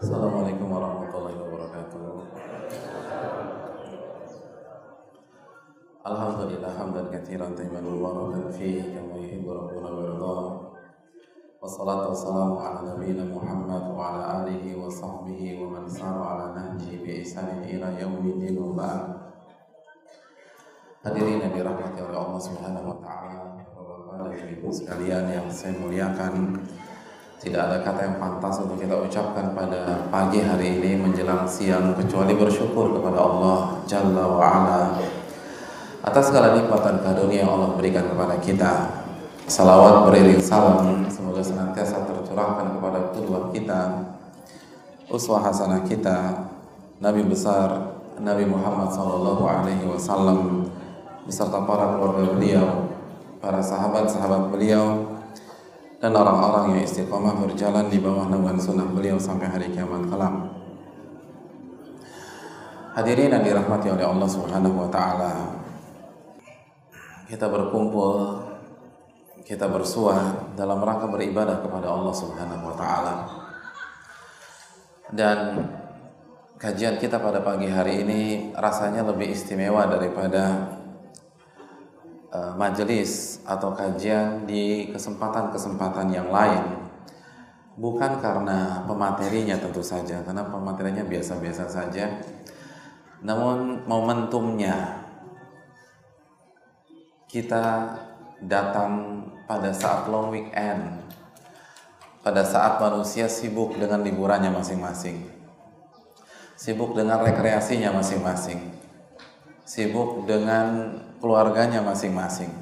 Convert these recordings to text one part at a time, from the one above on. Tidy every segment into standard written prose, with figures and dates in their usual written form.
Assalamualaikum warahmatullahi wabarakatuh. Alhamdulillah hamdan katsiran tayyiban mubarakan fihi kama yuhibbu rabbuna wa yarda. Wassalatu wassalamu ala nabiyyina Muhammad wa ala alihi wa sahbihi wa man sara ala nahjihi bi ihsanin ila yaumiddin wa ba'd. Hadirin yang dirahmati oleh Allah Subhanahu wa taala, Bapak-bapak dan Ibu sekalian yang saya muliakan. Tidak ada kata yang pantas untuk kita ucapkan pada pagi hari ini menjelang siang kecuali bersyukur kepada Allah Jalla wa'ala atas segala nikmat dan karunia yang Allah berikan kepada kita. Salawat beriring salam semoga senantiasa tercurahkan kepada qudwah kita, uswah hasanah kita, Nabi besar Nabi Muhammad SAW beserta para keluarga beliau, para sahabat-sahabat beliau, dan orang-orang yang istiqomah berjalan di bawah naungan sunnah beliau sampai hari kiamat kelak. Hadirin yang dirahmati oleh Allah Subhanahu wa taala, kita berkumpul, kita bersua dalam rangka beribadah kepada Allah Subhanahu wa taala. Dan kajian kita pada pagi hari ini rasanya lebih istimewa daripada majelis atau kajian di kesempatan-kesempatan yang lain. Bukan karena pematerinya tentu saja, karena pematerinya biasa-biasa saja, namun momentumnya. Kita datang pada saat long weekend, pada saat manusia sibuk dengan liburannya masing-masing, sibuk dengan rekreasinya masing-masing, sibuk dengan keluarganya masing-masing.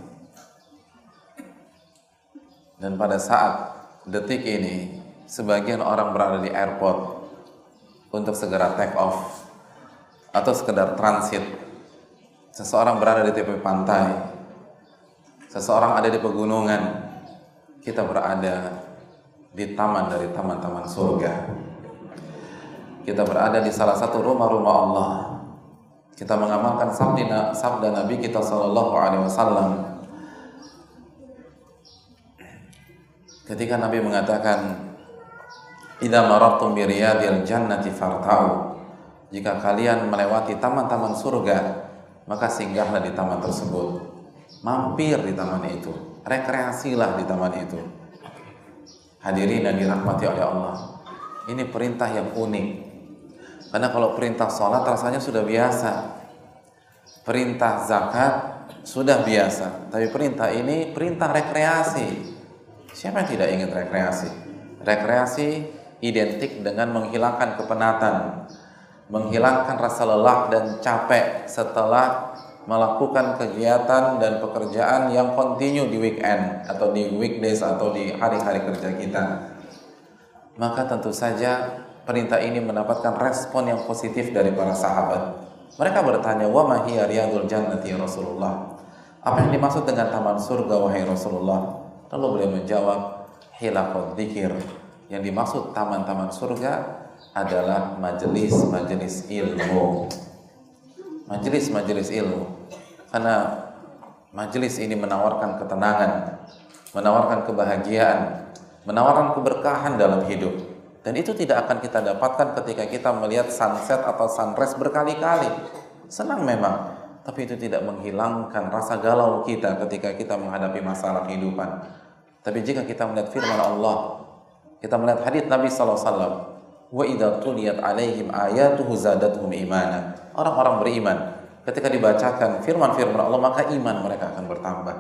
Dan pada saat detik ini sebagian orang berada di airport untuk segera take off atau sekedar transit. Seseorang berada di tepi pantai, seseorang ada di pegunungan, kita berada di taman dari taman-taman surga. Kita berada di salah satu rumah-rumah Allah. Kita mengamalkan sabda Nabi kita sallallahu alaihi wasallam ketika Nabi mengatakan, "Idza marartum bi riyadil jannati farta'u." Jika kalian melewati taman-taman surga, maka singgahlah di taman tersebut. Mampir di taman itu, rekreasilah di taman itu. Hadirin yang dirahmati oleh Allah, ini perintah yang unik. Karena kalau perintah sholat rasanya sudah biasa, perintah zakat sudah biasa, tapi perintah ini perintah rekreasi. Siapa yang tidak ingin rekreasi? Rekreasi identik dengan menghilangkan kepenatan, menghilangkan rasa lelah dan capek setelah melakukan kegiatan dan pekerjaan yang continue di weekend atau di weekdays atau di hari-hari kerja kita. Maka tentu saja perintah ini mendapatkan respon yang positif dari para sahabat. Mereka bertanya, "Wa ma hiya riyadul jannati ya Rasulullah?" Apa yang dimaksud dengan taman surga wahai Rasulullah? Lalu beliau menjawab, "Hilaqud dzikir." Yang dimaksud taman-taman surga adalah majelis-majelis ilmu. Majelis-majelis ilmu. Karena majelis ini menawarkan ketenangan, menawarkan kebahagiaan, menawarkan keberkahan dalam hidup. Dan itu tidak akan kita dapatkan ketika kita melihat sunset atau sunrise berkali-kali. Senang memang, tapi itu tidak menghilangkan rasa galau kita ketika kita menghadapi masalah kehidupan. Tapi jika kita melihat firman Allah, kita melihat hadits Nabi SAW, wa idza tuliyat alaihim ayatuhu zadatuhum imana. Orang-orang beriman, ketika dibacakan firman-firman Allah, maka iman mereka akan bertambah.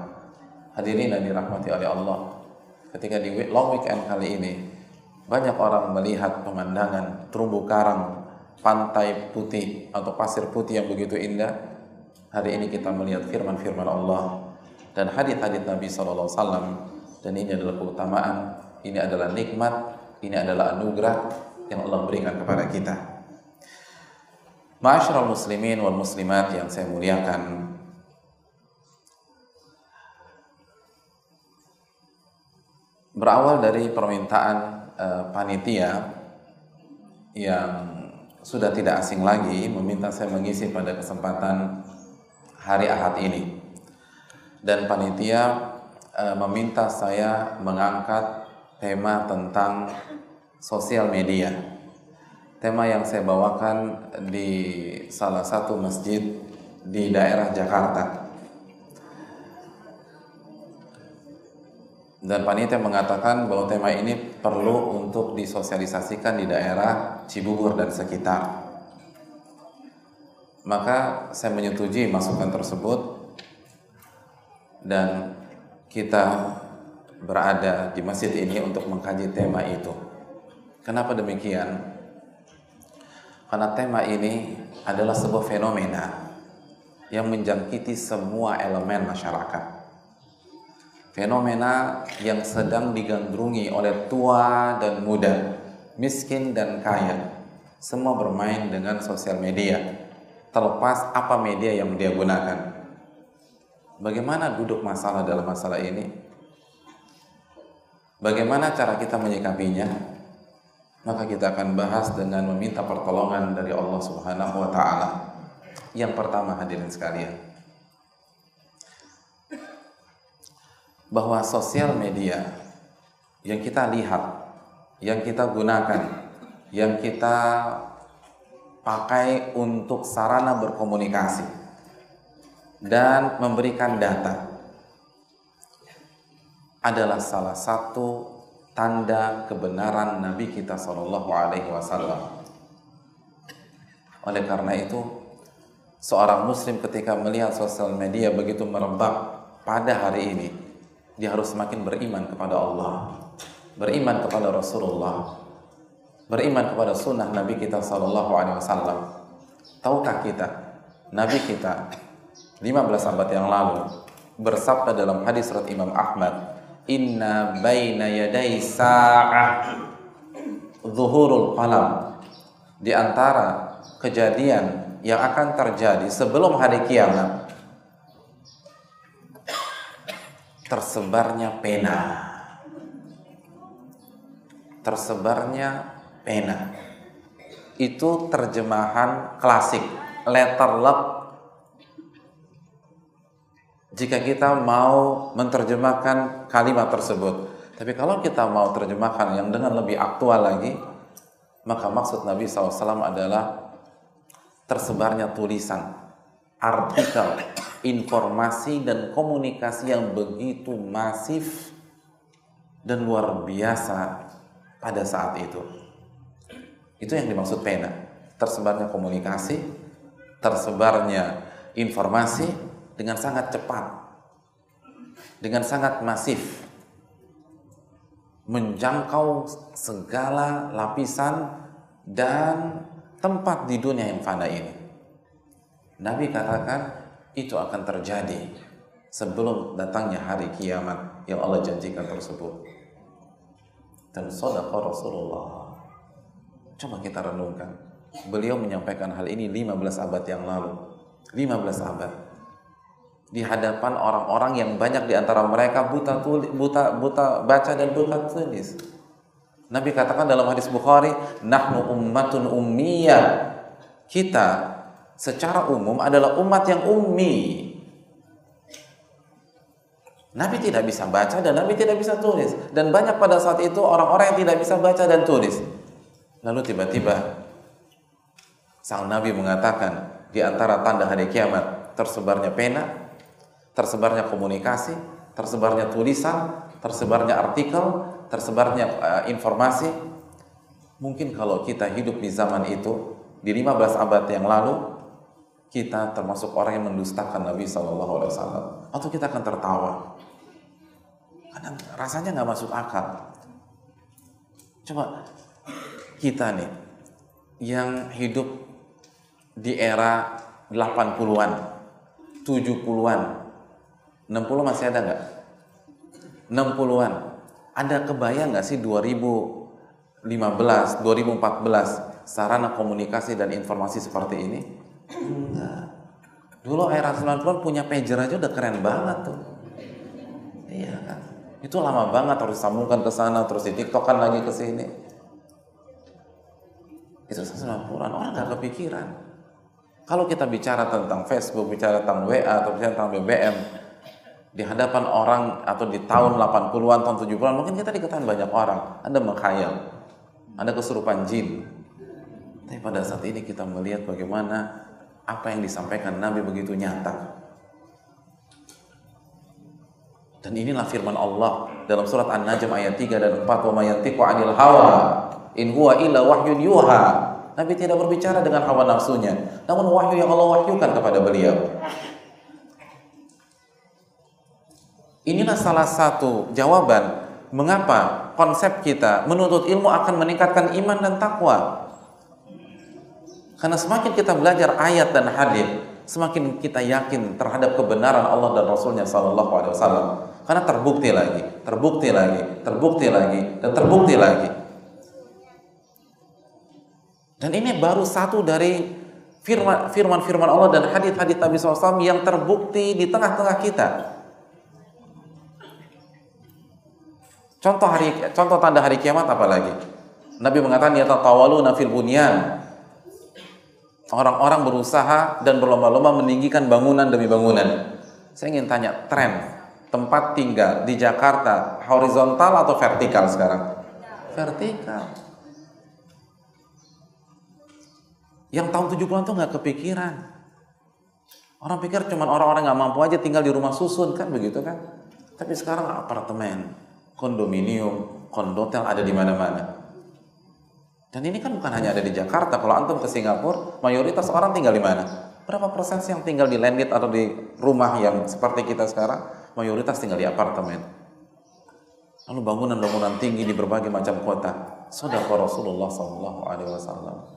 Hadirin yang dirahmati oleh Allah, ketika di long weekend kali ini, banyak orang melihat pemandangan terumbu karang, pantai putih atau pasir putih yang begitu indah. Hari ini kita melihat firman-firman Allah dan hadits-hadits Nabi SAW. Dan ini adalah keutamaan, ini adalah nikmat, ini adalah anugerah yang Allah berikan kepada kita. Ma'asyiral muslimin wal muslimat yang saya muliakan, berawal dari permintaan panitia yang sudah tidak asing lagi meminta saya mengisi pada kesempatan hari Ahad ini, dan panitia meminta saya mengangkat tema tentang sosial media. tema yang saya bawakan di salah satu masjid di daerah Jakarta. Dan panitia mengatakan bahwa tema ini perlu untuk disosialisasikan di daerah Cibubur dan sekitar. Maka saya menyetujui masukan tersebut dan kita berada di masjid ini untuk mengkaji tema itu. Kenapa demikian? Karena tema ini adalah sebuah fenomena yang menjangkiti semua elemen masyarakat. Fenomena yang sedang digandrungi oleh tua dan muda, miskin dan kaya. Semua bermain dengan sosial media, terlepas apa media yang dia gunakan. Bagaimana duduk masalah dalam masalah ini? Bagaimana cara kita menyikapinya? Maka kita akan bahas dengan meminta pertolongan dari Allah Subhanahu wa Ta'ala. Yang pertama, hadirin sekalian, bahwa sosial media yang kita lihat, yang kita gunakan, yang kita pakai untuk sarana berkomunikasi dan memberikan data adalah salah satu tanda kebenaran Nabi kita Shallallahu Alaihi Wasallam. Oleh karena itu, seorang Muslim ketika melihat sosial media begitu merebak pada hari ini, dia harus semakin beriman kepada Allah, beriman kepada Rasulullah, beriman kepada sunnah Nabi kita Sallallahu Alaihi Wasallam. Tahukah kita, Nabi kita 15 abad yang lalu bersabda dalam hadis riwayat Imam Ahmad, "Inna baina yaday sa'ah zuhurul qalam." Di antara kejadian yang akan terjadi sebelum hari kiamat, tersebarnya pena. Tersebarnya pena. Itu terjemahan klasik, letter luck. Jika kita mau menerjemahkan kalimat tersebut. Tapi kalau kita mau terjemahkan yang dengan lebih aktual lagi, maka maksud Nabi SAW adalah tersebarnya tulisan, artikel, informasi dan komunikasi yang begitu masif dan luar biasa pada saat itu. Itu yang dimaksud pena. Tersebarnya komunikasi, tersebarnya informasi dengan sangat cepat, dengan sangat masif, menjangkau segala lapisan dan tempat di dunia yang fana ini. Nabi katakan itu akan terjadi sebelum datangnya hari kiamat yang Allah janjikan tersebut. Dan shadaqa Rasulullah. Coba kita renungkan. Beliau menyampaikan hal ini 15 abad yang lalu. 15 abad. Di hadapan orang-orang yang banyak di antara mereka buta baca dan buta tulis. Nabi katakan dalam hadis Bukhari, "Nahnu ummatun ummiyah." Kita secara umum adalah umat yang ummi. Nabi tidak bisa baca dan Nabi tidak bisa tulis. Dan banyak pada saat itu orang-orang yang tidak bisa baca dan tulis. Lalu tiba-tiba sang Nabi mengatakan di antara tanda hari kiamat tersebarnya pena, tersebarnya komunikasi, tersebarnya tulisan, tersebarnya artikel, tersebarnya informasi. Mungkin kalau kita hidup di zaman itu, di 15 abad yang lalu, kita termasuk orang yang mendustakan Nabi SAW, atau kita akan tertawa karena rasanya nggak masuk akal. Coba kita nih yang hidup di era 80-an, 70-an, 60 masih ada nggak? 60-an, ada kebayang nggak sih 2015, 2014 sarana komunikasi dan informasi seperti ini? Enggak. Dulu era 90-an punya pager aja udah keren banget tuh. Iya kan? Itu lama banget harus sambungkan ke sana, terus di TikTok-kan lagi ke sini. Itu 90-an, orang nggak kepikiran. Kalau kita bicara tentang Facebook, bicara tentang WA, atau bicara tentang BBM, di hadapan orang atau di tahun 80-an, tahun 70-an, mungkin kita diketahui banyak orang. Anda mengkhayal, Anda kesurupan jin. Tapi pada saat ini kita melihat bagaimana apa yang disampaikan Nabi begitu nyata. Dan inilah firman Allah dalam surat An-Najm ayat 3 dan 4, "Wa may yantiqu 'anil hawa in huwa illa wahyun yuha." Nabi tidak berbicara dengan hawa nafsunya, namun wahyu yang Allah wahyukan kepada beliau. Inilah salah satu jawaban mengapa konsep kita menuntut ilmu akan meningkatkan iman dan takwa. Karena semakin kita belajar ayat dan hadis, semakin kita yakin terhadap kebenaran Allah dan Rasulnya Sallallahu Alaihi Wasallam. Karena terbukti lagi, terbukti lagi, terbukti lagi, dan terbukti lagi. Dan ini baru satu dari firman-firman Allah dan hadis-hadis Nabi SAW yang terbukti di tengah-tengah kita. Contoh tanda hari kiamat apa lagi? Nabi mengatakan yatatawaluna fil bunyan. Orang-orang berusaha dan berlomba-lomba meninggikan bangunan demi bangunan. Saya ingin tanya, tren tempat tinggal di Jakarta horizontal atau vertikal sekarang? Vertikal. Yang tahun 70-an tuh nggak kepikiran. Orang pikir cuma orang-orang nggak mampu aja tinggal di rumah susun, kan begitu kan? Tapi sekarang apartemen, kondominium, kondotel ada di mana-mana. Dan ini kan bukan hanya ada di Jakarta. Kalau antum ke Singapura, mayoritas orang tinggal di mana? Berapa persen sih yang tinggal di landed atau di rumah yang seperti kita sekarang? Mayoritas tinggal di apartemen. Lalu bangunan-bangunan tinggi di berbagai macam kota. Shadaqah Rasulullah SAW.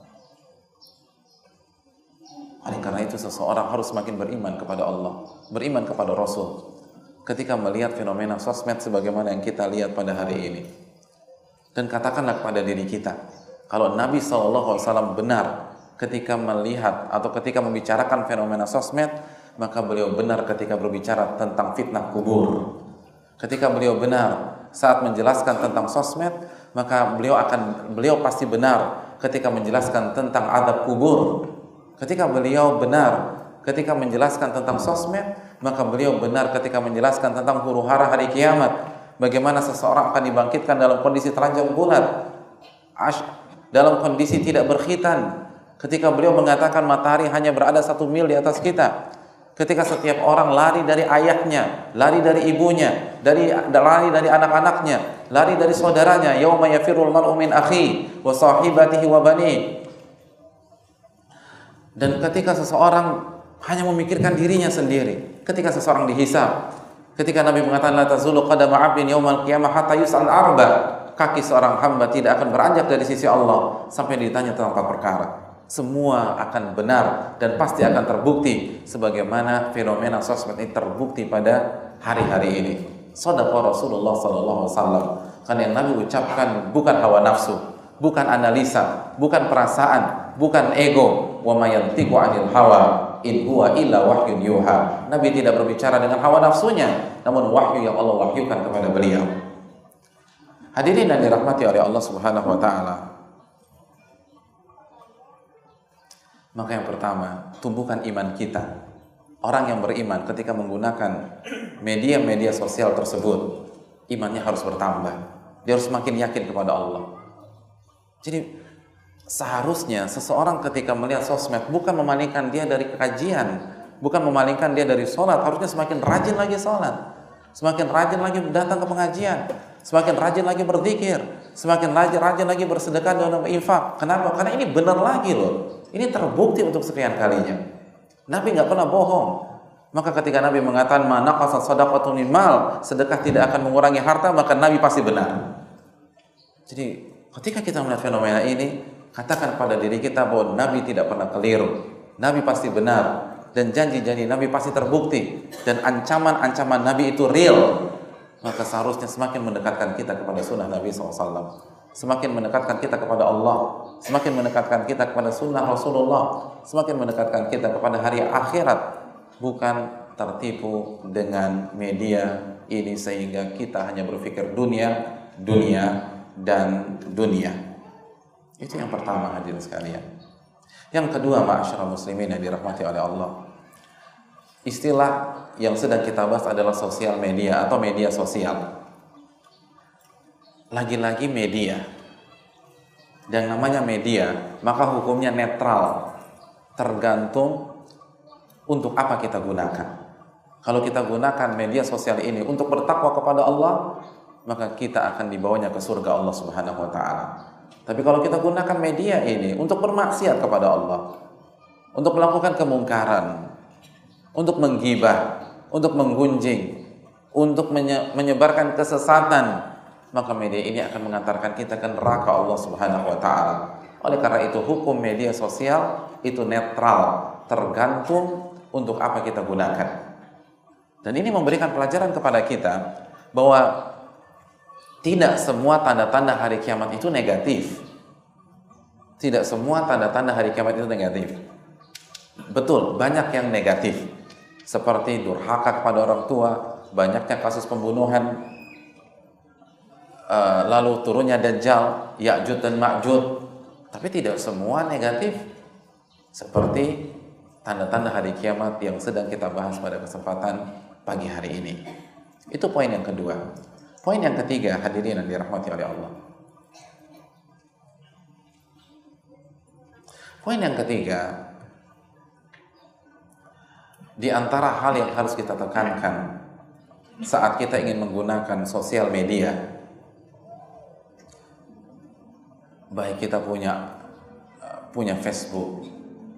Oleh karena itu seseorang harus semakin beriman kepada Allah, beriman kepada Rasul. Ketika melihat fenomena sosmed sebagaimana yang kita lihat pada hari ini. Dan katakanlah kepada diri kita, kalau Nabi SAW benar ketika melihat atau ketika membicarakan fenomena sosmed, maka beliau benar ketika berbicara tentang fitnah kubur. Ketika beliau benar saat menjelaskan tentang sosmed, maka beliau pasti benar ketika menjelaskan tentang azab kubur. Ketika beliau benar ketika menjelaskan tentang sosmed, maka beliau benar ketika menjelaskan tentang huru-hara hari kiamat. Bagaimana seseorang akan dibangkitkan dalam kondisi telanjang bulat, dalam kondisi tidak berkhitan. Ketika beliau mengatakan matahari hanya berada 1 mil di atas kita. Ketika setiap orang lari dari ayahnya, lari dari ibunya, lari dari anak-anaknya, lari dari saudaranya. Yauma yafirul mar'u min akhi wa sahibatihi wa bani. Dan ketika seseorang hanya memikirkan dirinya sendiri, ketika seseorang dihisab, ketika Nabi mengatakan la tazulu qadama 'abdin yaumal qiyamah hatta yus'al arba, kaki seorang hamba tidak akan beranjak dari sisi Allah sampai ditanya tentang 4 perkara. Semua akan benar dan pasti akan terbukti sebagaimana fenomena sosmed ini terbukti pada hari-hari ini. Shadaqah Rasulullah SAW. Karena yang Nabi ucapkan bukan hawa nafsu, bukan analisa, bukan perasaan, bukan ego. Wa may yantiqu 'anil hawa in huwa illa wahyun yuha. Nabi tidak berbicara dengan hawa nafsunya, namun wahyu yang Allah wahyukan kepada beliau. Hadirin yang dirahmati oleh Allah Subhanahu wa taala. Maka yang pertama, tumbuhkan iman kita. Orang yang beriman ketika menggunakan media-media sosial tersebut, imannya harus bertambah. Dia harus semakin yakin kepada Allah. Jadi seharusnya seseorang ketika melihat sosmed bukan memalingkan dia dari kajian, bukan memalingkan dia dari sholat, harusnya semakin rajin lagi sholat, semakin rajin lagi datang ke pengajian, semakin rajin lagi berzikir, semakin rajin lagi bersedekah dan infak. Kenapa? Karena ini benar lagi loh. Ini terbukti untuk sekian kalinya. Nabi nggak pernah bohong. Maka ketika Nabi mengatakan ma naqasa shadaqatun min mal, sedekah tidak akan mengurangi harta, maka Nabi pasti benar. Jadi ketika kita melihat fenomena ini, katakan pada diri kita bahwa Nabi tidak pernah keliru. Nabi pasti benar. Dan janji-janji Nabi pasti terbukti. Dan ancaman-ancaman Nabi itu real. Maka seharusnya semakin mendekatkan kita kepada sunnah Nabi SAW. Semakin mendekatkan kita kepada Allah. Semakin mendekatkan kita kepada sunnah Rasulullah. Semakin mendekatkan kita kepada hari akhirat. Bukan tertipu dengan media ini sehingga kita hanya berpikir dunia, dan dunia. Itu yang pertama, hadirin sekalian. Yang kedua, ma'asyiral muslimin yang dirahmati oleh Allah. Istilah yang sedang kita bahas adalah sosial media atau media sosial. Lagi-lagi media. Dan namanya media, maka hukumnya netral, tergantung untuk apa kita gunakan. Kalau kita gunakan media sosial ini untuk bertakwa kepada Allah, maka kita akan dibawanya ke surga Allah Subhanahu wa taala. Tapi kalau kita gunakan media ini untuk bermaksiat kepada Allah, untuk melakukan kemungkaran, untuk menggibah, untuk menggunjing, untuk menyebarkan kesesatan, maka media ini akan mengantarkan kita ke neraka Allah Subhanahu wa taala. Oleh karena itu hukum media sosial itu netral, tergantung untuk apa kita gunakan. Dan ini memberikan pelajaran kepada kita bahwa tidak semua tanda-tanda hari kiamat itu negatif. Tidak semua tanda-tanda hari kiamat itu negatif. Betul, banyak yang negatif. Seperti durhaka kepada orang tua, banyaknya kasus pembunuhan, lalu turunnya Dajjal, Ya'jud dan Ma'jud. Tapi tidak semua negatif. Seperti tanda-tanda hari kiamat yang sedang kita bahas pada kesempatan pagi hari ini. Itu poin yang kedua. Poin yang ketiga, hadirin yang dirahmati oleh Allah. Poin yang ketiga, di antara hal yang harus kita tekankan saat kita ingin menggunakan sosial media, baik kita punya Facebook,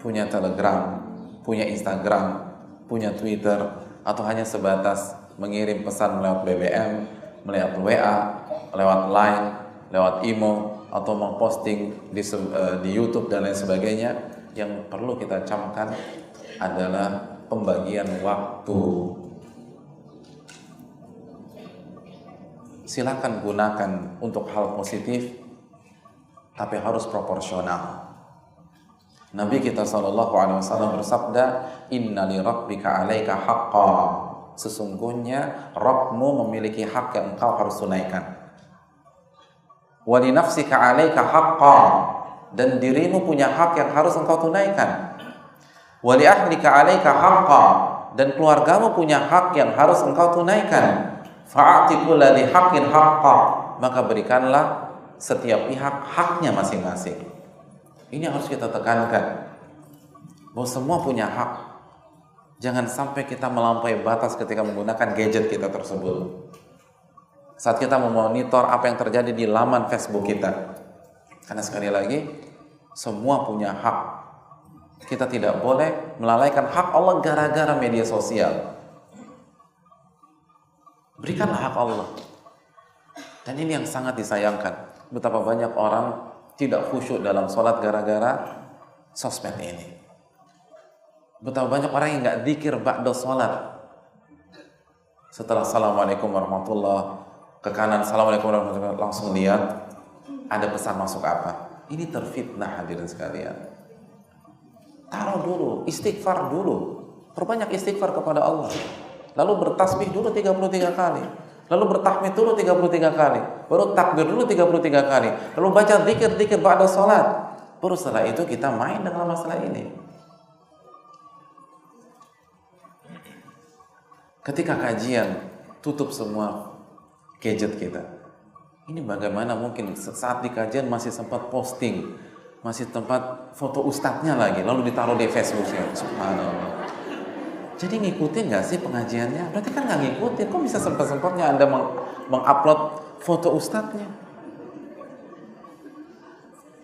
punya Telegram, punya Instagram, punya Twitter, atau hanya sebatas mengirim pesan lewat BBM, lewat WA, lewat Line, lewat Imo, atau memposting di YouTube dan lain sebagainya, yang perlu kita camkan adalah pembagian waktu. Silakan gunakan untuk hal positif, tapi harus proporsional. Nabi kita SAW bersabda, Inna li rabbika alaika haqqa. Sesungguhnya Rabbmu memiliki hak yang engkau harus tunaikan. Wa li nafsika alaika haqqa. Dan dirimu punya hak yang harus engkau tunaikan. Wa li ahlika alaika haqqa. Dan keluargamu punya hak yang harus engkau tunaikan. Fa'ati kulla dzi haqqin haqqa. Maka berikanlah setiap pihak haknya masing-masing. Ini harus kita tekankan, bahwa semua punya hak. Jangan sampai kita melampaui batas ketika menggunakan gadget kita tersebut. Saat kita memonitor apa yang terjadi di laman Facebook kita. Karena sekali lagi, semua punya hak. Kita tidak boleh melalaikan hak Allah gara-gara media sosial. Berikanlah hak Allah. Dan ini yang sangat disayangkan. Betapa banyak orang tidak khusyuk dalam sholat gara-gara sosmed ini. Betapa banyak orang yang nggak dzikir ba'da sholat. Setelah assalamualaikum warahmatullah, ke kanan assalamualaikum warahmatullah, langsung lihat ada pesan masuk apa. Ini terfitnah hadirin sekalian. Taruh dulu, istighfar dulu. Perbanyak istighfar kepada Allah. Lalu bertasbih dulu 33 kali. Lalu bertahmid dulu 33 kali. Baru takbir dulu 33 kali. Lalu baca zikir-zikir ba'da sholat. Baru setelah itu kita main dengan masalah ini. Ketika kajian, tutup semua gadget kita. Ini bagaimana mungkin saat di kajian masih sempat posting, masih tempat foto ustadznya lagi, lalu ditaruh di Facebook-nya. Subhanallah. Jadi ngikutin nggak sih pengajiannya? Berarti kan nggak ngikutin. Kok bisa sempat-sempatnya Anda mengupload foto ustadznya?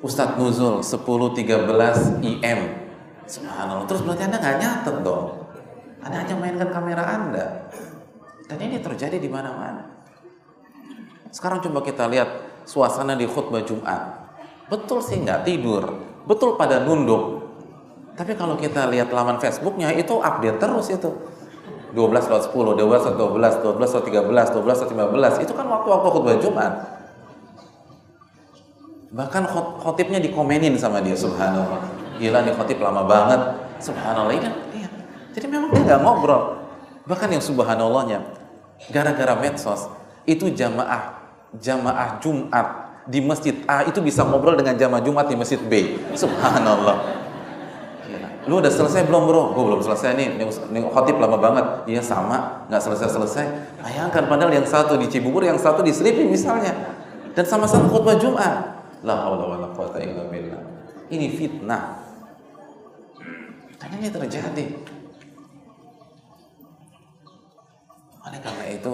Ustadz Nuzul 10-13 IM. Subhanallah. Terus berarti Anda nggak nyatet dong. Anda hanya mainkan kamera Anda. Dan ini terjadi di mana-mana. Sekarang coba kita lihat suasana di khutbah Jumat. Betul sih nggak tidur. Betul pada nunduk. Tapi kalau kita lihat laman Facebooknya itu update terus itu. 12:10, 12:12, 12:13, 12:15. Itu kan waktu-waktu khutbah Jumat. Bahkan khotibnya dikomenin sama dia, subhanallah. Gila nih khotib lama banget. Subhanallah ini. Iya. Jadi memang dia nggak ngobrol. Bahkan yang subhanallahnya, gara-gara medsos itu jamaah Jumat di masjid A itu bisa ngobrol dengan jamaah Jumat di masjid B. Subhanallah. Lu udah selesai belum bro? Gue belum selesai nih khotib lama banget. Iya sama, nggak selesai. Bayangkan padahal yang satu di Cibubur, yang satu di Selipi misalnya. Dan sama-sama khutbah Jumat. La haula wala quwata illa billah. Ini fitnah. Karena ini terjadi. Oleh karena itu,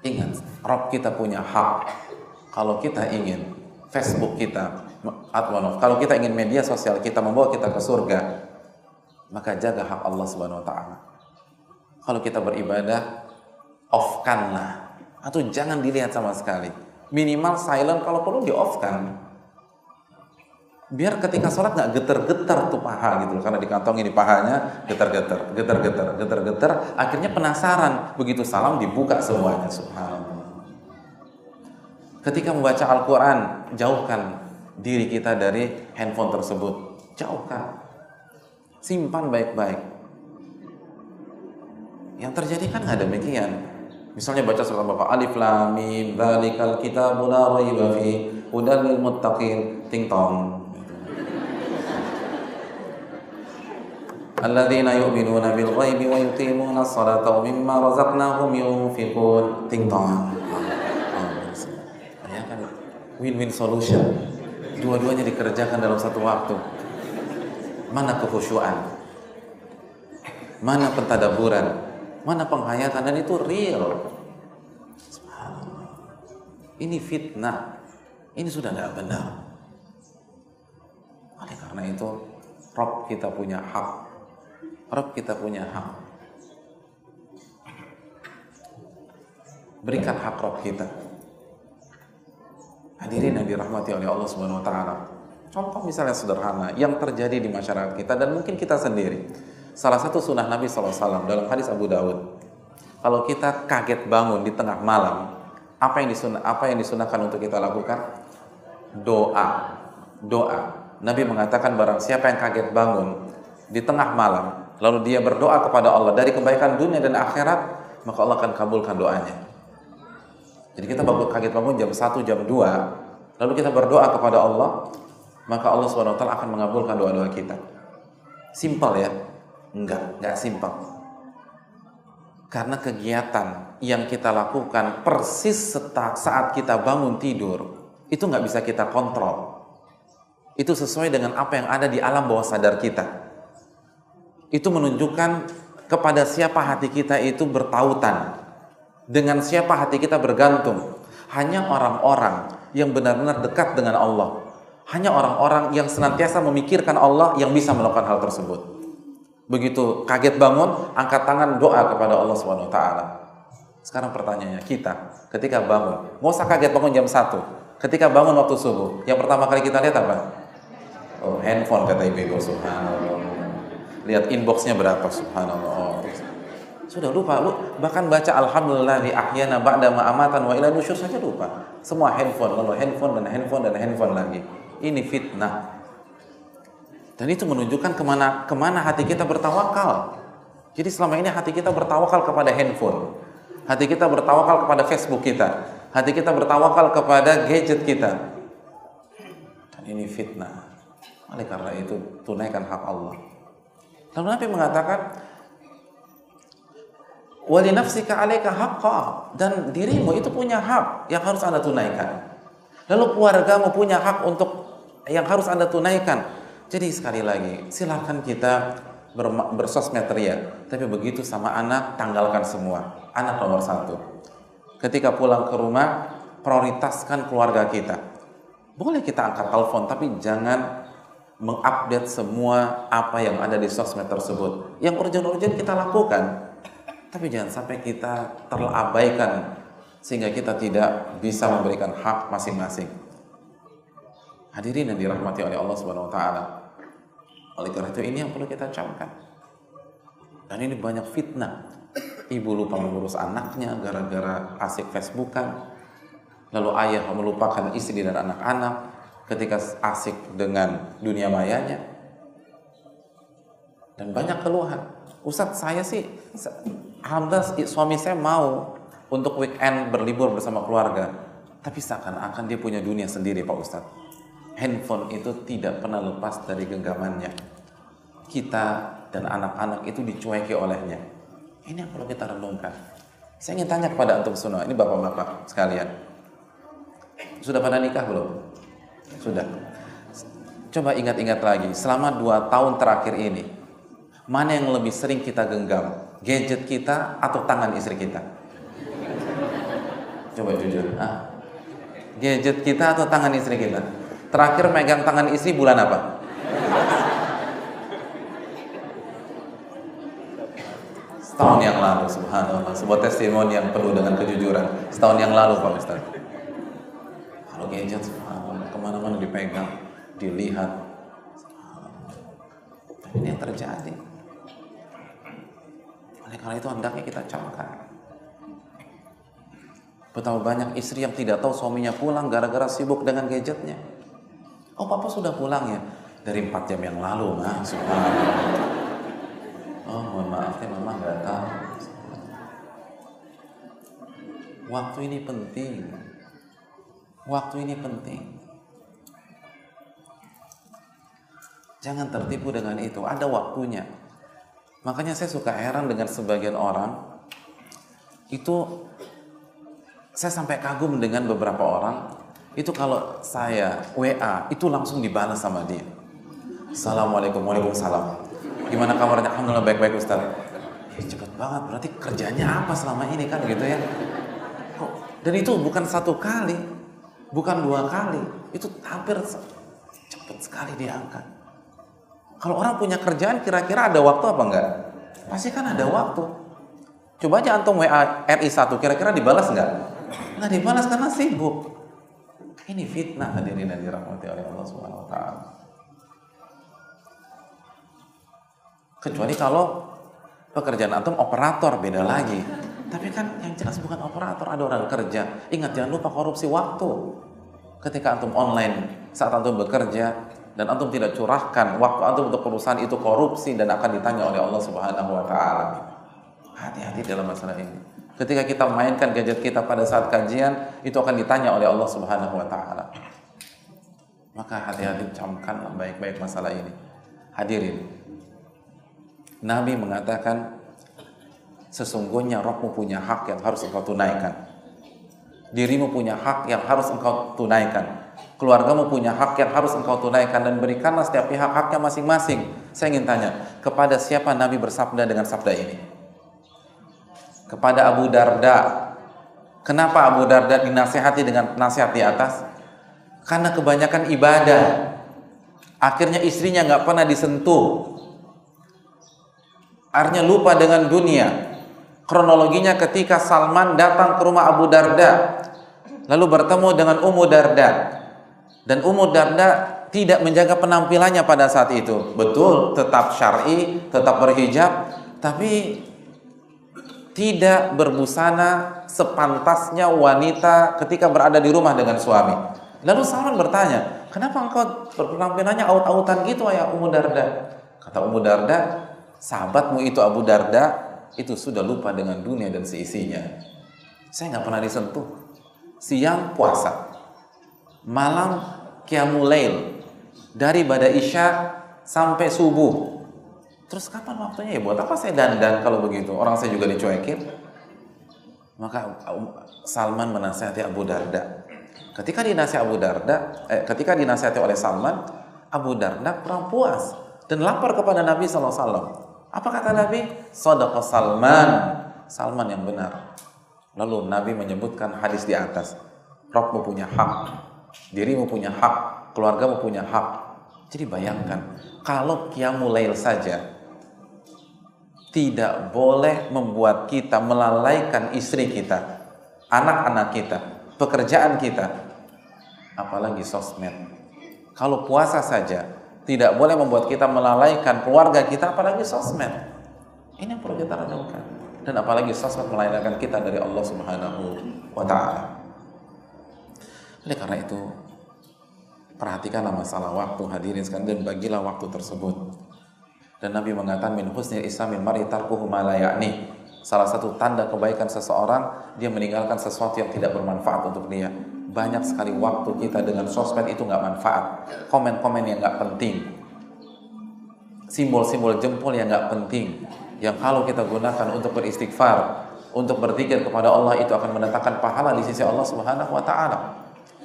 ingat, Rabb kita punya hak. Kalau kita ingin Facebook kita, kalau kita ingin media sosial kita membawa kita ke surga, maka jaga hak Allah Subhanahu wa taala. Kalau kita beribadah, off-kanlah, atau jangan dilihat sama sekali. Minimal silent, kalau perlu di-off-kan. Biar ketika sholat nggak getar-getar tuh paha gitu, karena dikantongin di pahanya getar-getar, akhirnya penasaran, begitu salam dibuka semuanya. Subhanallah. Ketika membaca Al-Quran, jauhkan diri kita dari handphone tersebut, jauhkan, simpan baik-baik. Yang terjadi kan nggak demikian. Misalnya baca surat Bapak, Alif Lam Mim dzalikal kitabu la raiba fihi hudal lil muttaqin, ting tong. Alladzina yu'minuna bil ghaibi wa yuqimuna as-salata wa mimma razaqnahum yunfiqun, ting tong. Ya kan, win-win solution. Dua-duanya dikerjakan dalam satu waktu. Mana kekhusyuan? Mana pentadaburan? Mana penghayatan? Dan itu real. Subhanallah. Ini fitnah. Ini sudah tidak benar. Oleh karena itu, Rabb kita punya hak. Rabb kita punya hak. Berikan hak Rabb kita. Hadirin yang dirahmati oleh Allah Subhanahu wa taala. Contoh misalnya sederhana yang terjadi di masyarakat kita dan mungkin kita sendiri. Salah satu sunnah Nabi SAW dalam hadis Abu Daud, kalau kita kaget bangun di tengah malam, apa yang disunahkan untuk kita lakukan? Doa. Nabi mengatakan barang siapa yang kaget bangun di tengah malam, lalu dia berdoa kepada Allah dari kebaikan dunia dan akhirat, maka Allah akan kabulkan doanya. Jadi kita kaget bangun jam 1, jam 2, lalu kita berdoa kepada Allah, maka Allah SWT akan mengabulkan doa-doa kita. Simpel ya? Enggak simpel. Karena kegiatan yang kita lakukan persis saat kita bangun tidur, itu nggak bisa kita kontrol. Itu sesuai dengan apa yang ada di alam bawah sadar kita. Itu menunjukkan kepada siapa hati kita itu bertautan, dengan siapa hati kita bergantung. Hanya orang-orang yang benar-benar dekat dengan Allah, hanya orang-orang yang senantiasa memikirkan Allah yang bisa melakukan hal tersebut. Begitu kaget bangun, angkat tangan doa kepada Allah Subhanahu wa taala. Sekarang pertanyaannya, kita ketika bangun, nggak usah kaget bangun jam 1. Ketika bangun waktu subuh, yang pertama kali kita lihat apa? Oh, handphone kata ibu-ibu. Subhanallah. Lihat inboxnya berapa, subhanallah. Sudah lupa, lu bahkan baca alhamdulillah li ahyana ba'da ma amatan wa ila nusyur saja lupa. Semua handphone, lalu handphone dan handphone lagi. Ini fitnah. Dan itu menunjukkan kemana hati kita bertawakal. Jadi selama ini hati kita bertawakal kepada handphone, hati kita bertawakal kepada Facebook kita, hati kita bertawakal kepada gadget kita. Dan ini fitnah. Oleh karena itu tunaikan hak Allah. Lalu Nabi mengatakan, wali nafsika 'alaika haqqa, dan dirimu itu punya hak yang harus Anda tunaikan. Lalu keluargamu punya hak yang harus Anda tunaikan. Jadi sekali lagi, silakan kita bersosmed ria, tapi begitu sama anak, tanggalkan semua. Anak nomor 1. Ketika pulang ke rumah, prioritaskan keluarga kita. Boleh kita angkat telepon, tapi jangan mengupdate semua apa yang ada di sosmed tersebut. Yang urgent-urgent kita lakukan, tapi jangan sampai kita terabaikan sehingga kita tidak bisa memberikan hak masing-masing. Hadirin yang dirahmati oleh Allah Subhanahu wa taala. Oleh karena itu ini yang perlu kita camkan. Dan ini banyak fitnah. Ibu lupa mengurus anaknya gara-gara asik Facebookan. Lalu ayah melupakan istri dan anak-anak ketika asik dengan dunia mayanya. Dan banyak keluhan. Ustadz, saya sih alhamdulillah suami saya mau untuk weekend berlibur bersama keluarga, tapi seakan-akan dia punya dunia sendiri Pak Ustadz. Handphone itu tidak pernah lepas dari genggamannya. Kita dan anak-anak itu dicueki olehnya. Ini yang perlu kita renungkan. Saya ingin tanya kepada antum semua, ini bapak-bapak sekalian. Sudah pada nikah belum? Sudah. Coba ingat-ingat lagi, selama 2 tahun terakhir ini, mana yang lebih sering kita genggam? Gadget kita atau tangan istri kita? Coba jujur. Gadget kita atau tangan istri kita? Terakhir megang tangan istri bulan apa? Setahun yang lalu, subhanallah. Sebuah testimoni yang penuh dengan kejujuran. Setahun yang lalu, Pak Ustaz. Kalau gadget, subhanallah, kemana-mana dipegang, dilihat. Ini yang terjadi. Oleh karena itu hendaknya kita camkan. Betapa banyak istri yang tidak tahu suaminya pulang gara-gara sibuk dengan gadgetnya. Oh, papa sudah pulang ya? Dari 4 jam yang lalu, subhanallah. Oh, mohon maaf ya, mama nggak tahu. Waktu ini penting. Waktu ini penting. Jangan tertipu dengan itu. Ada waktunya. Makanya saya suka heran dengan sebagian orang. Itu saya sampai kagum dengan beberapa orang. Itu kalau saya WA, itu langsung dibalas sama dia. Assalamualaikum, waalaikumsalam. Gimana kabarnya? Alhamdulillah baik-baik Ustaz. Cepet banget, berarti kerjanya apa selama ini kan gitu ya. Dan itu bukan 1 kali, bukan 2 kali, itu hampir cepet sekali diangkat. Kalau orang punya kerjaan kira-kira ada waktu apa enggak? Pasti kan ada waktu. Coba aja antum WA RI 1, kira-kira dibalas enggak? Nggak dibalas karena sibuk. Ini fitnah, hadirin yang dirahmati oleh Allah Subhanahu wa taala. Kecuali kalau pekerjaan antum operator, beda lagi. Tapi kan yang jelas bukan operator, ada orang kerja. Ingat, jangan lupa korupsi waktu. Ketika antum online, saat antum bekerja, dan antum tidak curahkan waktu antum untuk perusahaan, itu korupsi dan akan ditanya oleh Allah Subhanahu wa taala. Hati-hati dalam masalah ini. Ketika kita mainkan gadget kita pada saat kajian, itu akan ditanya oleh Allah Subhanahu wa taala. Maka hati-hati, camkanlah baik-baik masalah ini. Hadirin, Nabi mengatakan, sesungguhnya rohmu punya hak yang harus engkau tunaikan. Dirimu punya hak yang harus engkau tunaikan. Keluargamu punya hak yang harus engkau tunaikan. Dan berikanlah setiap pihak haknya masing-masing. Saya ingin tanya, kepada siapa Nabi bersabda dengan sabda ini? Kepada Abu Darda. Kenapa Abu Darda dinasihati dengan nasihat di atas? Karena kebanyakan ibadah. Akhirnya istrinya gak pernah disentuh. Akhirnya lupa dengan dunia. Kronologinya ketika Salman datang ke rumah Abu Darda, lalu bertemu dengan Ummu Darda, dan Ummu Darda tidak menjaga penampilannya pada saat itu. Betul, tetap syar'i, tetap berhijab, tapi tidak berbusana sepantasnya wanita ketika berada di rumah dengan suami. Lalu Salman bertanya, kenapa engkau penampilannya aut-autan gitu ya Ummu Darda? Kata Ummu Darda, sahabatmu itu Abu Darda itu sudah lupa dengan dunia dan seisinya. Saya nggak pernah disentuh. Siang puasa, malam qiyamul lail, dari bada isya sampai subuh. Terus kapan waktunya ya? Buat apa saya dandan kalau begitu? Orang saya juga dicuekin. Maka Salman menasihati Abu Darda. Ketika dinasihati oleh Salman, Abu Darda kurang puas dan lapor kepada Nabi SAW. Apa kata Nabi? Shadaqa Salman. Salman yang benar. Lalu Nabi menyebutkan hadis di atas. Rohmu punya hak, dirimu punya hak, keluargamu punya hak. Jadi bayangkan, kalau qiyamul lail saja tidak boleh membuat kita melalaikan istri kita, anak-anak kita, pekerjaan kita, apalagi sosmed. Kalau puasa saja tidak boleh membuat kita melalaikan keluarga kita, apalagi sosmed. Ini yang perlu kita renungkan. Dan apalagi sosmed melalaikan kita dari Allah Subhanahu wa ta'ala. Oleh karena itu, perhatikanlah masalah waktu, hadirin sekalian, dan bagilah waktu tersebut. Dan Nabi mengatakan, min husnil islamil mar'i tarkuhu ma la ya'ni. Salah satu tanda kebaikan seseorang, dia meninggalkan sesuatu yang tidak bermanfaat untuk dia. Banyak sekali waktu kita dengan sosmed itu nggak manfaat. Komen-komen yang nggak penting, simbol-simbol jempol yang nggak penting, yang kalau kita gunakan untuk beristighfar, untuk berzikir kepada Allah, itu akan mendatangkan pahala di sisi Allah Subhanahu wa ta'ala.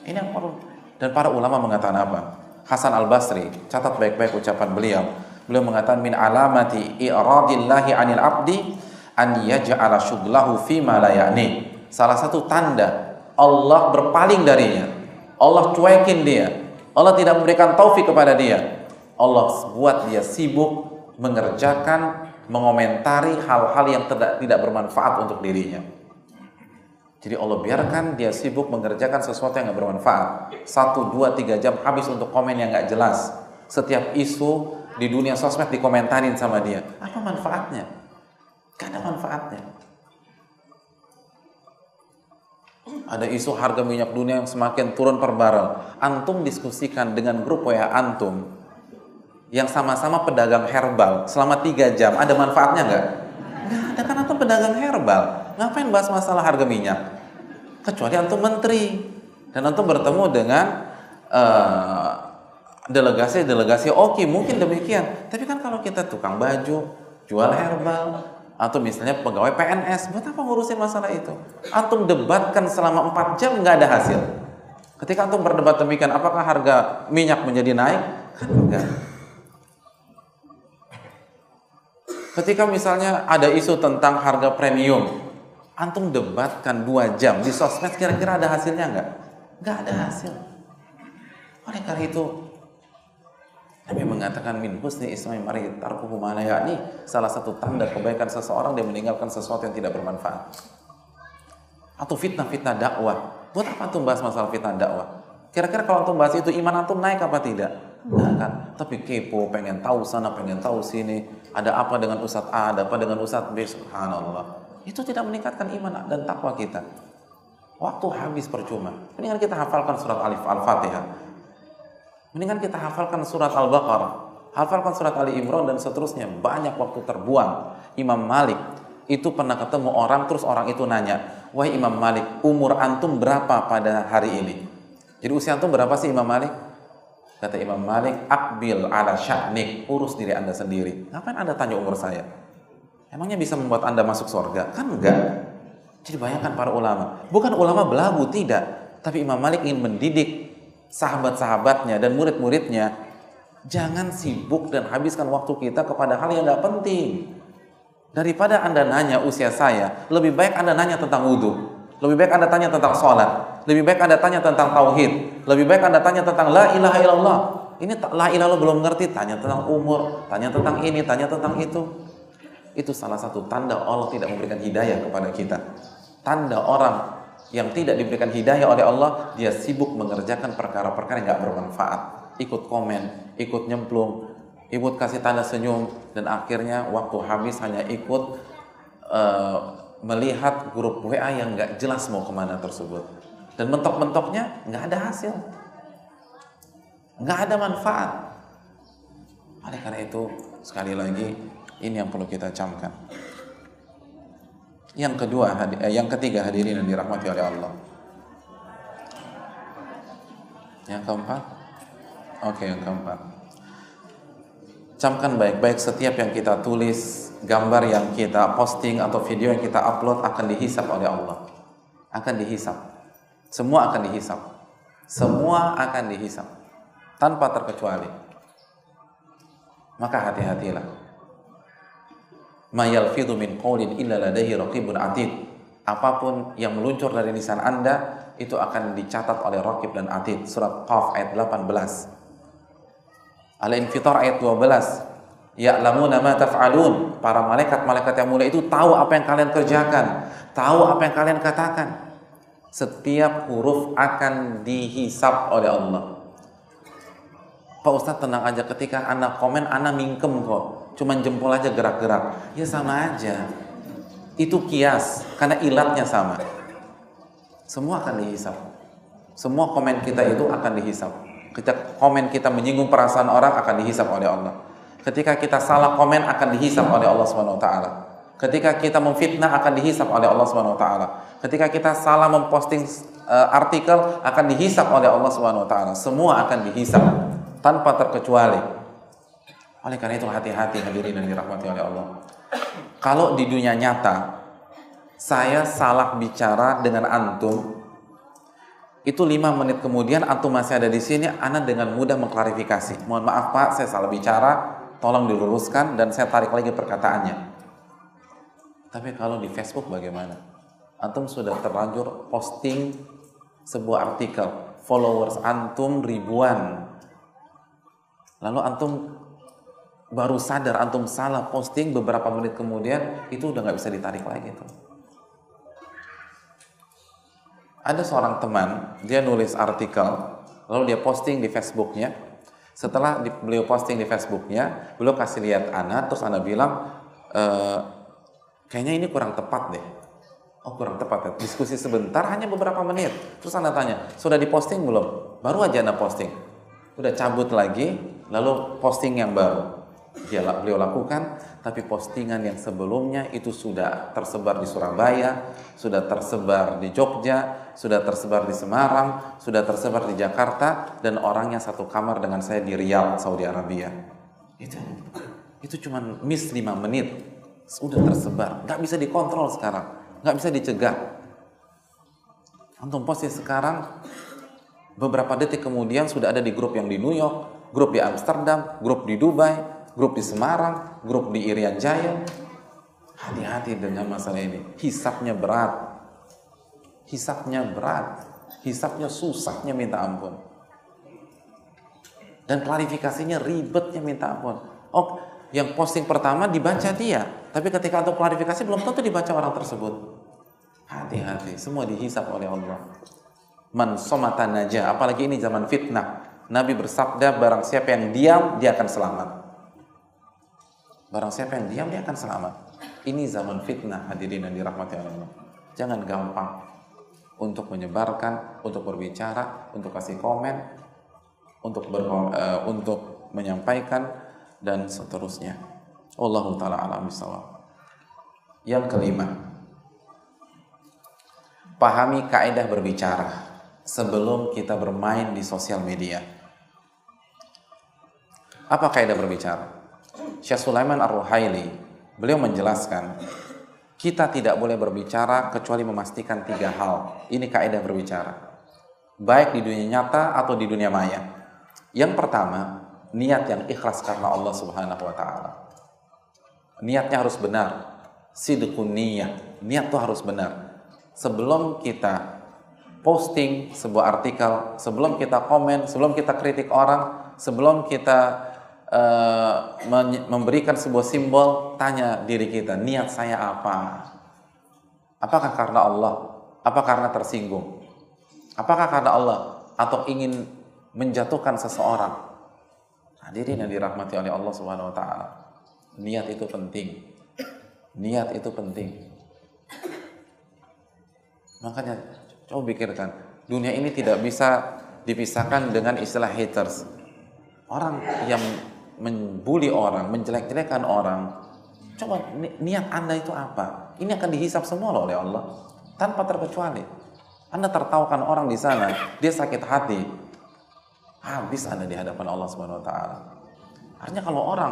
Ini yang perlu. Dan para ulama mengatakan apa? Hasan Al-Basri, catat baik-baik ucapan beliau. Beliau mengatakan min alamati i'radillahi 'anil 'abdi an yaj'ala syughlahu fi ma la ya'ni. Salah satu tanda Allah berpaling darinya, Allah cuekin dia, Allah tidak memberikan taufik kepada dia, Allah buat dia sibuk mengerjakan, mengomentari hal-hal yang tidak bermanfaat untuk dirinya. Jadi Allah biarkan dia sibuk mengerjakan sesuatu yang gak bermanfaat. 1, 2, 3 jam habis untuk komen yang gak jelas. Setiap isu di dunia sosmed dikomentarin sama dia. Apa manfaatnya? Gak ada manfaatnya. Ada isu harga minyak dunia yang semakin turun per barrel. Antum diskusikan dengan grup WA antum yang sama-sama pedagang herbal selama 3 jam. Ada manfaatnya nggak? Nggak ada, kan antum pedagang herbal. Ngapain bahas masalah harga minyak? Kecuali antum menteri dan antum bertemu dengan delegasi-delegasi, oke, mungkin demikian. Tapi kan kalau kita tukang baju, jual herbal, atau misalnya pegawai PNS, buat apa ngurusin masalah itu? Antum debatkan selama 4 jam nggak ada hasil. Ketika antum berdebat demikian, apakah harga minyak menjadi naik? Kan enggak. Ketika misalnya ada isu tentang harga premium, antum debatkan 2 jam di sosmed, kira-kira ada hasilnya nggak? Nggak ada hasil. Oleh karena itu, Nabi mengatakan min husni islamil mar'i tarkuhu ma la ya'ni. Salah satu tanda kebaikan seseorang dia meninggalkan sesuatu yang tidak bermanfaat. Atau fitnah-fitnah dakwah. Buat apa antum bahas masalah fitnah dakwah? Kira-kira kalau antum bahas itu, iman antum naik apa tidak? Enggak kan? Tapi kepo, pengen tahu sana, pengen tahu sini. Ada apa dengan Ustadz A, ada apa dengan Ustadz B, subhanallah. Itu tidak meningkatkan iman dan takwa kita. Waktu habis percuma. Mendingan kita hafalkan surat Al-Fatihah. Mendingan kita hafalkan surat Al-Baqarah, hafalkan surat Ali Imran dan seterusnya. Banyak waktu terbuang. Imam Malik itu pernah ketemu orang, terus orang itu nanya, wahai Imam Malik, umur antum berapa pada hari ini? Jadi usia antum berapa sih Imam Malik? Kata Imam Malik, akbil ala sya'nik, urus diri anda sendiri. Ngapain anda tanya umur saya? Emangnya bisa membuat anda masuk surga? Kan enggak. Jadi bayangkan para ulama, bukan ulama belagu, tidak, tapi Imam Malik ingin mendidik sahabat-sahabatnya dan murid-muridnya, jangan sibuk dan habiskan waktu kita kepada hal yang gak penting. Daripada anda nanya usia saya, lebih baik anda nanya tentang wudhu, lebih baik anda tanya tentang sholat, lebih baik anda tanya tentang tauhid, lebih baik anda tanya tentang la ilaha illallah. Ini la ilaha illallah belum ngerti, tanya tentang umur, tanya tentang ini, tanya tentang itu. Itu salah satu tanda Allah tidak memberikan hidayah kepada kita. Tanda orang yang tidak diberikan hidayah oleh Allah, dia sibuk mengerjakan perkara-perkara yang gak bermanfaat. Ikut komen, ikut nyemplung, ikut kasih tanda senyum, dan akhirnya waktu habis hanya ikut melihat grup WA yang gak jelas mau kemana tersebut. Dan mentok-mentoknya gak ada hasil, gak ada manfaat. Oleh karena itu, sekali lagi, ini yang perlu kita camkan. Yang ketiga hadirin yang dirahmati oleh Allah. Yang keempat? Oke, yang keempat. Camkan baik-baik, setiap yang kita tulis, gambar yang kita posting atau video yang kita upload akan dihisap oleh Allah. Akan dihisap. Semua akan dihisap. Semua akan dihisap. Tanpa terkecuali. Maka hati-hatilah. Ma yalfidhu min qawlin illa ladaihi raqibun atid. Apapun yang meluncur dari lisan anda itu akan dicatat oleh Raqib dan Atid. Surat Qaf ayat 18. Al-Infitar ayat 12. Ya'lamuna ma taf'alun. Para malaikat-malaikat yang mulia itu tahu apa yang kalian kerjakan, tahu apa yang kalian katakan. Setiap huruf akan dihisap oleh Allah. Pak Ustadz tenang aja, ketika anak komen anak mingkem kok, cuman jempol aja gerak-gerak. Ya sama aja. Itu kias, karena ilatnya sama. Semua akan dihisap. Semua komen kita itu akan dihisap. Ketika komen kita menyinggung perasaan orang akan dihisap oleh Allah. Ketika kita salah komen akan dihisap oleh Allah SWT. Ketika kita memfitnah akan dihisap oleh Allah SWT. Ketika kita salah memposting artikel akan dihisap oleh Allah SWT. Semua akan dihisap tanpa terkecuali. Oleh karena itu hati-hati hadirin yang dirahmati oleh Allah. Kalau di dunia nyata saya salah bicara dengan antum, Itu 5 menit kemudian antum masih ada di sini, ana dengan mudah mengklarifikasi. Mohon maaf Pak, saya salah bicara, tolong diluruskan dan saya tarik lagi perkataannya. Tapi kalau di Facebook bagaimana? Antum sudah terlanjur posting sebuah artikel, followers antum ribuan. Lalu antum baru sadar antum salah posting, beberapa menit kemudian itu udah nggak bisa ditarik lagi tuh. Ada seorang teman, dia nulis artikel, lalu dia posting di Facebooknya. Setelah beliau posting di Facebooknya, beliau kasih lihat ana, terus ana bilang, kayaknya ini kurang tepat deh. Oh kurang tepat ya, diskusi sebentar hanya beberapa menit. Terus ana tanya, sudah diposting belum? Baru aja ana posting. Udah cabut lagi, lalu posting yang baru. Beliau lakukan, tapi postingan yang sebelumnya itu sudah tersebar di Surabaya, sudah tersebar di Jogja, sudah tersebar di Semarang, sudah tersebar di Jakarta, dan orangnya satu kamar dengan saya di Riyadh, Saudi Arabia. Itu cuma miss 5 menit, sudah tersebar, nggak bisa dikontrol sekarang, nggak bisa dicegah. Antum posting sekarang, beberapa detik kemudian sudah ada di grup yang di New York, grup di Amsterdam, grup di Dubai, grup di Semarang, grup di Irian Jaya. Hati-hati dengan masalah ini. Hisapnya berat. Hisapnya berat. Hisapnya susahnya minta ampun. Dan klarifikasinya ribetnya minta ampun. Oh, yang posting pertama dibaca dia, tapi ketika untuk klarifikasi belum tentu dibaca orang tersebut. Hati-hati, semua dihisap oleh Allah. Man somata najah, apalagi ini zaman fitnah. Nabi bersabda, barang siapa yang diam, dia akan selamat. Barang siapa yang diam, dia akan selamat. Ini zaman fitnah, hadirin yang dirahmati Allah. Jangan gampang untuk menyebarkan, untuk berbicara, untuk kasih komen, untuk menyampaikan, dan seterusnya. Wallahu ta'ala a'lam bishawab. Yang kelima, pahami kaidah berbicara sebelum kita bermain di sosial media. Apa kaidah berbicara? Syekh Sulaiman Ar-Ruhaili, beliau menjelaskan, kita tidak boleh berbicara kecuali memastikan 3 hal. Ini kaidah berbicara, baik di dunia nyata atau di dunia maya. Yang pertama, niat yang ikhlas karena Allah Subhanahu wa ta'ala. Niatnya harus benar. Sidqun niyah, niat itu harus benar. Sebelum kita posting sebuah artikel, sebelum kita komen, sebelum kita kritik orang, sebelum kita memberikan sebuah simbol, tanya diri kita, niat saya apa? Apakah karena Allah? Apa karena tersinggung? Apakah karena Allah? Atau ingin menjatuhkan seseorang? Hadirin yang dirahmati oleh Allah Subhanahu wa ta'ala, niat itu penting. Niat itu penting. Makanya coba pikirkan, dunia ini tidak bisa dipisahkan dengan istilah haters. Orang yang membuli orang, menjelek-jelekan orang, coba niat Anda itu apa? Ini akan dihisap semua oleh Allah tanpa terkecuali. Anda tertawakan orang di sana, dia sakit hati, habis Anda di hadapan Allah Subhanahu wa ta'ala. Artinya kalau orang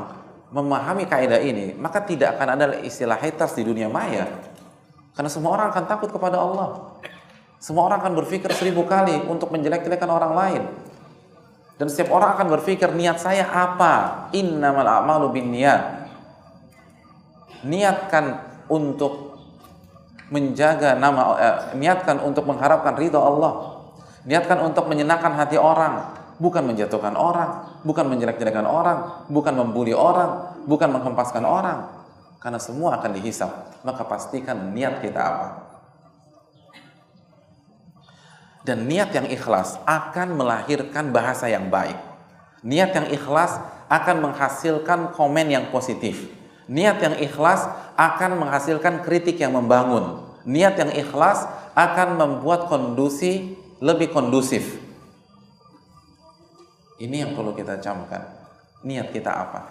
memahami kaidah ini, maka tidak akan ada istilah haters di dunia maya. Karena semua orang akan takut kepada Allah. Semua orang akan berpikir 1000 kali untuk menjelek-jelekan orang lain. Dan setiap orang akan berpikir, niat saya apa? Innamal a'malu binniyat. Niatkan untuk menjaga nama, niatkan untuk mengharapkan ridha Allah. Niatkan untuk menyenangkan hati orang, bukan menjatuhkan orang, bukan menjelek-jelekan orang, bukan membuli orang, bukan menghempaskan orang. Karena semua akan dihisap, maka pastikan niat kita apa. Dan niat yang ikhlas akan melahirkan bahasa yang baik. Niat yang ikhlas akan menghasilkan komen yang positif. Niat yang ikhlas akan menghasilkan kritik yang membangun. Niat yang ikhlas akan membuat kondisi lebih kondusif. Ini yang perlu kita camkan. Niat kita apa?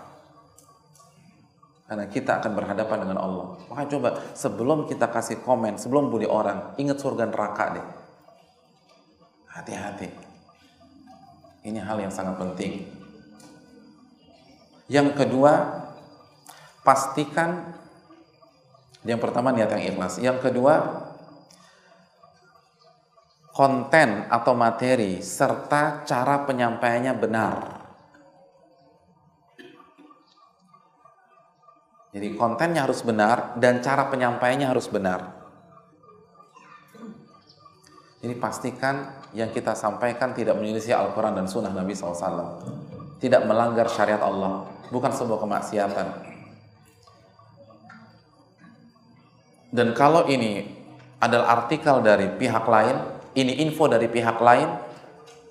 Karena kita akan berhadapan dengan Allah. Maka coba sebelum kita kasih komen, sebelum bully orang, ingat surga neraka deh. Hati-hati. Ini hal yang sangat penting. Yang kedua, pastikan, yang pertama niat yang ikhlas. Yang kedua, konten atau materi serta cara penyampaiannya benar. Jadi kontennya harus benar dan cara penyampaiannya harus benar. Jadi pastikan yang kita sampaikan tidak menyelisih Al-Quran dan Sunnah Nabi SAW, tidak melanggar syariat Allah, bukan sebuah kemaksiatan. Dan kalau ini adalah artikel dari pihak lain, ini info dari pihak lain,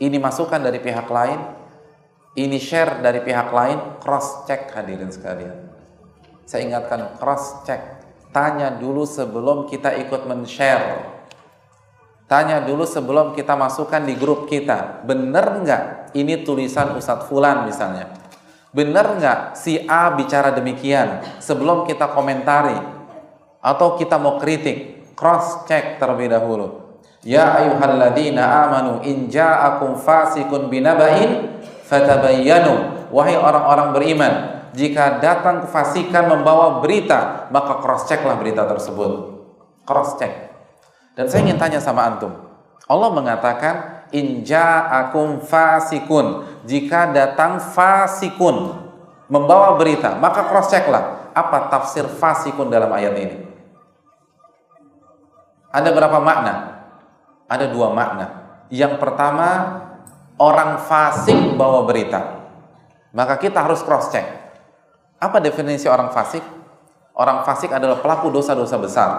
ini masukan dari pihak lain, ini share dari pihak lain, cross check hadirin sekalian. Saya ingatkan, cross check. Tanya dulu sebelum kita ikut men-share. Tanya dulu sebelum kita masukkan di grup kita, bener nggak ini tulisan Ustadz Fulan misalnya? Bener nggak si A bicara demikian? Sebelum kita komentari atau kita mau kritik, cross check terlebih dahulu. Ya ayyuhalladzina amanu in ja'akum fasikun binaba'in fatabayyanu. Wahai orang-orang beriman, jika datang kefasikan membawa berita, maka cross checklah berita tersebut. Cross check. Dan saya ingin tanya sama antum. Allah mengatakan in ja'akum fasikun. Jika datang fasikun membawa berita, maka cross checklah. Apa tafsir fasikun dalam ayat ini? Ada berapa makna? Ada dua makna. Yang pertama, orang fasik bawa berita. Maka kita harus cross check. Apa definisi orang fasik? Orang fasik adalah pelaku dosa-dosa besar.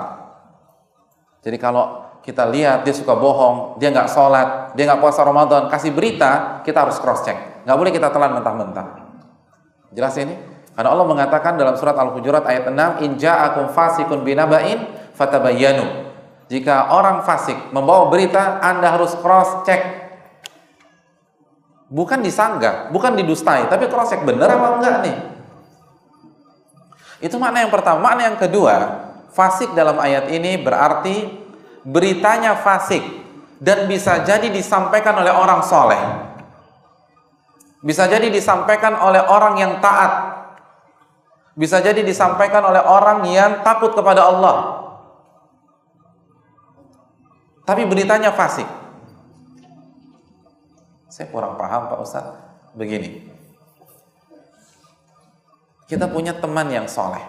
Jadi kalau kita lihat dia suka bohong, dia nggak sholat, dia nggak puasa Ramadan, kasih berita, kita harus cross check. Nggak boleh kita telan mentah-mentah. Jelas ini? Karena Allah mengatakan dalam surat Al-Hujurat ayat 6, in ja'akum fasikun binaba'in fatabayyanu. Jika orang fasik membawa berita, Anda harus cross check. Bukan disanggah, bukan didustai, tapi cross check benar apa enggak nih? Itu makna yang pertama. Makna yang kedua, fasik dalam ayat ini berarti beritanya fasik dan bisa jadi disampaikan oleh orang soleh, bisa jadi disampaikan oleh orang yang taat, bisa jadi disampaikan oleh orang yang takut kepada Allah, tapi beritanya fasik. Saya kurang paham Pak Ustadz. Begini, kita punya teman yang soleh.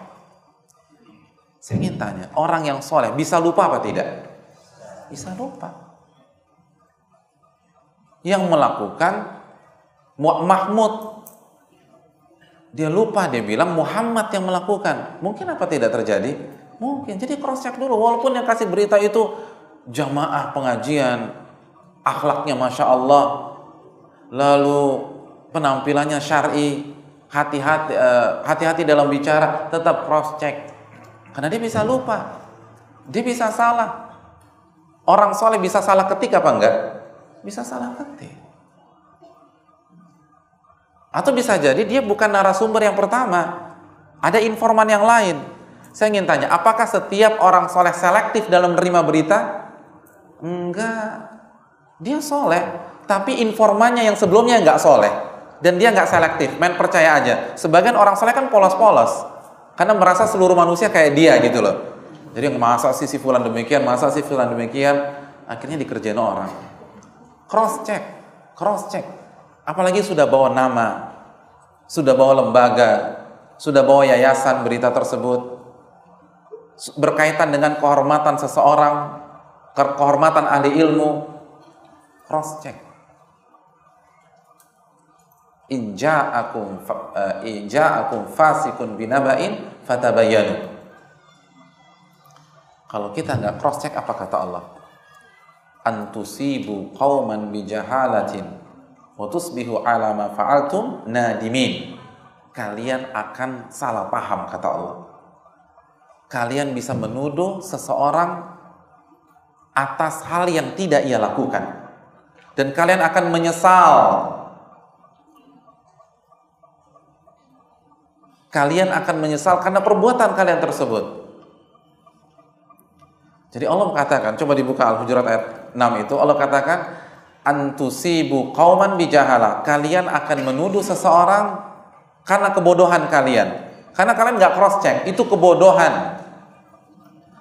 Saya ingin tanya, orang yang soleh bisa lupa apa tidak? Bisa lupa. Yang melakukan Mahmud, dia lupa, dia bilang Muhammad yang melakukan. Mungkin apa tidak terjadi? Mungkin. Jadi cross check dulu. Walaupun yang kasih berita itu jamaah pengajian, akhlaknya Masya Allah, lalu penampilannya syar'i, hati-hati dalam bicara, tetap cross check. Karena dia bisa lupa, dia bisa salah. Orang soleh bisa salah ketik apa enggak? Bisa salah ketik. Atau bisa jadi dia bukan narasumber yang pertama, ada informan yang lain. Saya ingin tanya, apakah setiap orang soleh selektif dalam menerima berita? Enggak. Dia soleh, tapi informannya yang sebelumnya enggak soleh. Dan dia enggak selektif, main percaya aja. Sebagian orang soleh kan polos-polos, karena merasa seluruh manusia kayak dia gitu loh. Jadi masa sih si fulan demikian, masa si fulan demikian, akhirnya dikerjain orang. Cross check, cross check. Apalagi sudah bawa nama, sudah bawa lembaga, sudah bawa yayasan berita tersebut, berkaitan dengan kehormatan seseorang, kehormatan ahli ilmu, cross check. In ja'akum fasikun binaba'in fatabayyanu. Kalau kita nggak cross check, apa kata Allah? Antusibu qauman bijahalatin wa tusbihu ala ma fa'altum nadimin. Kalian akan salah paham, kata Allah. Kalian bisa menuduh seseorang atas hal yang tidak ia lakukan, dan kalian akan menyesal. Kalian akan menyesal karena perbuatan kalian tersebut. Jadi Allah mengatakan, coba dibuka Al-Hujurat ayat 6 itu, Allah katakan antusibu qauman bijahala. Kalian akan menuduh seseorang karena kebodohan kalian. Karena kalian nggak cross check, itu kebodohan.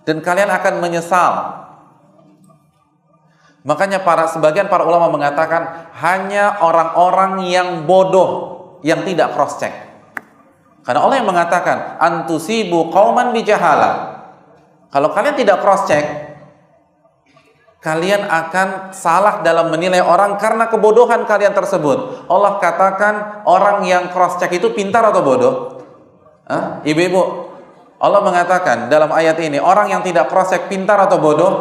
Dan kalian akan menyesal. Makanya sebagian para ulama mengatakan hanya orang-orang yang bodoh yang tidak cross check. Karena Allah yang mengatakan antusibu qauman bijahalah. Kalau kalian tidak cross check, kalian akan salah dalam menilai orang karena kebodohan kalian tersebut. Allah katakan orang yang cross check itu pintar atau bodoh? Ibu-ibu, Allah mengatakan dalam ayat ini orang yang tidak cross check pintar atau bodoh?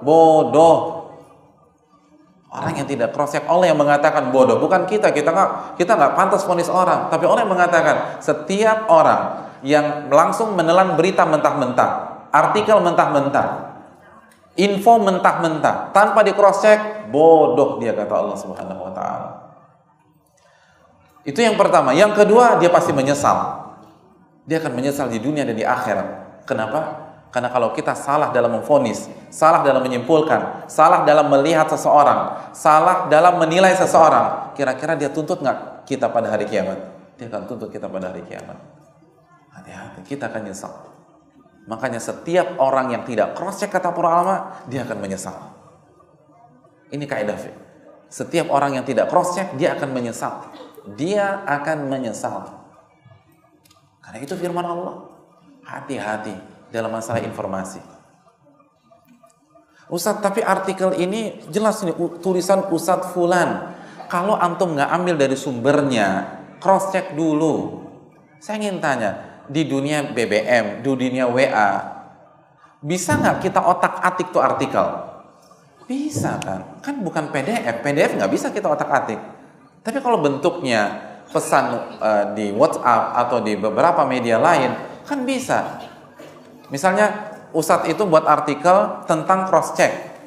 Bodoh. Orang yang tidak cross check, Allah yang mengatakan bodoh, bukan kita. Kita nggak pantas vonis orang, tapi Allah yang mengatakan setiap orang yang langsung menelan berita mentah-mentah, artikel mentah-mentah, info mentah-mentah, tanpa di cross check, bodoh dia, kata Allah Subhanahu wa taala. Itu yang pertama. Yang kedua, dia pasti menyesal. Dia akan menyesal di dunia dan di akhirat. Kenapa? Karena kalau kita salah dalam memvonis, salah dalam menyimpulkan, salah dalam melihat seseorang, salah dalam menilai seseorang, kira-kira dia tuntut nggak kita pada hari kiamat? Dia akan tuntut kita pada hari kiamat. Hati-hati, kita akan nyesal. Makanya setiap orang yang tidak cross check, kata para ulama, dia akan menyesal. Ini kaidah fiqh. Setiap orang yang tidak cross check, dia akan menyesal. Dia akan menyesal. Karena itu firman Allah. Hati-hati dalam masalah informasi. Ustadz, tapi artikel ini jelas nih tulisan Ustadz Fulan. Kalau antum nggak ambil dari sumbernya, cross check dulu. Saya ingin tanya, di dunia BBM, di dunia WA, bisa nggak kita otak-atik tuh artikel? Bisa kan? Kan bukan PDF. PDF nggak bisa kita otak-atik. Tapi kalau bentuknya pesan di WhatsApp atau di beberapa media lain, kan bisa. Misalnya Ustadz itu buat artikel tentang cross check.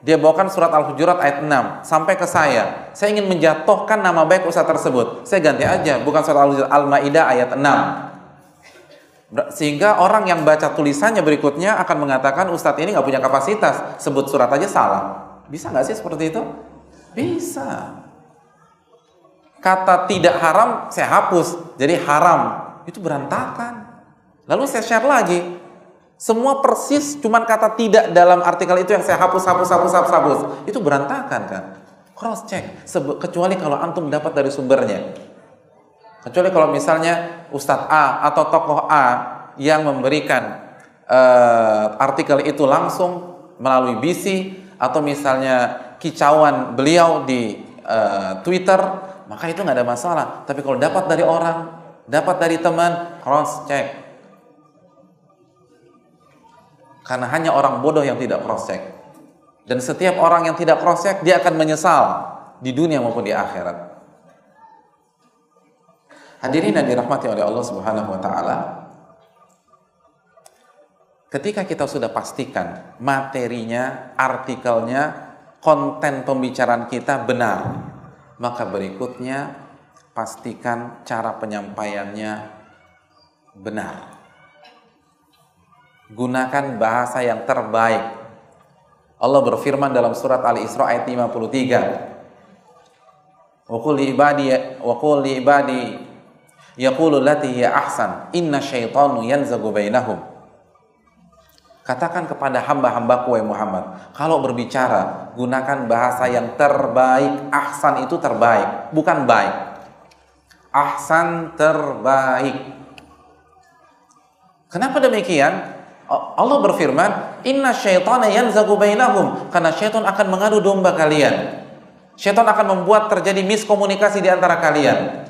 Dia bawakan surat Al-Hujurat ayat 6 sampai ke saya. Saya ingin menjatuhkan nama baik Ustadz tersebut. Saya ganti aja, bukan surat Al-Maidah ayat 6. Sehingga orang yang baca tulisannya berikutnya akan mengatakan Ustadz ini nggak punya kapasitas, sebut surat aja salah. Bisa nggak sih seperti itu? Bisa. Kata tidak haram saya hapus, jadi haram. Itu berantakan. Lalu saya share lagi. Semua persis, cuman kata tidak dalam artikel itu yang saya hapus. Itu berantakan kan? Cross check. Kecuali kalau antum dapat dari sumbernya. Kecuali kalau misalnya Ustadz A atau tokoh A yang memberikan artikel itu langsung melalui BC, atau misalnya kicauan beliau di Twitter, maka itu nggak ada masalah. Tapi kalau dapat dari orang, dapat dari teman, cross check. Karena hanya orang bodoh yang tidak cross check. Dan setiap orang yang tidak cross check, dia akan menyesal di dunia maupun di akhirat. Hadirin yang dirahmati oleh Allah Subhanahu wa taala, ketika kita sudah pastikan materinya, artikelnya, konten pembicaraan kita benar, maka berikutnya pastikan cara penyampaiannya benar. Gunakan bahasa yang terbaik. Allah berfirman dalam surat Al-Isra ayat 53. Wa qul li ibadi yaqulu allati hiya ahsan inna syaitanu yanzagu bainahum. Katakan kepada hamba-hambaku wahai Muhammad, kalau berbicara gunakan bahasa yang terbaik. Ahsan itu terbaik, bukan baik. Ahsan terbaik. Kenapa demikian? Allah berfirman, inna syaitana yanzagu bainahum, karena syaitan akan mengadu domba kalian. Syaitan akan membuat terjadi miskomunikasi di antara kalian.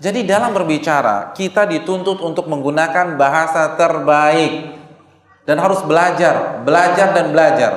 Jadi dalam berbicara, kita dituntut untuk menggunakan bahasa terbaik. Dan harus belajar dan belajar.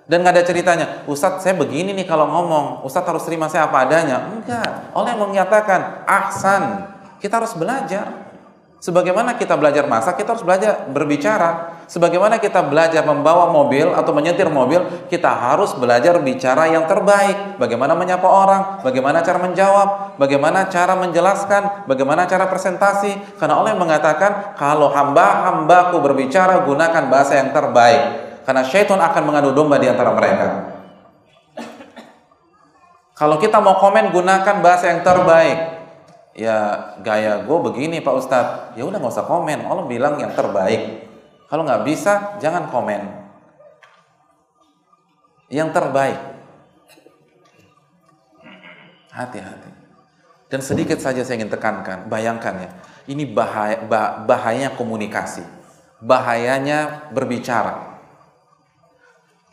Dan gak ada ceritanya, Ustadz saya begini nih kalau ngomong, Ustadz harus terima saya apa adanya. Enggak, Allah yang menyatakan ahsan. Kita harus belajar. Sebagaimana kita belajar masak, kita harus belajar berbicara. Sebagaimana kita belajar membawa mobil atau menyetir mobil, kita harus belajar bicara yang terbaik. Bagaimana menyapa orang, bagaimana cara menjawab, bagaimana cara menjelaskan, bagaimana cara presentasi. Karena Allah yang mengatakan, kalau hamba-hambaku berbicara, gunakan bahasa yang terbaik. Karena syaitan akan mengadu domba di antara mereka. Kalau kita mau komen, gunakan bahasa yang terbaik. Ya gaya gue begini Pak Ustadz, ya udah nggak usah komen. Allah bilang yang terbaik. Kalau nggak bisa jangan komen. yang terbaik. Hati-hati. Dan sedikit saja saya ingin tekankan, bayangkan ya, ini bahayanya komunikasi, bahayanya berbicara.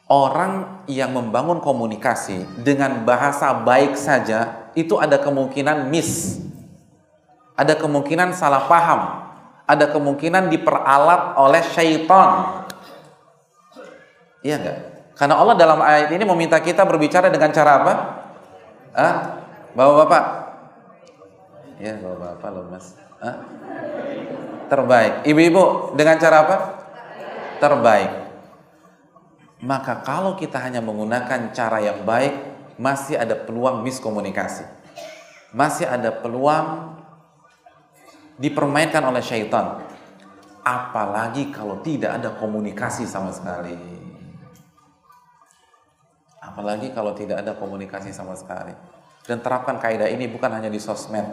Orang yang membangun komunikasi dengan bahasa baik saja, itu ada kemungkinan miss, ada kemungkinan salah paham, ada kemungkinan diperalat oleh syaitan. Iya enggak? Karena Allah dalam ayat ini meminta kita berbicara dengan cara apa? Bapak-bapak? Ya, bapak-bapak loh mas. Terbaik. Ibu-ibu dengan cara apa? Terbaik. Maka kalau kita hanya menggunakan cara yang baik, masih ada peluang miskomunikasi. Masih ada peluang dipermainkan oleh syaitan. Apalagi kalau tidak ada komunikasi sama sekali. Apalagi kalau tidak ada komunikasi sama sekali. Dan terapkan kaidah ini bukan hanya di sosmed,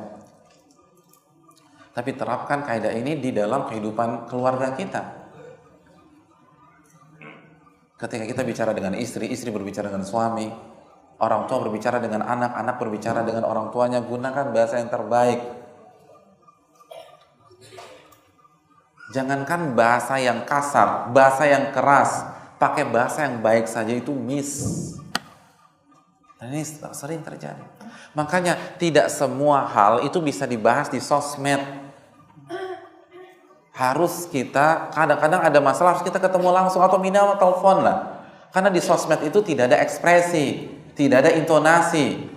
tapi terapkan kaidah ini di dalam kehidupan keluarga kita. Ketika kita bicara dengan istri, istri berbicara dengan suami, orang tua berbicara dengan anak, anak berbicara dengan orang tuanya, gunakan bahasa yang terbaik. Jangankan bahasa yang kasar, bahasa yang keras, pakai bahasa yang baik saja itu miss. Dan ini sering terjadi. Makanya tidak semua hal itu bisa dibahas di sosmed. Harus kita, kadang-kadang ada masalah harus kita ketemu langsung atau minimal telepon lah. Karena di sosmed itu tidak ada ekspresi, tidak ada intonasi,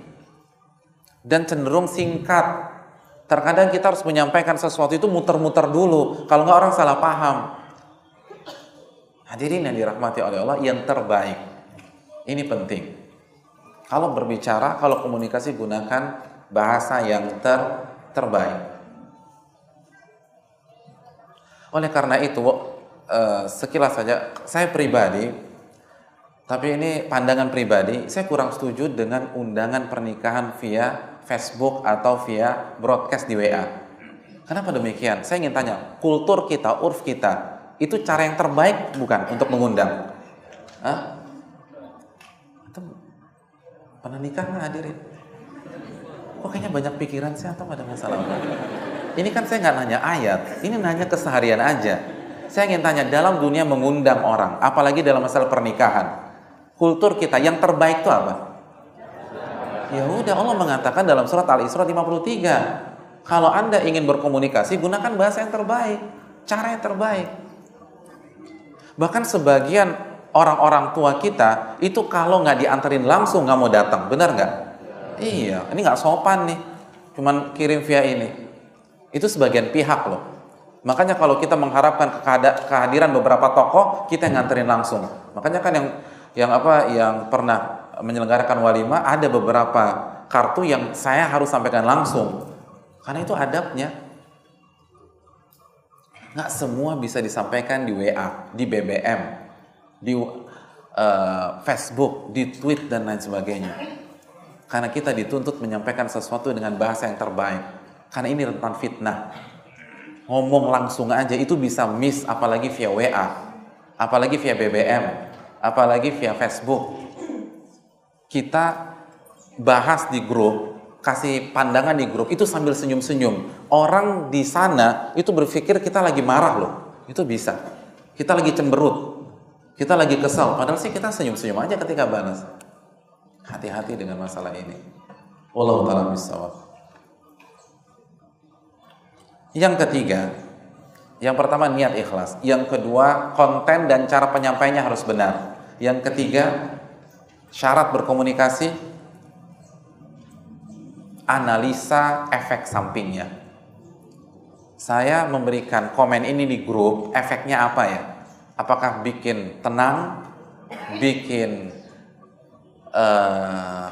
dan cenderung singkat. Terkadang kita harus menyampaikan sesuatu itu muter-muter dulu, kalau nggak orang salah paham. Hadirin yang dirahmati oleh Allah, yang terbaik. Ini penting. Kalau berbicara, kalau komunikasi, gunakan bahasa yang terbaik. Oleh karena itu, sekilas saja, saya pribadi, tapi ini pandangan pribadi, saya kurang setuju dengan undangan pernikahan via Facebook atau via broadcast di WA. Kenapa demikian? Saya ingin tanya, kultur kita, urf kita, itu cara yang terbaik bukan untuk mengundang? Atau pernah nikah nggak hadirin? Kok kayaknya banyak pikiran sih atau ada masalah apa? Ini kan saya nggak nanya ayat, ini nanya keseharian aja. Saya ingin tanya, dalam dunia mengundang orang, apalagi dalam masalah pernikahan, kultur kita yang terbaik itu apa? Ya udah, Allah mengatakan dalam surat Al-Isra 53, kalau Anda ingin berkomunikasi, gunakan bahasa yang terbaik, cara yang terbaik. Bahkan sebagian orang-orang tua kita itu kalau nggak dianterin langsung nggak mau datang, benar nggak? Iya, ini nggak sopan nih, cuman kirim via ini. Itu sebagian pihak loh. Makanya kalau kita mengharapkan kehadiran beberapa tokoh, kita yang nganterin langsung. Makanya kan yang pernah menyelenggarakan walimah, ada beberapa kartu yang saya harus sampaikan langsung. Karena itu adabnya. Nggak semua bisa disampaikan di WA, di BBM, di Facebook, di tweet dan lain sebagainya. Karena kita dituntut menyampaikan sesuatu dengan bahasa yang terbaik. Karena ini rentan fitnah. Ngomong langsung aja itu bisa miss, apalagi via WA, apalagi via BBM, apalagi via Facebook. Kita bahas di grup, kasih pandangan di grup, itu sambil senyum-senyum. Orang di sana itu berpikir kita lagi marah loh. Itu bisa. Kita lagi cemberut, kita lagi kesal. Padahal sih kita senyum-senyum aja ketika balas. Hati-hati dengan masalah ini. Wallahu ta'ala bishawab. Yang ketiga, yang pertama niat ikhlas. Yang kedua, konten dan cara penyampaiannya harus benar. Yang ketiga, syarat berkomunikasi, analisa efek sampingnya. Saya memberikan komen ini di grup, efeknya apa ya? Apakah bikin tenang, bikin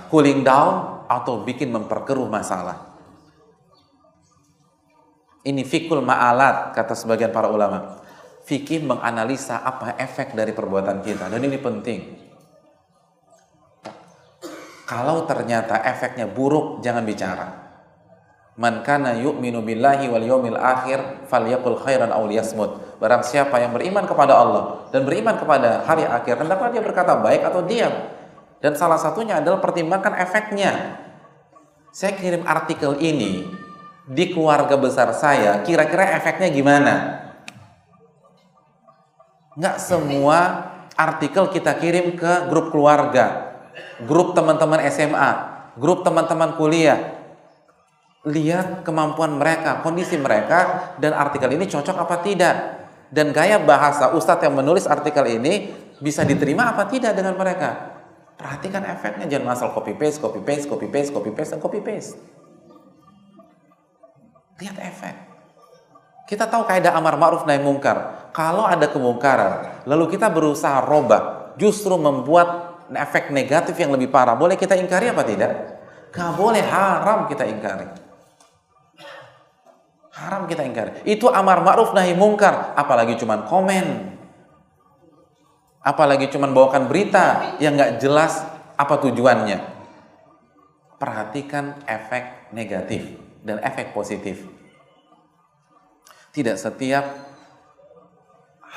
cooling down, atau bikin memperkeruh masalah? Ini fikul ma'alat, kata sebagian para ulama. Fikih menganalisa apa efek dari perbuatan kita, dan ini penting. Kalau ternyata efeknya buruk, jangan bicara. Man kana yu'minu billahi wal yawmil akhir falyaqul khairan aw liyasmut. Barang siapa yang beriman kepada Allah dan beriman kepada hari akhir, hendaklah dia berkata baik atau diam. Dan salah satunya adalah pertimbangkan efeknya. Saya kirim artikel ini di keluarga besar saya, kira-kira efeknya gimana? Nggak semua artikel kita kirim ke grup keluarga, grup teman-teman SMA, grup teman-teman kuliah. Lihat kemampuan mereka, kondisi mereka, dan artikel ini cocok apa tidak. Dan gaya bahasa ustadz yang menulis artikel ini bisa diterima apa tidak dengan mereka. Perhatikan efeknya, jangan asal copy paste, copy paste, copy paste, copy paste, dan copy paste. Lihat efek. Kita tahu kaidah amar ma'ruf nahi mungkar. Kalau ada kemungkaran, lalu kita berusaha robah, justru membuat efek negatif yang lebih parah, boleh kita ingkari apa tidak? Gak boleh, haram kita ingkari. Haram kita ingkari. Itu amar ma'ruf nahi mungkar, apalagi cuman komen. Apalagi cuman bawakan berita yang gak jelas apa tujuannya. Perhatikan efek negatif dan efek positif. Tidak setiap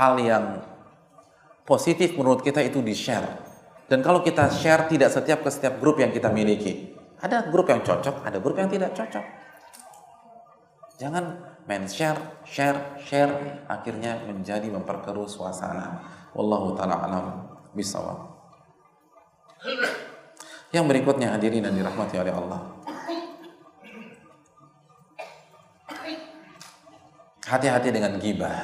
hal yang positif menurut kita itu di-share. Dan kalau kita share tidak setiap ke setiap grup yang kita miliki. Ada grup yang cocok, ada grup yang tidak cocok. Jangan main share, akhirnya menjadi memperkeruh suasana. Wallahu ta'ala alam bisawab. Yang berikutnya hadirin dan dirahmati oleh Allah. Hati-hati dengan ghibah.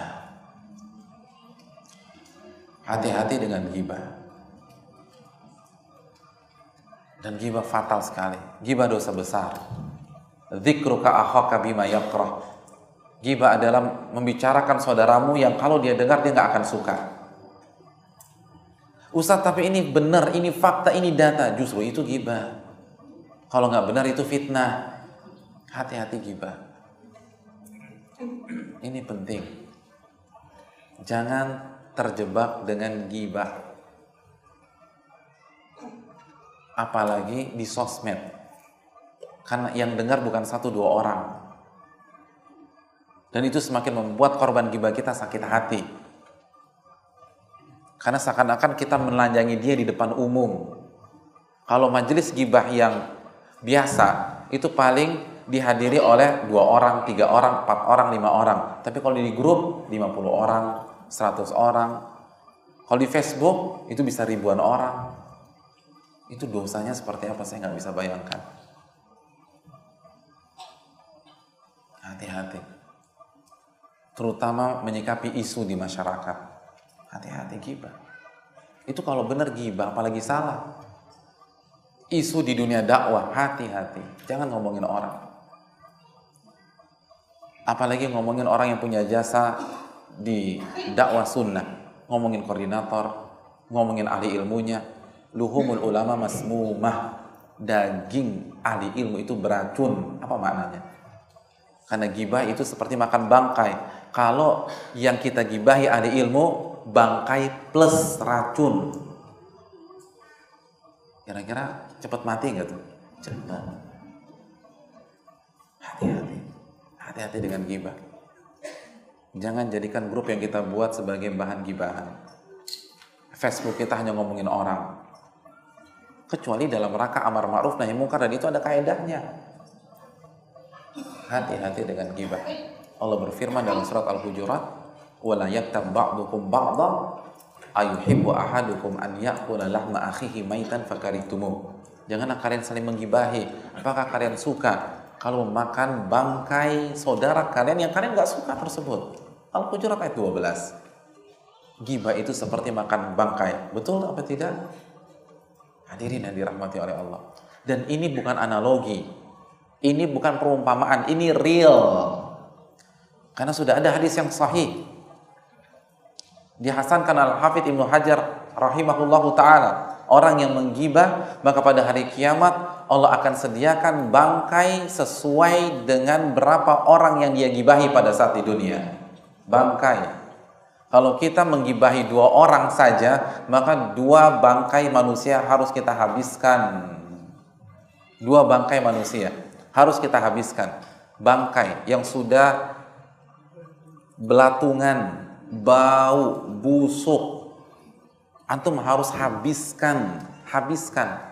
Hati-hati dengan ghibah. Dan ghibah fatal sekali. Ghibah dosa besar. Dzikruka akhaka bima yakrah. Ghibah adalah membicarakan saudaramu yang kalau dia dengar dia nggak akan suka. Ustaz, tapi ini benar, ini fakta, ini data. Justru itu ghibah. Kalau nggak benar itu fitnah. Hati-hati ghibah. Ini penting. Jangan terjebak dengan ghibah. Apalagi di sosmed. Karena yang dengar bukan 1-2 orang. Dan itu semakin membuat korban ghibah kita sakit hati. Karena seakan-akan kita menelanjangi dia di depan umum. Kalau majelis ghibah yang biasa, itu paling dihadiri oleh 2 orang, 3 orang, 4 orang, 5 orang. Tapi kalau di grup, 50 orang, 100 orang. Kalau di Facebook, itu bisa ribuan orang. Itu dosanya seperti apa, saya nggak bisa bayangkan. Hati-hati. Terutama menyikapi isu di masyarakat. Hati-hati ghibah. Itu kalau benar ghibah, apalagi salah. Isu di dunia dakwah, hati-hati. Jangan ngomongin orang. Apalagi ngomongin orang yang punya jasa di dakwah sunnah. Ngomongin koordinator, ngomongin ahli ilmunya. Luhumul ulama masmumah. Daging ahli ilmu itu beracun. Apa maknanya? Karena ghibah itu seperti makan bangkai. Kalau yang kita ghibahi ahli ilmu, bangkai plus racun. Kira-kira cepat mati nggak tuh? Cepat. Hati-hati. Hati-hati dengan ghibah. Jangan jadikan grup yang kita buat sebagai bahan ghibahan. Facebook kita hanya ngomongin orang. Kecuali dalam rangka amar ma'ruf nahi mungkar, dan itu ada kaedahnya. Hati-hati dengan ghibah. Allah berfirman dalam surat Al-Hujurat, "Wala yaktab ba'dukum ba'dha ayuhibbu ahadukum an ya'kula lahma akhihi maitan fakarihtumuh." Janganlah kalian saling menggibahi. Apakah kalian suka kalau makan bangkai saudara kalian yang kalian nggak suka tersebut? Al-Hujurat ayat 12. Ghibah itu seperti makan bangkai. Betul apa tidak? Hadirin yang dirahmati oleh Allah. Dan ini bukan analogi. Ini bukan perumpamaan, ini real. Karena sudah ada hadis yang sahih. Dihasankan Al-Hafidz Ibnu Hajar rahimahullahu ta'ala. Orang yang menggibah, maka pada hari kiamat Allah akan sediakan bangkai sesuai dengan berapa orang yang dia gibahi pada saat di dunia. Bangkai. Kalau kita menggibahi 2 orang saja, maka 2 bangkai manusia harus kita habiskan. 2 bangkai manusia harus kita habiskan. Bangkai yang sudah belatungan, bau, busuk, antum harus habiskan. habiskan.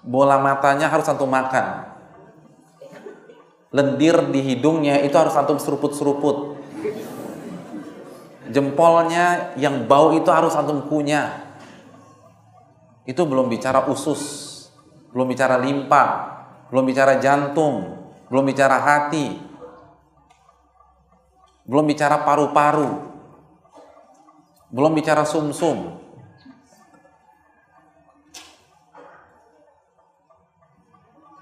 Bola matanya harus antum makan. Lendir di hidungnya itu harus antum seruput-seruput. Jempolnya yang bau itu harus antum kunyah. Itu belum bicara usus, belum bicara limpa, belum bicara jantung, belum bicara hati, belum bicara paru-paru, belum bicara sumsum.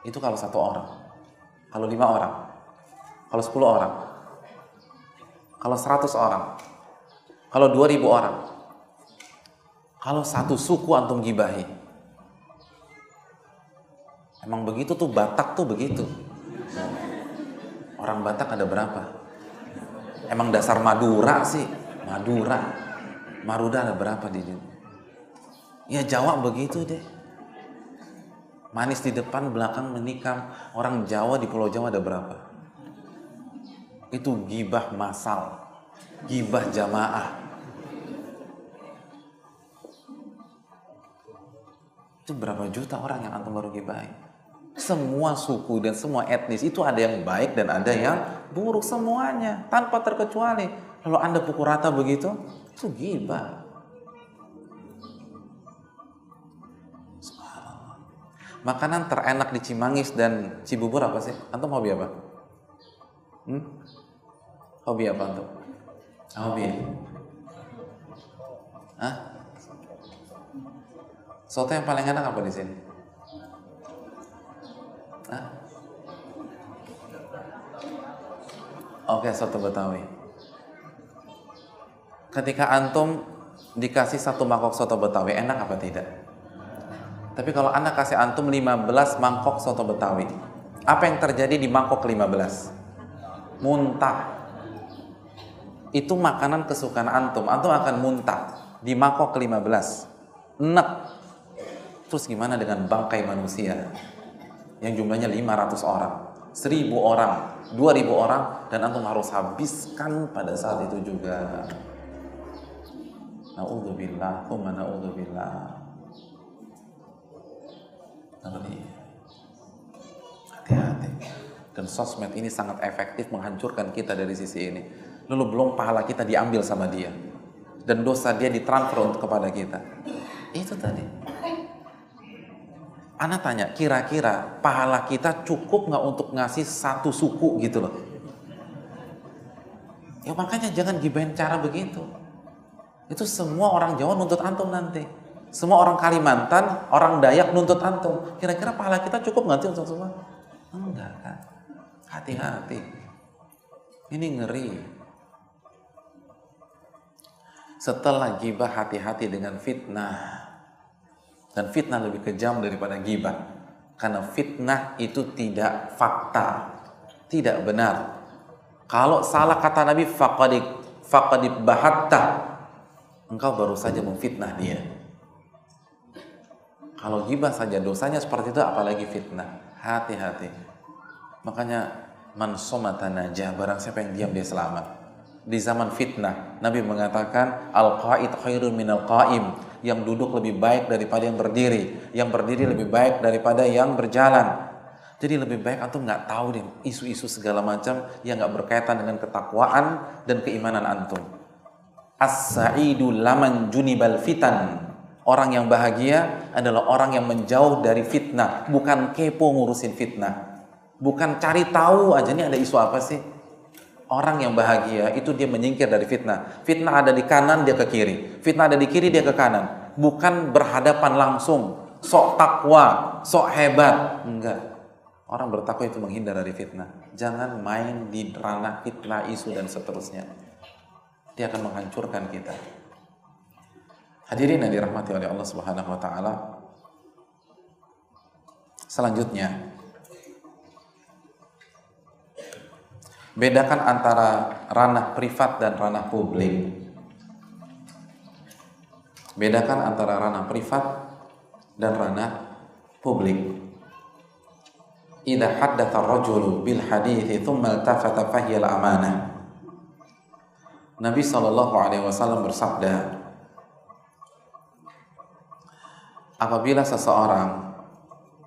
Itu kalau 1 orang, kalau 5 orang, kalau 10 orang, kalau 100 orang, kalau 2000 orang, kalau 1 suku antum gibahi. Emang begitu tuh, Batak tuh begitu. Orang Batak ada berapa? Emang dasar Madura sih, Madura, Maruda ada berapa di dunia? Ya Jawa begitu deh. Manis di depan, belakang menikam. Orang Jawa di Pulau Jawa ada berapa? Itu gibah massal, gibah jamaah. Itu berapa juta orang yang antum baru gibahi? Semua suku dan semua etnis itu ada yang baik dan ada yang buruk, semuanya tanpa terkecuali. Lalu Anda pukul rata begitu, itu gibah. Makanan terenak di Cimangis dan Cibubur apa sih? Antum hobi apa? Hobi apa antum? Hobi? Hah? Soto yang paling enak apa di sini? Hah? Oke, soto Betawi. Ketika antum dikasih 1 mangkok soto Betawi, enak apa tidak? Tapi kalau anak kasih antum 15 mangkok soto Betawi, apa yang terjadi di mangkok 15? Muntah. Itu makanan kesukaan antum akan muntah di mangkok 15. Enak. Terus gimana dengan bangkai manusia yang jumlahnya 500 orang, 1000 orang, 2000 orang, dan antum harus habiskan pada saat itu juga. Na'udzubillah, tsumma na'udzubillah. Hati-hati. Dan sosmed ini sangat efektif menghancurkan kita dari sisi ini. Lalu belum pahala kita diambil sama dia, dan dosa dia ditransfer untuk kepada kita. Itu tadi. Ana tanya, kira-kira pahala kita cukup nggak untuk ngasih 1 suku gitu loh? Ya makanya jangan gibahin cara begitu. Itu semua orang Jawa nuntut antum nanti. Semua orang Kalimantan, orang Dayak nuntut antum. Kira-kira pahala kita cukup nggak sih untuk semua? Enggak kan? Hati-hati. Ini ngeri. Setelah gibah, hati-hati dengan fitnah. Dan fitnah lebih kejam daripada gibah. Karena fitnah itu tidak fakta, tidak benar. Kalau salah kata Nabi, faqadib bahatta, engkau baru saja memfitnah dia. Kalau gibah saja dosanya seperti itu, apalagi fitnah. Hati-hati. Makanya man somata najah, barang siapa yang diam dia selamat. Di zaman fitnah, Nabi mengatakan al-qa'id khairun minal qa'im, yang duduk lebih baik daripada yang berdiri, yang berdiri lebih baik daripada yang berjalan. Jadi lebih baik antum nggak tahu deh isu-isu segala macam yang nggak berkaitan dengan ketakwaan dan keimanan antum. As-sa'idu laman junibal fitan. Orang yang bahagia adalah orang yang menjauh dari fitnah, bukan kepo ngurusin fitnah, bukan cari tahu aja nih ada isu apa sih. Orang yang bahagia itu dia menyingkir dari fitnah. Fitnah ada di kanan, dia ke kiri. Fitnah ada di kiri, dia ke kanan. Bukan berhadapan langsung, sok takwa, sok hebat. Enggak. Orang bertakwa itu menghindar dari fitnah. Jangan main di ranah fitnah, isu dan seterusnya. Dia akan menghancurkan kita. Hadirin yang dirahmati oleh Allah Subhanahu wa taala. Selanjutnya, bedakan antara ranah privat dan ranah publik. Bedakan antara ranah privat dan ranah publik. Idza haddatha ar-rajulu bil hadithi thumma iltafata fahiya al-amanah. Nabi sallallahu alaihi wasallam bersabda, apabila seseorang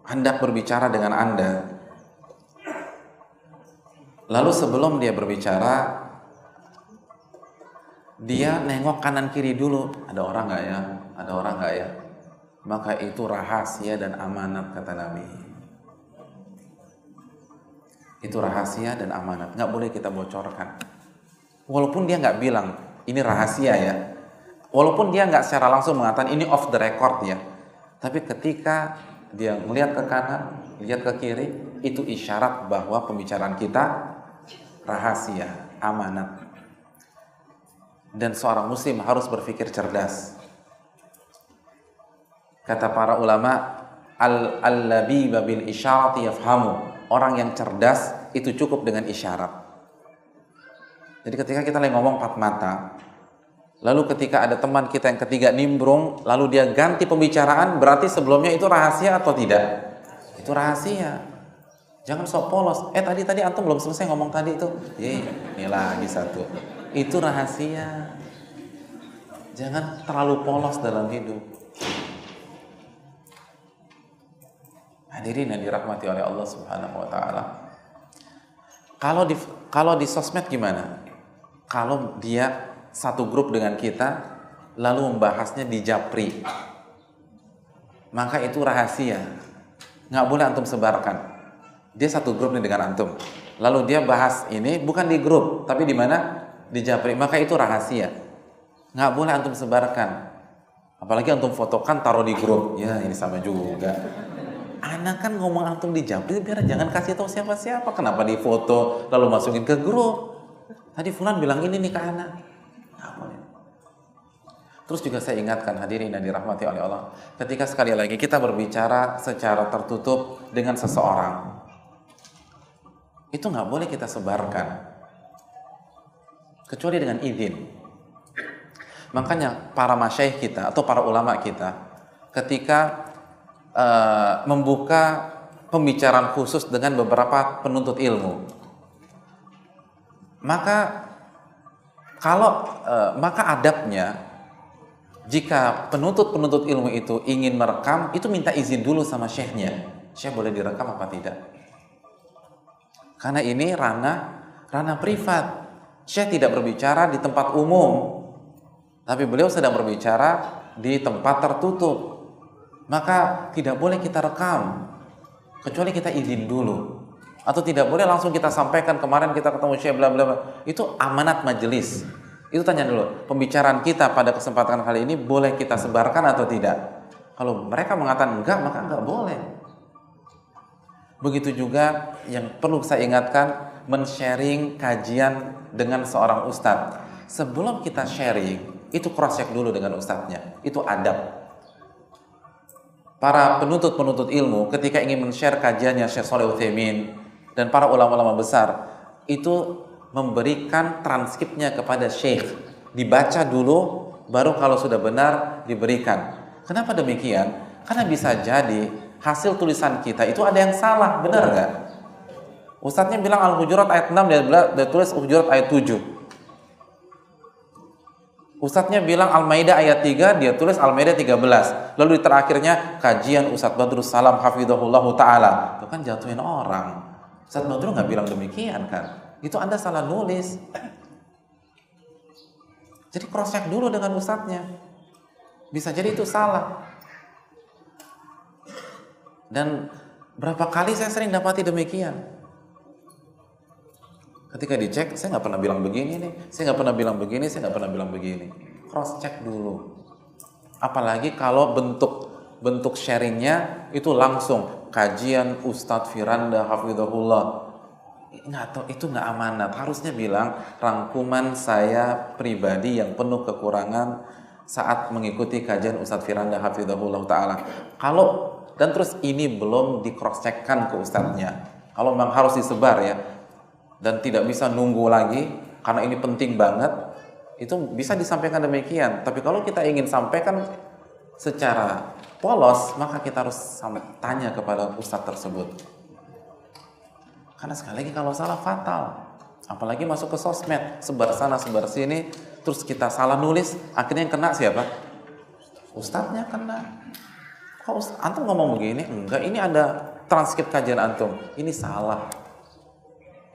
hendak berbicara dengan Anda, lalu sebelum dia berbicara, dia nengok kanan kiri dulu, ada orang nggak ya? Ada orang nggak ya? Maka itu rahasia dan amanat, kata Nabi. Itu rahasia dan amanat, nggak boleh kita bocorkan. Walaupun dia nggak bilang ini rahasia ya, walaupun dia nggak secara langsung mengatakan ini off the record ya, tapi ketika dia melihat ke kanan, lihat ke kiri, itu isyarat bahwa pembicaraan kita rahasia, amanat. Dan seorang muslim harus berpikir cerdas. Kata para ulama, al-labiba bil isyarati yafhamu. Orang yang cerdas itu cukup dengan isyarat. Jadi ketika kita lagi ngomong empat mata, lalu ketika ada teman kita yang ketiga nimbrung, lalu dia ganti pembicaraan, berarti sebelumnya itu rahasia atau tidak? Itu rahasia. Jangan sok polos. Tadi antum belum selesai ngomong tadi itu. Ini lagi satu. Itu rahasia. Jangan terlalu polos dalam hidup. Hadirin yang dirahmati oleh Allah Subhanahu wa taala. Kalau di sosmed gimana? Kalau dia satu grup dengan kita lalu membahasnya di Japri, maka itu rahasia. Nggak boleh antum sebarkan. Dia satu grup nih dengan antum. Lalu dia bahas ini bukan di grup, tapi di mana? Di Japri. Maka itu rahasia. Nggak boleh antum sebarkan. Apalagi antum fotokan taruh di grup. Ya, ini sama juga. Anak kan ngomong antum di Japri, biar jangan kasih tahu siapa-siapa. Kenapa di foto lalu masukin ke grup? Tadi fulan bilang ini nih ke anak. Nggak boleh. Terus juga saya ingatkan hadirin yang dirahmati oleh Allah, ketika sekali lagi kita berbicara secara tertutup dengan seseorang, itu nggak boleh kita sebarkan kecuali dengan izin. Makanya para masyaikh kita atau para ulama kita ketika membuka pembicaraan khusus dengan beberapa penuntut ilmu, maka adabnya, jika penuntut ilmu itu ingin merekam, itu minta izin dulu sama syekhnya. Syekh boleh direkam apa tidak? Karena ini ranah privat. Syekh tidak berbicara di tempat umum, tapi beliau sedang berbicara di tempat tertutup. Maka tidak boleh kita rekam kecuali kita izin dulu, atau tidak boleh langsung kita sampaikan kemarin kita ketemu Syekh bla bla bla. Itu amanat majelis. Itu tanya dulu, pembicaraan kita pada kesempatan kali ini boleh kita sebarkan atau tidak? Kalau mereka mengatakan enggak, maka enggak boleh. Begitu juga yang perlu saya ingatkan, men-sharing kajian dengan seorang ustadz. Sebelum kita sharing, itu cross check dulu dengan ustadznya. Itu adab. Para penuntut ilmu ketika ingin men-share kajiannya Syekh Shalih Utsaimin dan para ulama-ulama besar, itu memberikan transkripnya kepada Syekh, dibaca dulu, baru kalau sudah benar diberikan. Kenapa demikian? Karena bisa jadi hasil tulisan kita itu ada yang salah, benar nggak? Ustadznya bilang Al-Hujurat ayat 6, dia tulis Al-Hujurat ayat 7. Ustadznya bilang Al-Maidah ayat 3, dia tulis Al-Maidah 13. Lalu di terakhirnya kajian Ustadz Badrus Salam hafizahullahu ta'ala. Itu kan jatuhin orang. Ustadz Badrus nggak bilang demikian kan? Itu Anda salah nulis. Jadi cross check dulu dengan ustadznya. Bisa jadi itu salah. Dan berapa kali saya sering dapati demikian. Ketika dicek, saya nggak pernah bilang begini nih, saya nggak pernah bilang begini, saya nggak pernah bilang begini. Cross check dulu. Apalagi kalau bentuk sharingnya itu langsung kajian Ustadz Firanda hafizahullah. Nggak tahu, itu nggak amanat. Harusnya bilang rangkuman saya pribadi yang penuh kekurangan saat mengikuti kajian Ustadz Firanda hafizahullah ta'ala. Dan terus ini belum di cross checkkan ke ustadznya. Kalau memang harus disebar ya, dan tidak bisa nunggu lagi karena ini penting banget, itu bisa disampaikan demikian. Tapi kalau kita ingin sampaikan secara polos, maka kita harus tanya kepada ustadz tersebut. Karena sekali lagi kalau salah fatal. Apalagi masuk ke sosmed, sebar sana sebar sini, terus kita salah nulis, akhirnya yang kena siapa? Ustadznya kena. Kok antum ngomong begini? Enggak, ini ada transkrip kajian antum. Ini salah.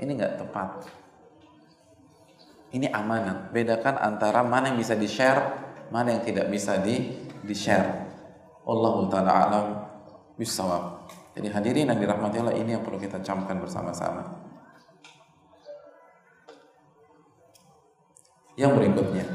Ini nggak tepat. Ini amanat. Bedakan antara mana yang bisa di-share, mana yang tidak bisa di-share. Wallahu ta'ala a'lam bissawab. Jadi hadirin yang dirahmati Allah, ini yang perlu kita camkan bersama-sama. Yang berikutnya,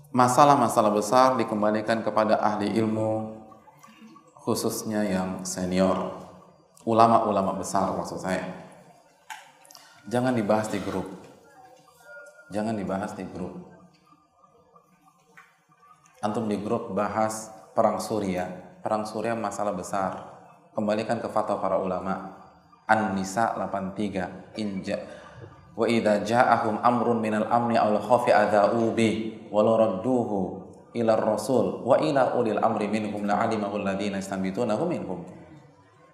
masalah-masalah besar dikembalikan kepada ahli ilmu, khususnya yang senior, ulama-ulama besar maksud saya. Jangan dibahas di grup. Jangan dibahas di grup. Antum di grup bahas perang Suriah. Perang Suriah masalah besar. Kembalikan ke fatwa para ulama. An-Nisa 83. Wa idza ja'ahum amrun minal amni aw al-khawfi adza'u bi wa radduhu ila ar-rasul wa ila ulil amri minhum la'alimahu alladziina yastanbitunahu minhum.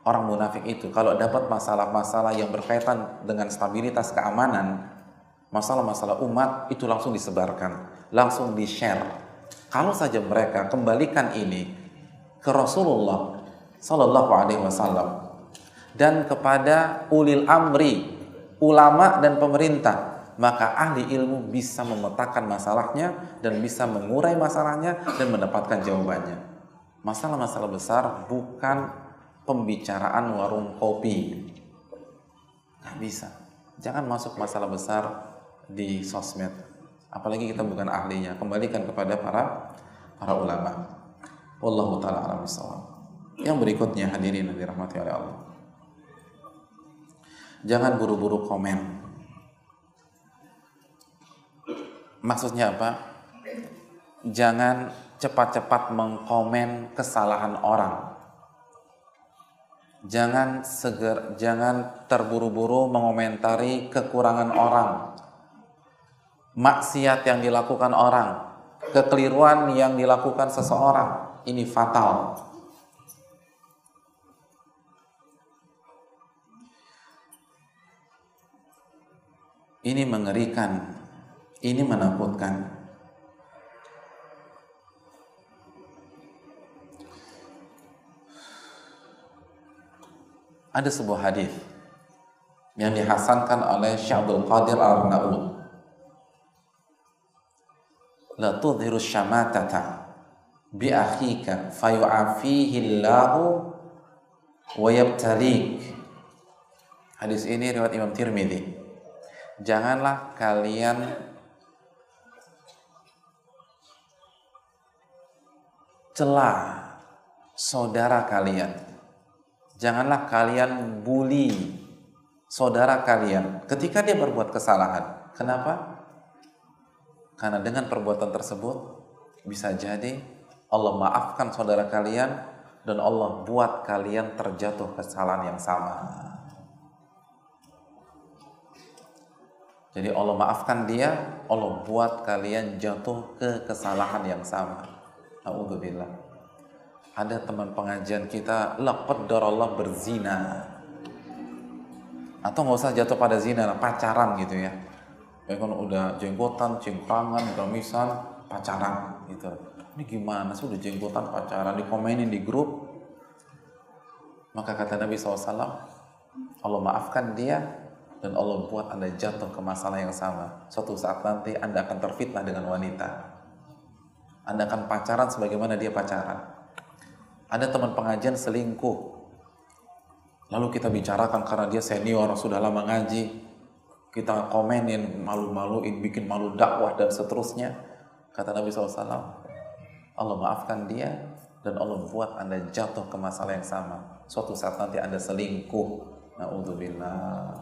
Orang munafik itu kalau dapat masalah-masalah yang berkaitan dengan stabilitas keamanan, masalah-masalah umat, itu langsung disebarkan, langsung di-share. Kalau saja mereka kembalikan ini ke Rasulullah Sallallahu Alaihi Wasallam dan kepada ulil amri, ulama dan pemerintah, maka ahli ilmu bisa memetakan masalahnya dan bisa mengurai masalahnya dan mendapatkan jawabannya. Masalah-masalah besar bukan pembicaraan warung kopi. Nggak bisa. Jangan masuk masalah besar di sosmed. Apalagi kita bukan ahlinya. Kembalikan kepada para ulama. Wallahu ta'ala a'lam bishawab. Yang berikutnya hadirin yang dirahmati oleh Allah. Jangan buru-buru komen. Maksudnya apa? Jangan cepat-cepat mengkomen kesalahan orang. Jangan terburu-buru mengomentari kekurangan orang, maksiat yang dilakukan orang, kekeliruan yang dilakukan seseorang. Ini fatal. Ini mengerikan. Ini menakutkan. Ada sebuah hadis yang dihasankan oleh Syekh Abdul Qadir Al-Arnaud. La tudhiru syamatata bi akhika fayu'afihi Allahu wa yabtalik. Hadis ini riwayat Imam Tirmidzi. Janganlah kalian celah saudara kalian. Janganlah kalian bully saudara kalian ketika dia berbuat kesalahan. Kenapa? Karena dengan perbuatan tersebut bisa jadi Allah maafkan saudara kalian dan Allah buat kalian terjatuh kesalahan yang sama. Jadi Allah maafkan dia, Allah buat kalian jatuh ke kesalahan yang sama. A'udzubillah. Ada teman pengajian kita, la qaddarallah berzina. Atau nggak usah jatuh pada zina, pacaran gitu ya. Ya kan udah jenggotan, cingkrangan, gamisan, pacaran gitu. Ini gimana sih udah jenggotan pacaran, dikomenin di grup. Maka kata Nabi SAW, Allah maafkan dia dan Allah buat Anda jatuh ke masalah yang sama. Suatu saat nanti Anda akan terfitnah dengan wanita. Anda akan pacaran sebagaimana dia pacaran. Ada teman pengajian selingkuh. Lalu kita bicarakan karena dia senior, sudah lama ngaji. Kita komenin, malu-maluin, bikin malu dakwah dan seterusnya. Kata Nabi SAW, Allah maafkan dia dan Allah buat Anda jatuh ke masalah yang sama. Suatu saat nanti Anda selingkuh. Na'udzubillah.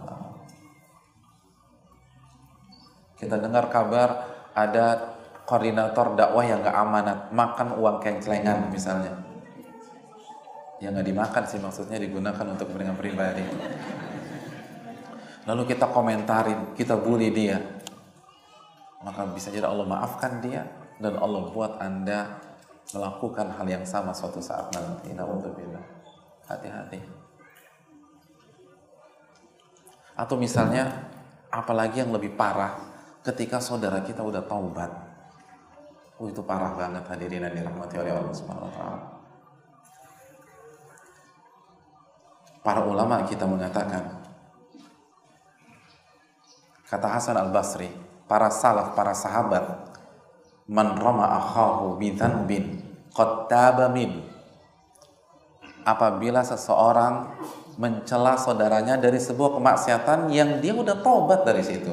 Kita dengar kabar ada koordinator dakwah yang gak amanat, makan uang kenclengan misalnya. Yang gak dimakan sih, maksudnya digunakan untuk kepentingan pribadi. Lalu kita komentarin, kita bully dia. Maka bisa jadi Allah maafkan dia dan Allah buat Anda melakukan hal yang sama suatu saat nanti. Na'udzubillah. Hati-hati. Atau misalnya, apalagi yang lebih parah, ketika saudara kita udah taubat. Itu parah banget, hadirin yang dirahmati oleh Allah Subhanahu wa taala. Para ulama kita mengatakan, kata Hasan Al-Basri, para salaf, para sahabat, man rama akhahu bi dzanbin qad taba min. Apabila seseorang mencela saudaranya dari sebuah kemaksiatan yang dia udah taubat dari situ,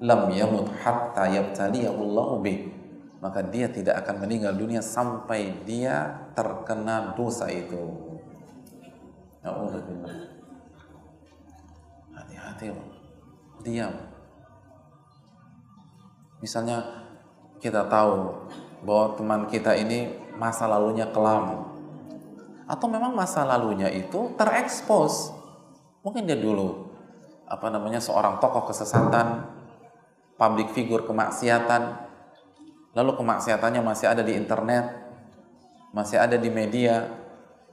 lam yamut hatta yabtaliyahu Allahu bih, maka dia tidak akan meninggal dunia sampai dia terkena dosa itu. Na'udzubillah. Hati-hati loh. Diam. Misalnya kita tahu bahwa teman kita ini masa lalunya kelam, atau memang masa lalunya itu terekspos. Mungkin dia dulu seorang tokoh kesesatan, public figure kemaksiatan, lalu kemaksiatannya masih ada di internet, masih ada di media.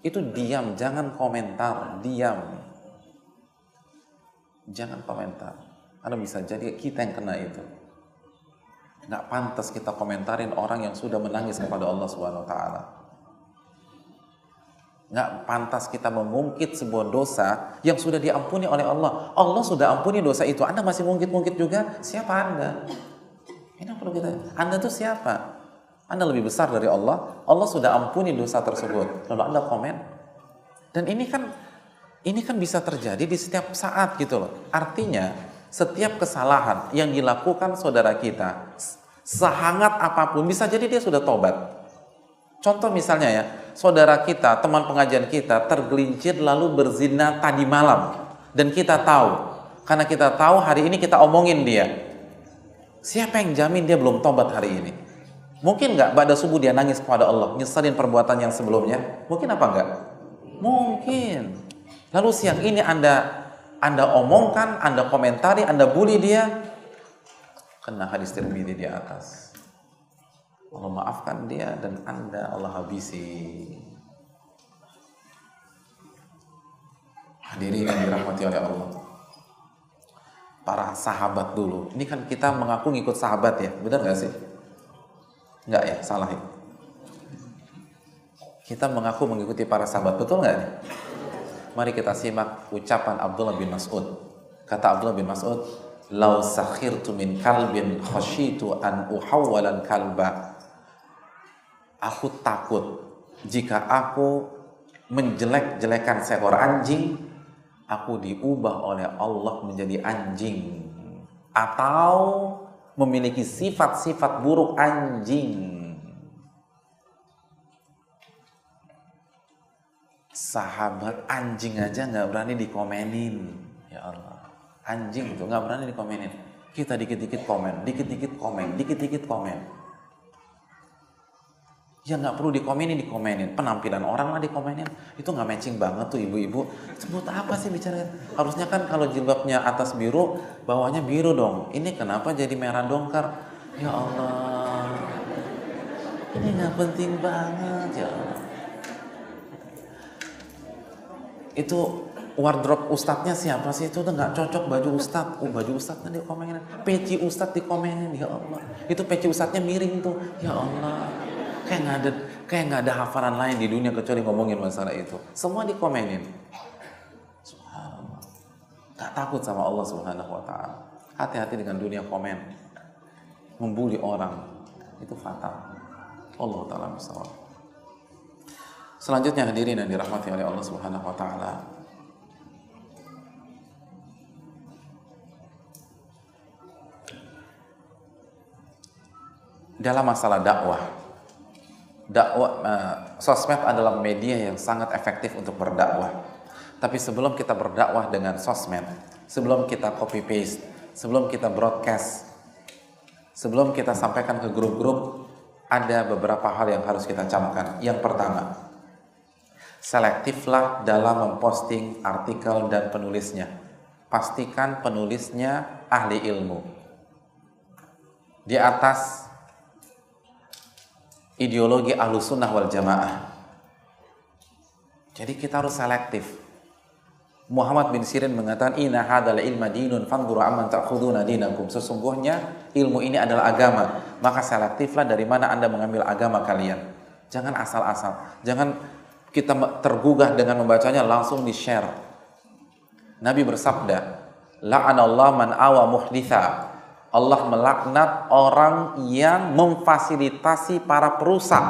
Itu diam, jangan komentar, diam. Jangan komentar. Karena bisa jadi kita yang kena itu. Nggak pantas kita komentarin orang yang sudah menangis kepada Allah Subhanahu wa taala. Nggak pantas kita mengungkit sebuah dosa yang sudah diampuni oleh Allah. Allah sudah ampuni dosa itu. Anda masih mengungkit-ungkit juga? Siapa Anda? Ini perlu kita. Anda tuh siapa? Anda lebih besar dari Allah. Allah sudah ampuni dosa tersebut. Lalu Anda komen. Dan ini kan bisa terjadi di setiap saat gitu loh. Artinya setiap kesalahan yang dilakukan saudara kita, sehangat apapun, bisa jadi dia sudah tobat. Contoh misalnya ya, saudara kita, teman pengajian kita tergelincir lalu berzina tadi malam, dan kita tahu, karena kita tahu hari ini kita omongin dia. Siapa yang jamin dia belum tobat hari ini? Mungkin nggak pada subuh dia nangis kepada Allah, nyesalin perbuatan yang sebelumnya? Mungkin apa enggak? Mungkin. Lalu siang ini Anda omongkan, Anda komentari, Anda bully dia, kena hadis Tirmidzi di atas. Allah maafkan dia dan Anda Allah habisi. Hadirin yang dirahmati oleh Allah. Para sahabat dulu, ini kan kita mengaku ngikut sahabat ya, benar nggak sih? Enggak ya, salah ya. Kita mengaku mengikuti para sahabat, betul nggak? Mari kita simak ucapan Abdullah bin Mas'ud. Kata Abdullah bin Mas'ud, "Lau sakhirtu min kalbin khashitu an uhawwalan kalba." Aku takut jika aku menjelek-jelekan seekor anjing, aku diubah oleh Allah menjadi anjing, atau memiliki sifat-sifat buruk anjing. Sahabat anjing aja nggak berani dikomenin, ya Allah. Anjing itu nggak berani dikomenin. Kita dikit-dikit komen, dikit-dikit komen, dikit-dikit komen. Ya nggak perlu dikomenin. Penampilan orang lah dikomenin. Itu nggak matching banget tuh ibu-ibu. Sebut apa sih bicara? Harusnya kan kalau jilbabnya atas biru, bawahnya biru dong. Ini kenapa jadi merah dongkar? Ya Allah. Ini nggak penting banget ya Allah. Itu wardrobe ustadznya siapa sih? Itu udah nggak cocok baju ustadz. Baju ustadznya dikomenin. Peci ustadz dikomenin. Ya Allah. Itu peci ustadznya miring tuh. Ya Allah. Kayak nggak ada hafalan lain di dunia kecuali ngomongin masalah itu. Semua dikomenin. Subhanallah. Gak takut sama Allah Subhanahu wa taala. Hati-hati dengan dunia komen. Membuli orang itu fatal. Allah taala bisawab. Selanjutnya hadirin yang dirahmati oleh Allah Subhanahu wa taala. Dalam masalah dakwah, sosmed adalah media yang sangat efektif untuk berdakwah. Tapi sebelum kita berdakwah dengan sosmed, sebelum kita copy paste, sebelum kita broadcast, sebelum kita sampaikan ke grup-grup, ada beberapa hal yang harus kita camkan. Yang pertama, selektiflah dalam memposting artikel dan penulisnya. Pastikan penulisnya ahli ilmu. Di atas ideologi Ahlussunnah wal Jamaah. Jadi kita harus selektif. Muhammad bin Sirin mengatakan, inna hadzal ilma dinun fanzuru amman ta'khuduna dinakum. Sesungguhnya ilmu ini adalah agama, maka selektiflah dari mana Anda mengambil agama kalian. Jangan asal-asal. Jangan kita tergugah dengan membacanya langsung di-share. Nabi bersabda, la'anallahu man awa muhditha. Allah melaknat orang yang memfasilitasi para perusak.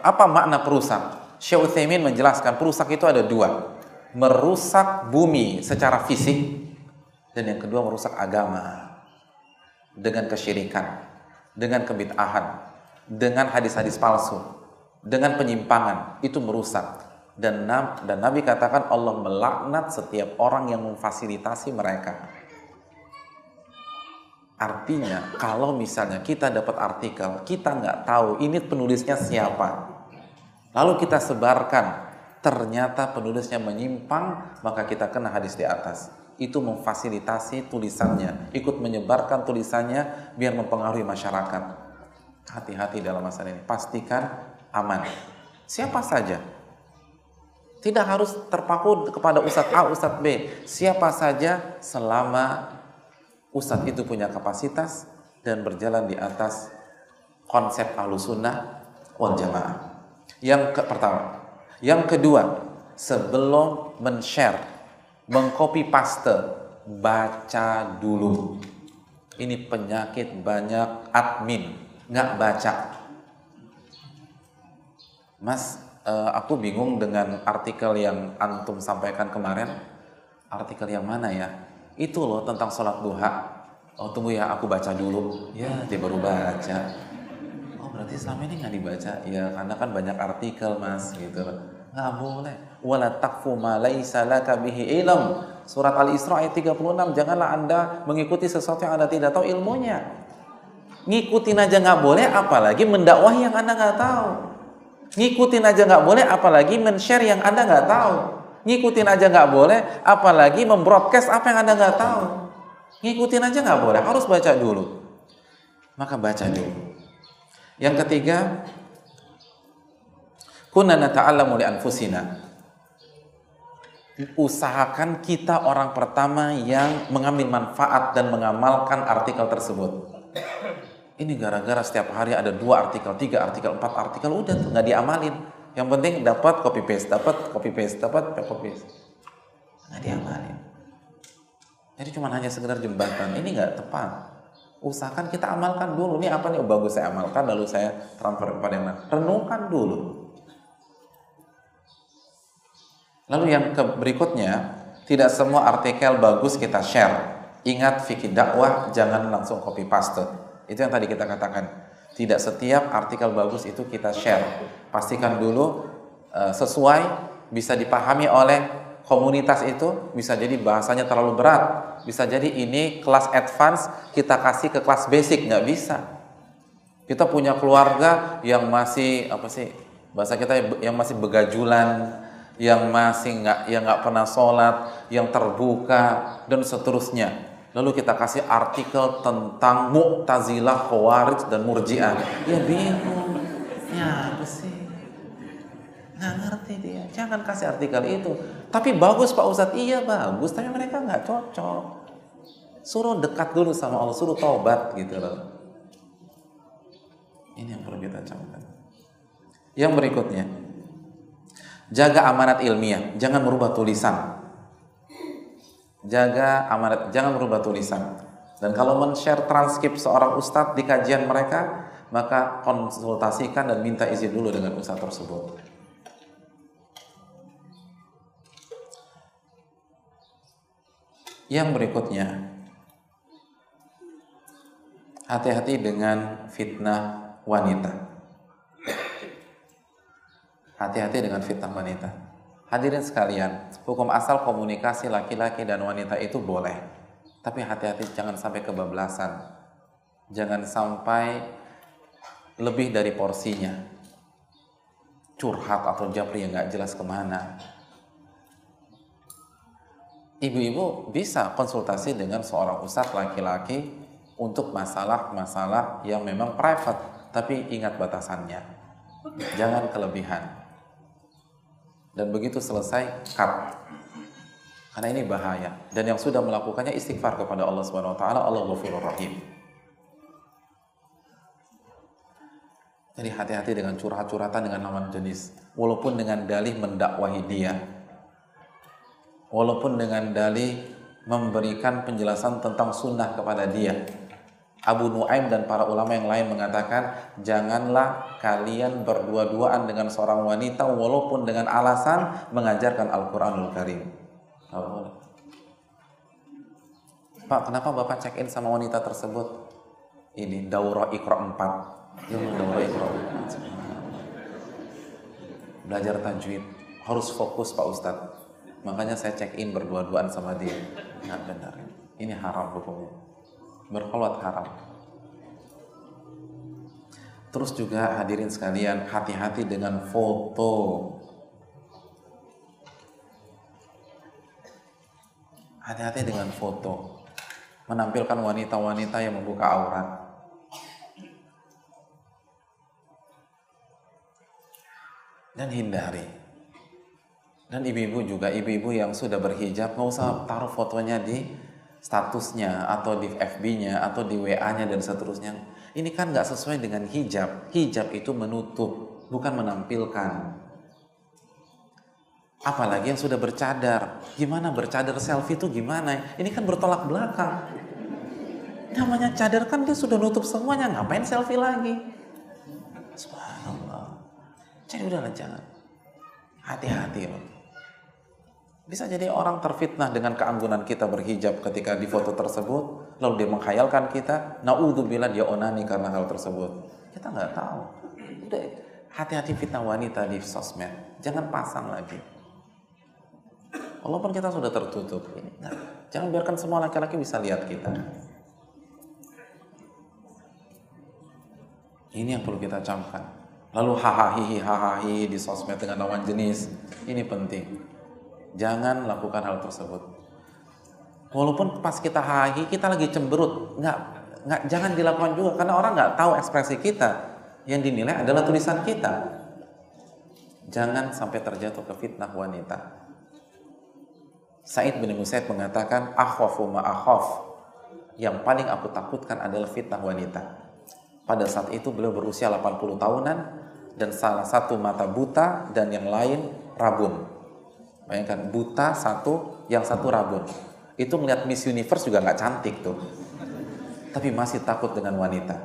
Apa makna perusak? Syekh Utsaimin menjelaskan perusak itu ada dua. Merusak bumi secara fisik, dan yang kedua merusak agama dengan kesyirikan, dengan kebid'ahan, dengan hadis-hadis palsu, dengan penyimpangan. Itu merusak. Dan Nabi katakan Allah melaknat setiap orang yang memfasilitasi mereka. Artinya kalau misalnya kita dapat artikel, kita nggak tahu ini penulisnya siapa, lalu kita sebarkan, ternyata penulisnya menyimpang, maka kita kena hadis di atas. Itu memfasilitasi tulisannya, ikut menyebarkan tulisannya biar mempengaruhi masyarakat. Hati-hati dalam masalah ini, pastikan aman. Siapa saja, tidak harus terpaku kepada Ustadz A, Ustadz B. Siapa saja selama Ustadz itu punya kapasitas dan berjalan di atas konsep Ahlussunnah wal Jamaah. Yang pertama. Yang kedua, sebelum men-share, meng-copy paste, baca dulu. Ini penyakit banyak admin, nggak baca. Mas, aku bingung dengan artikel yang antum sampaikan kemarin. Artikel yang mana ya? Itu loh tentang sholat duha. Oh tunggu ya, aku baca dulu. Ya, dia baru baca. Oh berarti selama ini nggak dibaca? Ya karena kan banyak artikel mas, gitu. Nggak boleh. Wala taqfu ma laisa laka bihi ilm. Surat Al-Isra ayat 36. Janganlah anda mengikuti sesuatu yang anda tidak tahu ilmunya. Ngikutin aja nggak boleh, apalagi mendakwahi yang anda nggak tahu. Ngikutin aja nggak boleh, apalagi men-share yang anda nggak tahu. Ngikutin aja nggak boleh, apalagi membroadcast apa yang anda nggak tahu. Ngikutin aja nggak boleh, harus baca dulu. Maka baca dulu. Yang ketiga, kunna nata'allamu li anfusina. Usahakan kita orang pertama yang mengambil manfaat dan mengamalkan artikel tersebut. Ini gara-gara setiap hari ada 2 artikel, 3 artikel, 4 artikel, udah tuh nggak diamalin. Yang penting dapat copy paste, dapat copy paste, dapat copy paste. Nggak diamalin. Jadi cuma hanya sekedar jembatan. Ini nggak tepat. Usahakan kita amalkan dulu. Ini apa nih? Oh, bagus saya amalkan, lalu saya transfer kepada yang lain. Renungkan dulu. Lalu yang berikutnya, tidak semua artikel bagus kita share. Ingat fikih dakwah, jangan langsung copy paste. Itu yang tadi kita katakan. Tidak setiap artikel bagus itu kita share. Pastikan dulu sesuai, bisa dipahami oleh komunitas itu. Bisa jadi bahasanya terlalu berat. Bisa jadi ini kelas advance, kita kasih ke kelas basic, nggak bisa. Kita punya keluarga yang masih bahasa kita yang masih begajulan, yang masih nggak pernah sholat, yang terbuka dan seterusnya. Lalu kita kasih artikel tentang Mu'tazilah, Khawarij, dan Murji'ah. Ya bingung. Ya apa sih? Nggak ngerti dia. Jangan kasih artikel itu. Tapi bagus Pak Ustadz. Iya bagus. Tapi mereka nggak cocok. Suruh dekat dulu sama Allah. Suruh taubat gitu loh. Ini yang perlu kita camkan. Yang berikutnya. Jaga amanat ilmiah. Jangan merubah tulisan. Jaga amanat, jangan merubah tulisan. Dan kalau men-share transkrip seorang ustadz di kajian mereka, maka konsultasikan dan minta izin dulu dengan ustadz tersebut. Yang berikutnya, hati-hati dengan fitnah wanita. Hati-hati dengan fitnah wanita. Hadirin sekalian, hukum asal komunikasi laki-laki dan wanita itu boleh. Tapi hati-hati jangan sampai kebablasan. Jangan sampai lebih dari porsinya. Curhat atau japri yang gak jelas kemana. Ibu-ibu bisa konsultasi dengan seorang ustadz laki-laki untuk masalah-masalah yang memang private, tapi ingat batasannya, jangan kelebihan. Dan begitu selesai, cut. Karena ini bahaya. Dan yang sudah melakukannya istighfar kepada Allah Subhanahu wa taala, Allah Ghafurur Rahim. Jadi hati-hati dengan curhat-curhatan dengan lawan jenis, walaupun dengan dalih mendakwahi dia, walaupun dengan dalih memberikan penjelasan tentang sunnah kepada dia. Abu Nuaim dan para ulama yang lain mengatakan, janganlah kalian berdua-duaan dengan seorang wanita walaupun dengan alasan mengajarkan Al-Quranul Karim. Pak, kenapa Bapak check in sama wanita tersebut? Ini daurah Iqra 4. Daurah Iqra 4. Belajar tajwid harus fokus Pak Ustadz. Makanya saya check in berdua-duaan sama dia. Nggak benar. Ini haram hukumnya. Berkholwat haram. Terus juga hadirin sekalian, hati-hati dengan foto. Hati-hati dengan foto. Menampilkan wanita-wanita yang membuka aurat. Dan hindari. Dan ibu-ibu juga, ibu-ibu yang sudah berhijab, nggak usah taruh fotonya di statusnya, atau di FB-nya, atau di WA-nya, dan seterusnya. Ini kan nggak sesuai dengan hijab. Hijab itu menutup, bukan menampilkan. Apalagi yang sudah bercadar. Gimana bercadar selfie itu gimana? Ini kan bertolak belakang. Namanya cadar kan dia sudah nutup semuanya, ngapain selfie lagi? Subhanallah. Jadi udahlah, jangan. Hati-hati loh. Bisa jadi orang terfitnah dengan keanggunan kita berhijab ketika di foto tersebut, lalu dia menghayalkan kita, naudzubillah dia onani karena hal tersebut. Kita nggak tahu. Udah, hati-hati fitnah wanita di sosmed. Jangan pasang lagi. Walaupun kita sudah tertutup, jangan biarkan semua laki-laki bisa lihat kita. Ini yang perlu kita camkan. Lalu hahaha di sosmed dengan lawan jenis, ini penting. Jangan lakukan hal tersebut. Walaupun pas kita hahi, kita lagi cemberut, jangan dilakukan juga, karena orang nggak tahu ekspresi kita. Yang dinilai adalah tulisan kita. Jangan sampai terjatuh ke fitnah wanita. Sa'id bin Musayyib mengatakan, akhafu ma akhaf. Yang paling aku takutkan adalah fitnah wanita. Pada saat itu beliau berusia 80 tahunan dan salah satu mata buta dan yang lain rabun. Bayangkan, buta satu, yang satu rabun. Itu melihat Miss Universe juga nggak cantik tuh. Tapi masih takut dengan wanita.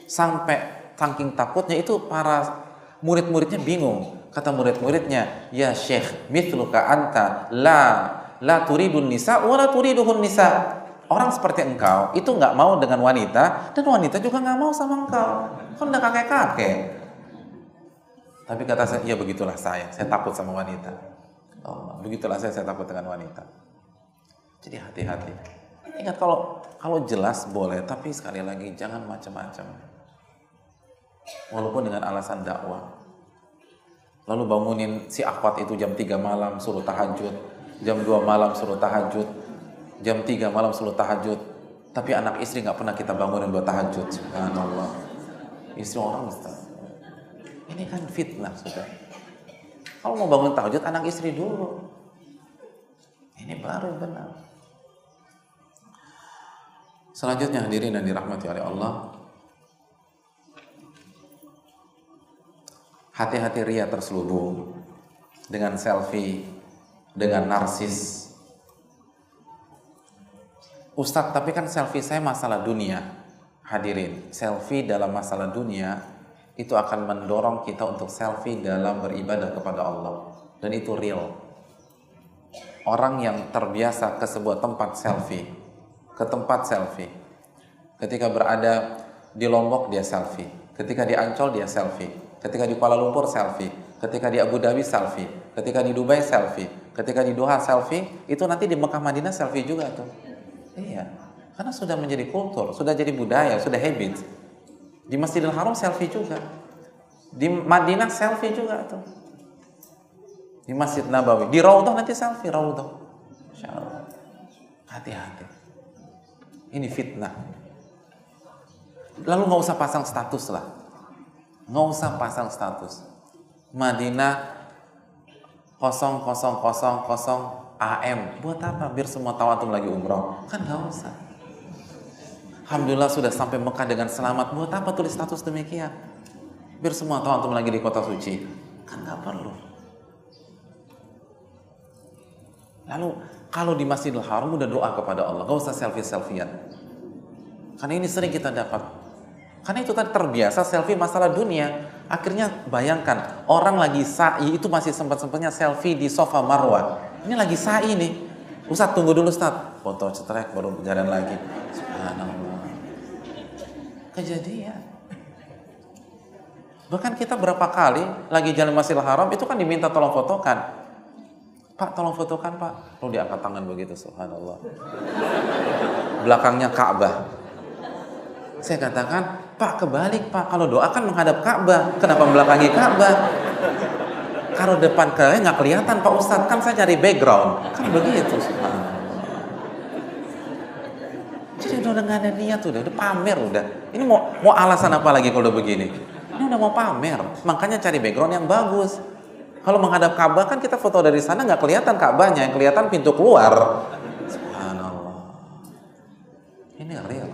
Sampai saking takutnya itu para murid-muridnya bingung. Kata murid-muridnya, ya Syekh, mithluka anta la turidun nisa wa la turiduhun nisa. Orang seperti engkau itu nggak mau dengan wanita, dan wanita juga nggak mau sama engkau. Kan udah kakek-kakek. Tapi kata saya, ya begitulah saya takut sama wanita. Oh, begitulah saya takut dengan wanita. Jadi hati-hati. Ingat, kalau jelas boleh, tapi sekali lagi jangan macam-macam. Walaupun dengan alasan dakwah. Lalu bangunin si akhwat itu jam 3 malam suruh tahajud, jam 2 malam suruh tahajud, jam 3 malam suruh tahajud. Tapi anak istri nggak pernah kita bangunin buat tahajud. Subhanallah. Istri orang Ustaz. Ini kan fitnah sudah. Kalau mau bangun tahajud, anak istri dulu. Ini baru benar. Selanjutnya hadirin dan dirahmati oleh Allah, hati-hati ria terselubung dengan selfie, dengan narsis. Ustadz, tapi kan selfie saya masalah dunia. Hadirin, selfie dalam masalah dunia itu akan mendorong kita untuk selfie dalam beribadah kepada Allah. Dan itu real. Orang yang terbiasa ke sebuah tempat selfie, ke tempat selfie, ketika berada di Lombok dia selfie, ketika di Ancol dia selfie, ketika di Kuala Lumpur selfie, ketika di Abu Dhabi selfie, ketika di Dubai selfie, ketika di Doha selfie, itu nanti di Mekah Madinah selfie juga tuh. Iya, karena sudah menjadi kultur, sudah jadi budaya, sudah habit. Di Masjidil Haram selfie juga. Di Madinah selfie juga tuh. Di Masjid Nabawi, di Raudhah nanti selfie Raudhah. Insyaallah. Hati-hati. Ini fitnah. Lalu nggak usah pasang status lah. Nggak usah pasang status. Madinah 0000 AM. Buat apa? Biar semua tahu antum lagi umroh. Kan nggak usah. Alhamdulillah sudah sampai Mekah dengan selamat. Buat apa tulis status demikian? Biar semua tahu antum lagi di kota suci. Kan nggak perlu. Lalu kalau di Masjidil Haram udah doa kepada Allah, nggak usah selfie-selfian. Karena ini sering kita dapat. Karena itu tadi terbiasa selfie masalah dunia. Akhirnya bayangkan orang lagi sa'i itu masih sempat-sempatnya selfie di sofa Marwah. Ini lagi sa'i nih. Ustaz tunggu dulu Ustaz. Foto cetrek baru jalan lagi. Subhanallah. Kejadian. Bahkan kita berapa kali lagi jalan Masjidil Haram itu kan diminta tolong fotokan. Pak tolong fotokan Pak. Lalu diangkat tangan begitu, subhanallah. Belakangnya Ka'bah. Saya katakan, Pak kebalik Pak. Kalau doa kan menghadap Ka'bah. Kenapa belakangi Ka'bah? Kalau depan kalian nggak kelihatan Pak Ustadz. Kan saya cari background. Kan begitu, subhanallah. Jadi udah nggak ada niat udah pamer udah. Ini mau alasan apa lagi kalau udah begini? Ini udah mau pamer. Makanya cari background yang bagus. Kalau menghadap Ka'bah kan kita foto dari sana nggak kelihatan Ka'bahnya, yang kelihatan pintu keluar. Subhanallah. Ini real.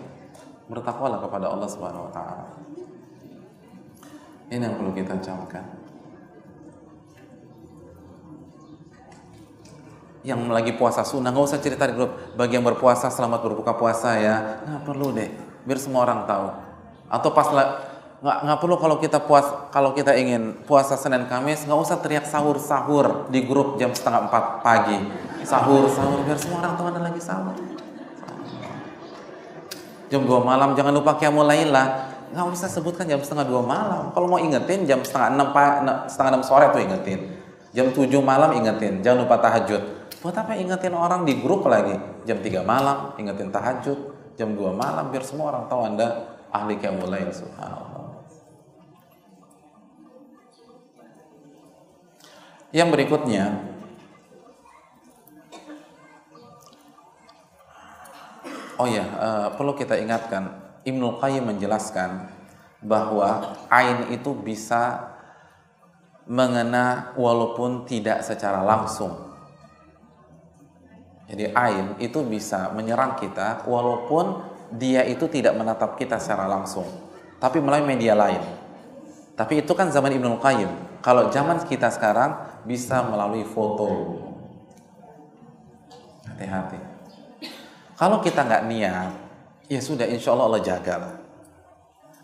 Bertakwalah kepada Allah Subhanahu wa taala. Ini yang perlu kita camkan. Yang lagi puasa sunnah nggak usah cerita di grup. Bagi yang berpuasa selamat berbuka puasa ya. Nggak perlu deh. Biar semua orang tahu. Atau pas nggak perlu kalau kita ingin puasa Senin Kamis nggak usah teriak sahur di grup jam 3:30 pagi. Sahur biar semua orang tahu Anda lagi sahur. Jam 2 malam jangan lupa qiyamul lailah. Nggak usah sebutkan jam 1:30 malam. Kalau mau ingetin jam 5:30 sore tuh ingetin. Jam 7 malam ingetin. Jangan lupa tahajud. Buat apa ingetin orang di grup lagi? Jam 3 malam ingetin tahajud. Jam 2 malam biar semua orang tahu Anda ahli qiyamul lail. Subhanallah. Yang berikutnya, perlu kita ingatkan, Ibnul Qayyim menjelaskan bahwa ain itu bisa mengena walaupun tidak secara langsung. Jadi ain itu bisa menyerang kita walaupun dia itu tidak menatap kita secara langsung, tapi melalui media lain. Tapi itu kan zaman Ibnul Qayyim. Kalau zaman kita sekarang bisa melalui foto. Hati-hati. Kalau kita nggak niat, ya sudah insya Allah Allah jagalah.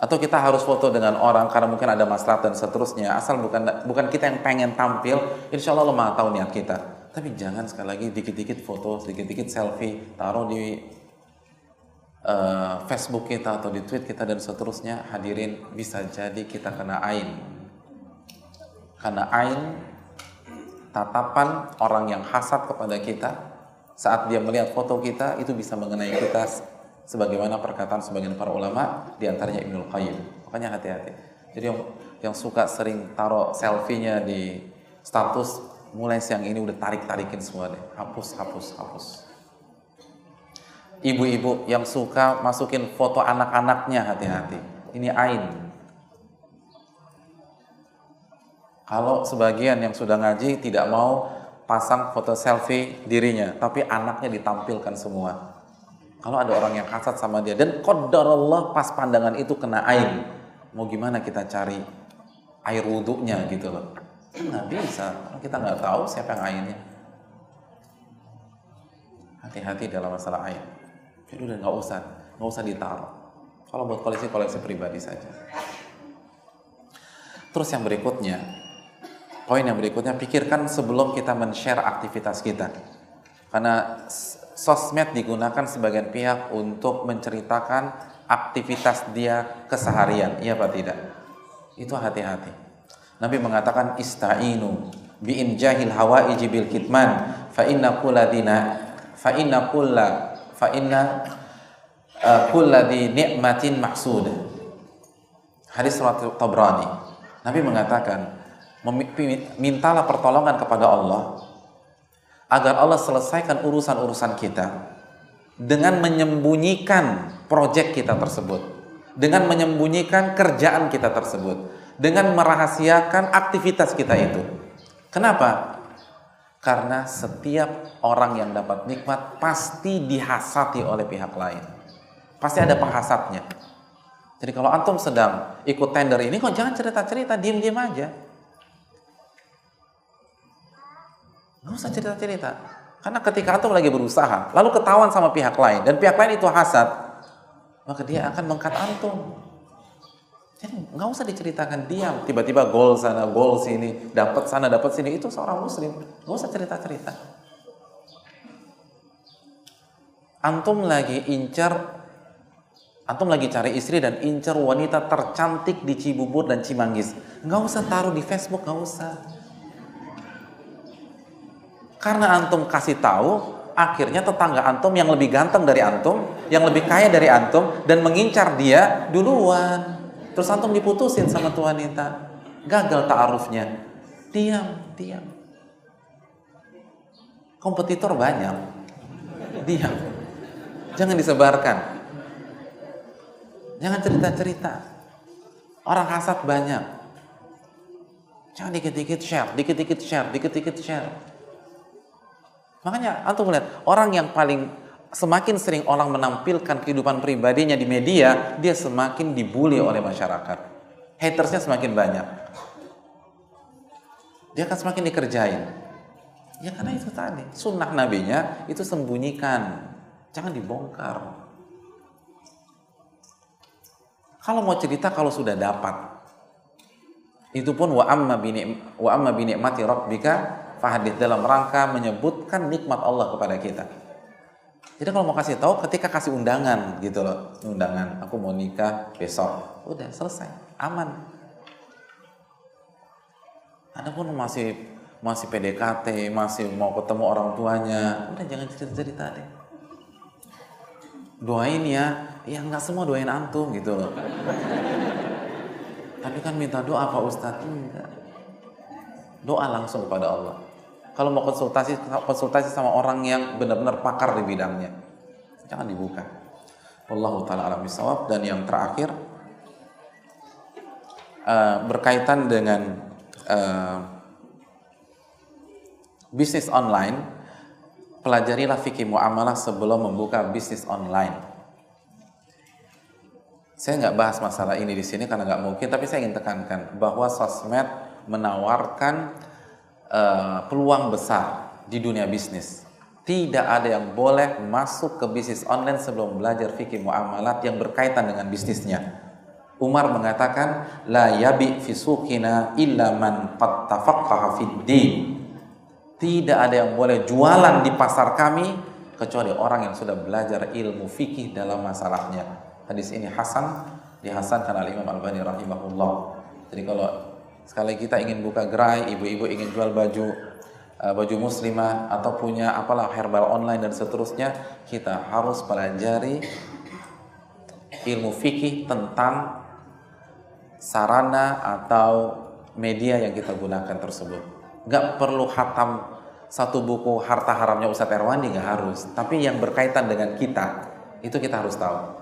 Atau kita harus foto dengan orang karena mungkin ada maslahat dan seterusnya. Asal bukan kita yang pengen tampil, insya Allah Allah Maha tahu niat kita. Tapi jangan sekali lagi dikit-dikit foto, dikit-dikit selfie, taruh di Facebook kita atau di tweet kita dan seterusnya. Hadirin, bisa jadi kita kena ain. Karena ain, tatapan orang yang hasad kepada kita saat dia melihat foto kita itu bisa mengenai kita, sebagaimana perkataan sebagian para ulama, diantaranya Ibnul Qayyim. Makanya hati-hati. Jadi yang suka sering taruh selfie-nya di status, mulai siang ini udah tarik-tarikin semua deh. Hapus. Ibu-ibu yang suka masukin foto anak-anaknya, hati-hati. Ini ain. Kalau sebagian yang sudah ngaji tidak mau pasang foto selfie dirinya, tapi anaknya ditampilkan semua. Kalau ada orang yang hasad sama dia dan qadarullah pas pandangan itu kena ain, mau gimana kita cari air wudhunya gitu loh? Nggak bisa, kita nggak tahu siapa yang ainnya. Hati-hati dalam masalah ain. Jadi udah nggak usah ditaruh. Kalau buat koleksi pribadi saja. Terus poin yang berikutnya, pikirkan sebelum kita men-share aktivitas kita. Karena sosmed digunakan sebagian pihak untuk menceritakan aktivitas dia keseharian, iya apa tidak? Itu hati-hati. Nabi mengatakan ista'inu bi'injahil hawaiji bil kitman fa inna kulladhi ni'matin maksud. Hadis riwayat Tabrani. Nabi mengatakan, mintalah pertolongan kepada Allah agar Allah selesaikan urusan-urusan kita dengan menyembunyikan proyek kita tersebut, dengan menyembunyikan kerjaan kita tersebut, dengan merahasiakan aktivitas kita itu. Kenapa? Karena setiap orang yang dapat nikmat pasti dihasati oleh pihak lain. Pasti ada penghasadnya. Jadi kalau antum sedang ikut tender ini, kok jangan cerita-cerita, diem-diem aja. Nggak usah cerita-cerita. Karena ketika antum lagi berusaha, lalu ketahuan sama pihak lain, dan pihak lain itu hasad, maka dia akan mengkat antum. Jadi nggak usah diceritakan, diam. Tiba-tiba gol sana, gol sini, dapat sana, dapat sini. Itu seorang muslim. Nggak usah cerita-cerita. Antum lagi cari istri dan incar wanita tercantik di Cibubur dan Cimanggis. Nggak usah taruh di Facebook, nggak usah. Karena antum kasih tahu, akhirnya tetangga antum yang lebih ganteng dari antum, yang lebih kaya dari antum, dan mengincar dia duluan. Terus antum diputusin sama tuh wanita. Gagal ta'arufnya. Diam. Kompetitor banyak. Diam. Jangan disebarkan. Jangan cerita-cerita. Orang hasad banyak. Jangan dikit-dikit share. Makanya antum lihat, orang yang paling semakin sering orang menampilkan kehidupan pribadinya di media, dia semakin dibully oleh masyarakat. Hatersnya semakin banyak. Dia akan semakin dikerjain. Ya karena itu tadi, sunnah nabinya itu sembunyikan. Jangan dibongkar. Kalau mau cerita kalau sudah dapat. Itu pun wa amma bi ni'mati rabbika fahadits, dalam rangka menyebutkan nikmat Allah kepada kita. Jadi kalau mau kasih tahu ketika kasih undangan gitu loh, undangan aku mau nikah besok, udah selesai, aman. Adapun masih PDKT, masih mau ketemu orang tuanya, udah jangan cerita-cerita deh. Doain ya nggak semua doain antum gitu loh. Tapi kan minta doa Pak Ustadz, enggak. Doa langsung kepada Allah. Kalau mau konsultasi sama orang yang benar-benar pakar di bidangnya, jangan dibuka. Wallahu ta'ala a'lam bishawab. Dan yang terakhir berkaitan dengan bisnis online, pelajarilah fikih muamalah sebelum membuka bisnis online. Saya nggak bahas masalah ini di sini karena nggak mungkin, tapi saya ingin tekankan bahwa sosmed menawarkan peluang besar di dunia bisnis. Tidak ada yang boleh masuk ke bisnis online sebelum belajar fikih muamalat yang berkaitan dengan bisnisnya. Umar mengatakan, la yabi fi suqina illa man qad tafaqqaha fid din. Tidak ada yang boleh jualan di pasar kami kecuali orang yang sudah belajar ilmu fikih dalam masalahnya. Hadis ini hasan, dihasankan oleh Imam Albani rahimahullah. Jadi kalau sekali kita ingin buka gerai, ibu-ibu ingin jual baju muslimah atau punya apalah herbal online dan seterusnya, kita harus pelajari ilmu fikih tentang sarana atau media yang kita gunakan tersebut. Gak perlu khatam satu buku harta haramnya Ustadz Erwandi, gak harus. Tapi yang berkaitan dengan kita, itu kita harus tahu.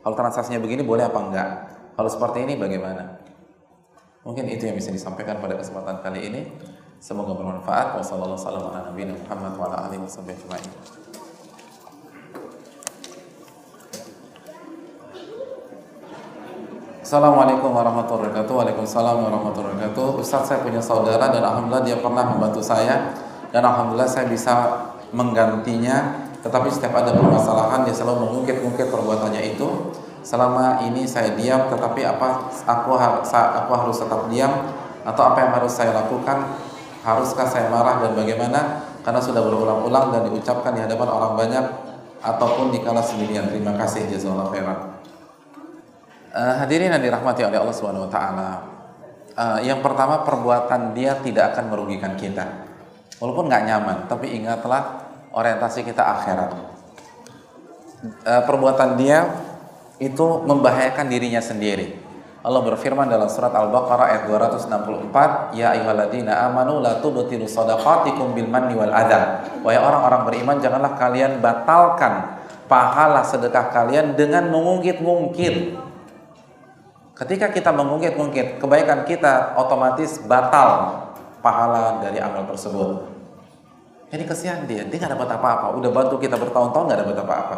Kalau transaksinya begini boleh apa enggak? Kalau seperti ini bagaimana? Mungkin itu yang bisa disampaikan pada kesempatan kali ini. Semoga bermanfaat. Wassalamualaikum warahmatullahi wabarakatuh. Assalamualaikum warahmatullahi wabarakatuh. Waalaikumsalam warahmatullahi wabarakatuh. Ustaz, saya punya saudara dan alhamdulillah dia pernah membantu saya dan alhamdulillah saya bisa menggantinya. Tetapi setiap ada permasalahan dia selalu mengungkit-ungkit perbuatannya itu. Selama ini saya diam, tetapi aku harus tetap diam atau apa yang harus saya lakukan? Haruskah saya marah dan bagaimana? Karena sudah berulang-ulang dan diucapkan di hadapan orang banyak ataupun di kala sendirian. Terima kasih, jazakallahu khairan. Hadirin yang dirahmati oleh Allah Subhanahu wa taala. Yang pertama, perbuatan dia tidak akan merugikan kita. Walaupun nggak nyaman, tapi ingatlah orientasi kita akhirat. Perbuatan dia itu membahayakan dirinya sendiri. Allah berfirman dalam surat Al-Baqarah ayat 264, ya ayyuhalladzina amanu la tubtilu shadaqatikum bil manni wal adha. Wahai orang-orang beriman, janganlah kalian batalkan pahala sedekah kalian dengan mengungkit-ungkit. Ketika kita mengungkit-ungkit kebaikan kita, otomatis batal pahala dari amal tersebut. Jadi kesian dia nggak dapat apa-apa. Udah bantu kita bertahun-tahun nggak dapat apa-apa.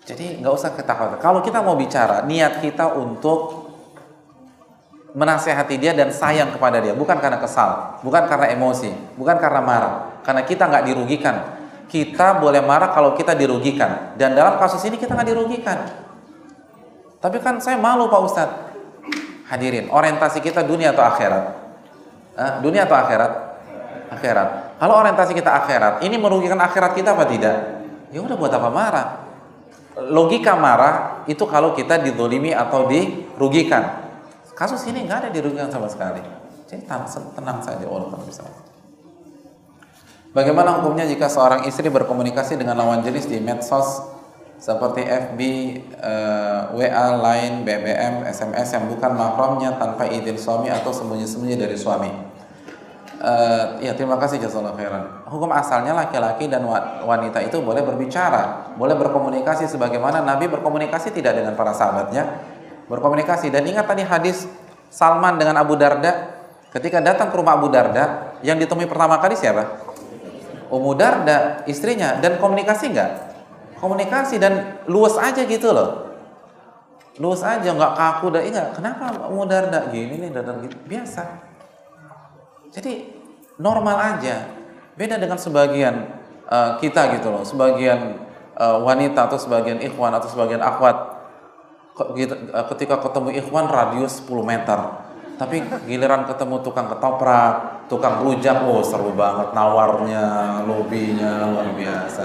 Jadi nggak usah kita khawatir. Kalau kita mau bicara, niat kita untuk menasehati dia dan sayang kepada dia, bukan karena kesal, bukan karena emosi, bukan karena marah. Karena kita nggak dirugikan. Kita boleh marah kalau kita dirugikan. Dan dalam kasus ini kita nggak dirugikan. Tapi kan saya malu Pak Ustadz. Hadirin, orientasi kita dunia atau akhirat? Dunia atau akhirat? Akhirat. Kalau orientasi kita akhirat, ini merugikan akhirat kita apa tidak? Ya udah, buat apa marah? Logika marah itu kalau kita dizolimi atau dirugikan. Kasus ini nggak ada dirugikan sama sekali. Jadi tenang saja, Allah bisa. Bagaimana hukumnya jika seorang istri berkomunikasi dengan lawan jenis di medsos seperti FB, WA, Line, BBM, SMS yang bukan mahramnya tanpa izin suami atau sembunyi-sembunyi dari suami? Ya, terima kasih, jazakallahu khairan. Hukum asalnya laki-laki dan wanita itu boleh berbicara, boleh berkomunikasi sebagaimana Nabi berkomunikasi tidak dengan para sahabatnya, berkomunikasi. Dan ingat tadi hadis Salman dengan Abu Darda, ketika datang ke rumah Abu Darda, yang ditemui pertama kali siapa? Ummu Darda, istrinya. Dan komunikasi enggak? Komunikasi dan luas aja gitu loh. Luas aja, nggak kaku dan enggak. Kenapa Ummu Darda gini nih, Darda gitu? Biasa. Jadi normal aja. Beda dengan sebagian kita gitu loh. Sebagian wanita atau sebagian ikhwan atau sebagian akhwat ketika ketemu ikhwan radius 10 meter. Tapi giliran ketemu tukang ketoprak, tukang rujak, oh seru banget nawarnya, lobinya luar biasa.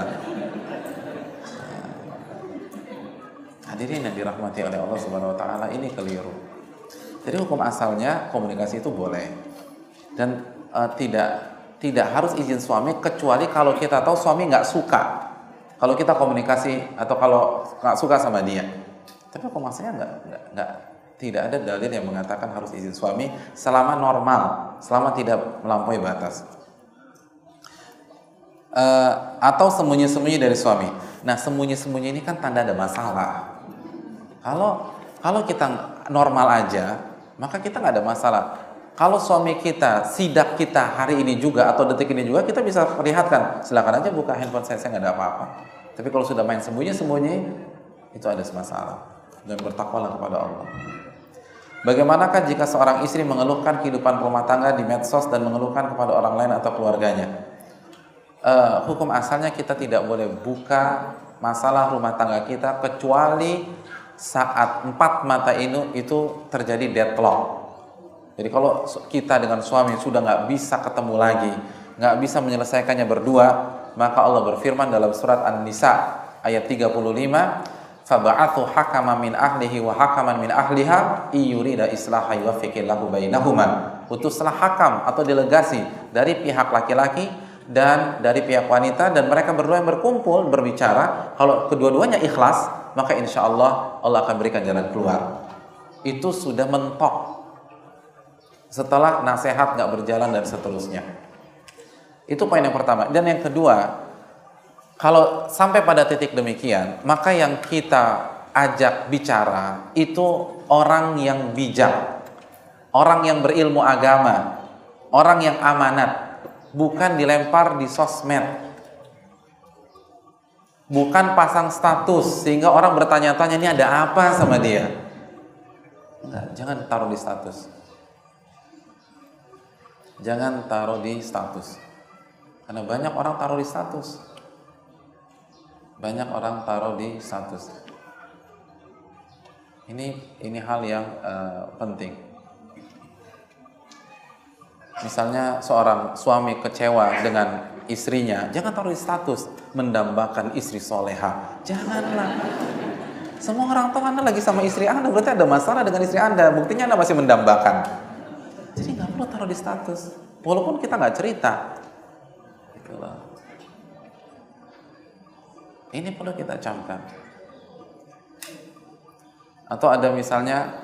Hadirin yang dirahmati oleh Allah Subhanahu wa taala, ini keliru. Jadi hukum asalnya komunikasi itu boleh. Dan tidak harus izin suami kecuali kalau kita tahu suami nggak suka. Kalau kita komunikasi atau kalau nggak suka sama dia. Tapi hukum asalnya tidak ada dalil yang mengatakan harus izin suami selama normal, selama tidak melampaui batas. Atau sembunyi-sembunyi dari suami. Nah, sembunyi-sembunyi ini kan tanda ada masalah. Kalau kita normal aja, maka kita nggak ada masalah. Kalau suami kita, sidak kita hari ini juga atau detik ini juga, kita bisa perlihatkan. Silakan aja buka handphone saya nggak ada apa-apa. Tapi kalau sudah main sembunyi-sembunyi, itu ada masalah. Dan bertakwalah kepada Allah. Bagaimanakah jika seorang istri mengeluhkan kehidupan rumah tangga di medsos dan mengeluhkan kepada orang lain atau keluarganya? Hukum asalnya kita tidak boleh buka masalah rumah tangga kita kecuali saat 4 mata itu terjadi deadlock. Jadi kalau kita dengan suami sudah nggak bisa ketemu lagi, nggak bisa menyelesaikannya berdua, maka Allah berfirman dalam surat An-Nisa ayat 35, faba'athu hakaman min ahlihi wa hakaman min ahliha iyurida islaha yuwaffiqillahu bainahuma. Utuslah hakam atau delegasi dari pihak laki-laki dan dari pihak wanita, dan mereka berdua yang berkumpul berbicara. Kalau kedua-duanya ikhlas, maka insya Allah Allah akan berikan jalan keluar. Itu sudah mentok. Setelah nasihat nggak berjalan dan seterusnya. Itu poin yang pertama. Dan yang kedua, kalau sampai pada titik demikian, maka yang kita ajak bicara itu orang yang bijak, orang yang berilmu agama, orang yang amanat, bukan dilempar di sosmed, bukan pasang status sehingga orang bertanya-tanya ini ada apa sama dia. Enggak, jangan taruh di status. Jangan taruh di status. Karena banyak orang taruh di status. Banyak orang taruh di status. Ini hal yang penting. Misalnya seorang suami kecewa dengan istrinya, jangan taruh di status mendambakan istri soleha. Janganlah. Semua orang tahu Anda lagi sama istri Anda, berarti ada masalah dengan istri Anda. Buktinya Anda masih mendambakan. Jadi nggak perlu taruh di status, walaupun kita nggak cerita. Itulah. Ini perlu kita camkan. Atau ada misalnya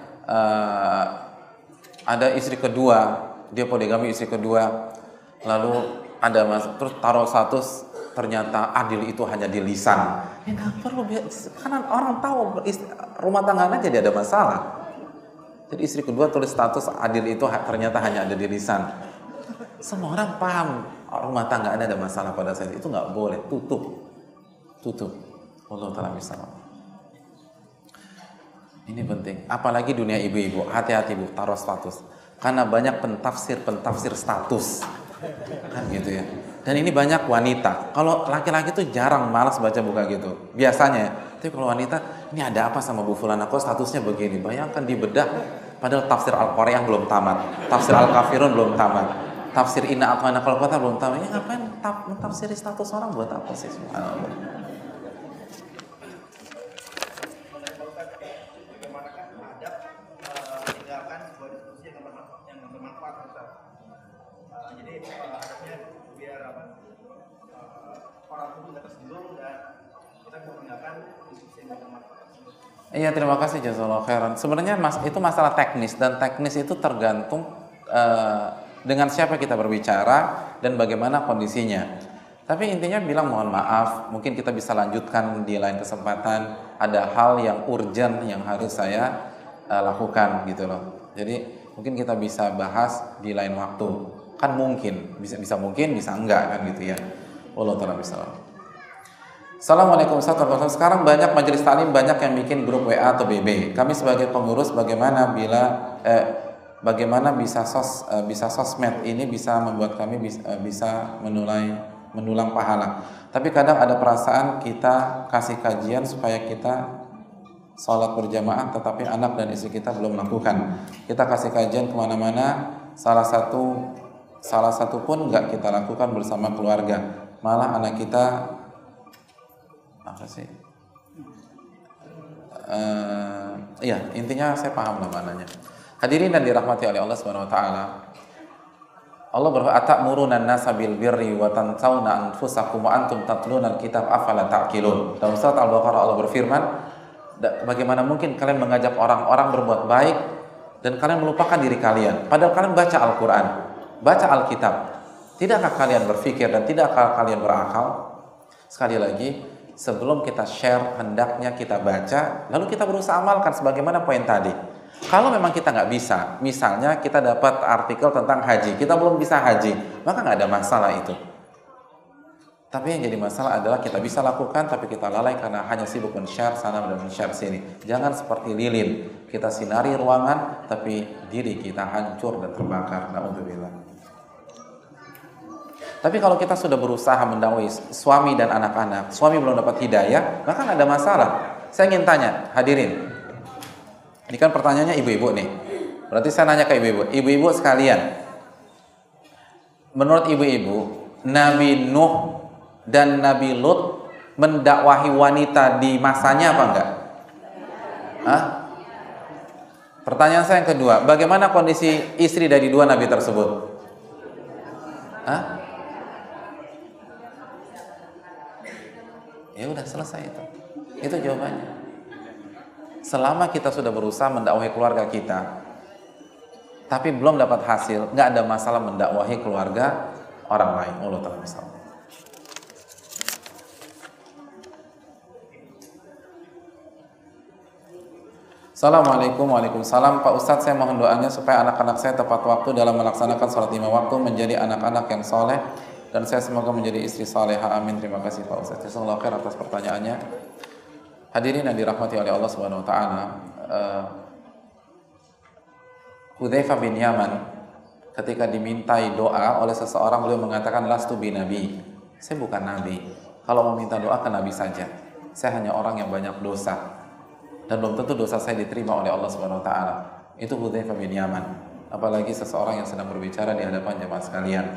ada istri kedua, dia poligami istri kedua, lalu ada terus taruh status ternyata adil itu hanya di lisan. Ya nggak perlu, karena orang tahu rumah tangga aja dia ada masalah. Jadi istri kedua tulis status adil itu ternyata hanya ada di lisan. Semua orang paham rumah tangga Anda ada masalah pada saat itu, nggak boleh, tutup. Allah taala misalnya. Ini penting, apalagi dunia ibu-ibu, hati-hati Bu, taruh status. Karena banyak pentafsir status. Kan gitu ya. Dan ini banyak wanita. Kalau laki-laki tuh jarang, malas baca buka gitu. Biasanya. Tapi kalau wanita, ini ada apa sama Bu Fulana? Kok statusnya begini? Bayangkan dibedah. Padahal tafsir Al-Qari'ah belum tamat. Tafsir Al-Kafirun belum tamat. Tafsir Inna Atmana Qalqata belum tamat. Ya ngapain mentafsiri status orang buat apa sih? Subhanallah. Iya, terima kasih jazakallahu khairan. Sebenarnya itu masalah teknis, dan teknis itu tergantung dengan siapa kita berbicara dan bagaimana kondisinya. Tapi intinya bilang mohon maaf, mungkin kita bisa lanjutkan di lain kesempatan. Ada hal yang urgent yang harus saya lakukan gitu loh. Jadi mungkin kita bisa bahas di lain waktu. Kan mungkin, bisa mungkin, bisa enggak kan gitu ya. Allah taala bisa. Assalamualaikum warahmatullahi wabarakatuh. Sekarang banyak majelis taklim, banyak yang bikin grup WA atau BB. Kami sebagai pengurus bagaimana bisa sosmed ini bisa membuat kami bisa menulang pahala. Tapi kadang ada perasaan kita kasih kajian supaya kita sholat berjamaah, tetapi anak dan istri kita belum melakukan. Kita kasih kajian kemana-mana, salah satu pun nggak kita lakukan bersama keluarga. Malah anak kita apa sih? Iya, intinya saya paham lah maknanya. Hadirin dan dirahmati oleh Allah Subhanahu wa taala. Allah berfirman, "Atamuruna an-nasa bil birri wa tansawna anfusakum wa antum tatluna al-kitab afala ta'qilun." Dalam surat Al-Baqarah Allah berfirman, bagaimana mungkin kalian mengajak orang-orang berbuat baik dan kalian melupakan diri kalian, padahal kalian baca Al-Qur'an, baca Alkitab. Tidakkah kalian berpikir dan tidakkah kalian berakal? Sekali lagi, sebelum kita share, hendaknya kita baca, lalu kita berusaha amalkan sebagaimana poin tadi. Kalau memang kita nggak bisa, misalnya kita dapat artikel tentang haji, kita belum bisa haji, maka nggak ada masalah itu. Tapi yang jadi masalah adalah kita bisa lakukan, tapi kita lalai karena hanya sibuk men-share sana dan men-share sini. Jangan seperti lilin, kita sinari ruangan, tapi diri kita hancur dan terbakar. Na'udzubillah. Tapi kalau kita sudah berusaha mendakwai suami dan anak-anak, suami belum dapat hidayah, maka nggak ada masalah. Saya ingin tanya, hadirin, ini kan pertanyaannya ibu-ibu nih. Berarti saya nanya ke ibu-ibu sekalian. Menurut ibu-ibu, Nabi Nuh dan Nabi Lut mendakwahi wanita di masanya apa enggak? Hah? Pertanyaan saya yang kedua, bagaimana kondisi istri dari dua nabi tersebut? Hah? Ya udah selesai itu. Itu jawabannya. Selama kita sudah berusaha mendakwahi keluarga kita, tapi belum dapat hasil, nggak ada masalah mendakwahi keluarga orang lain. Allah ta'ala misal. Assalamualaikum, waalaikumsalam. Pak Ustadz, saya mohon doanya supaya anak-anak saya tepat waktu dalam melaksanakan sholat 5 waktu, menjadi anak-anak yang soleh, dan saya semoga menjadi istri soleha. Amin. Terima kasih Pak Ustadz. Jazakallahu khair atas pertanyaannya. Hadirin yang dirahmati oleh Allah Subhanahu wa taala, Hudzaifah bin Yaman ketika dimintai doa oleh seseorang, beliau mengatakan, lastu bi nabi. Saya bukan nabi. Kalau mau minta doa ke nabi saja. Saya hanya orang yang banyak dosa. Dan belum tentu dosa saya diterima oleh Allah Subhanahu wa taala. Itu Hudzaifah bin Yaman. Apalagi seseorang yang sedang berbicara di hadapan jemaah sekalian.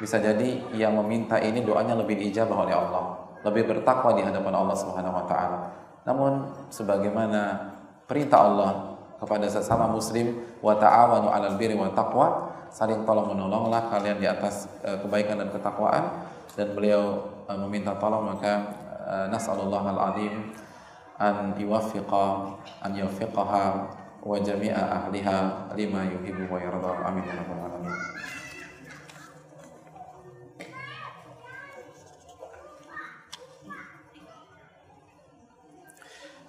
Bisa jadi yang meminta ini doanya lebih diijabah oleh Allah, lebih bertakwa di hadapan Allah Subhanahu wa taala. Namun sebagaimana perintah Allah kepada sesama muslim, wa ta'awanu 'alal birri wat taqwa, saling tolong menolonglah kalian di atas kebaikan dan ketakwaan. Dan beliau meminta tolong, maka nas'alullah al-azim an yuwaffiqaha wa jami'a ahliha lima yuhibbu wa yarda. Amin ya rabbal alamin.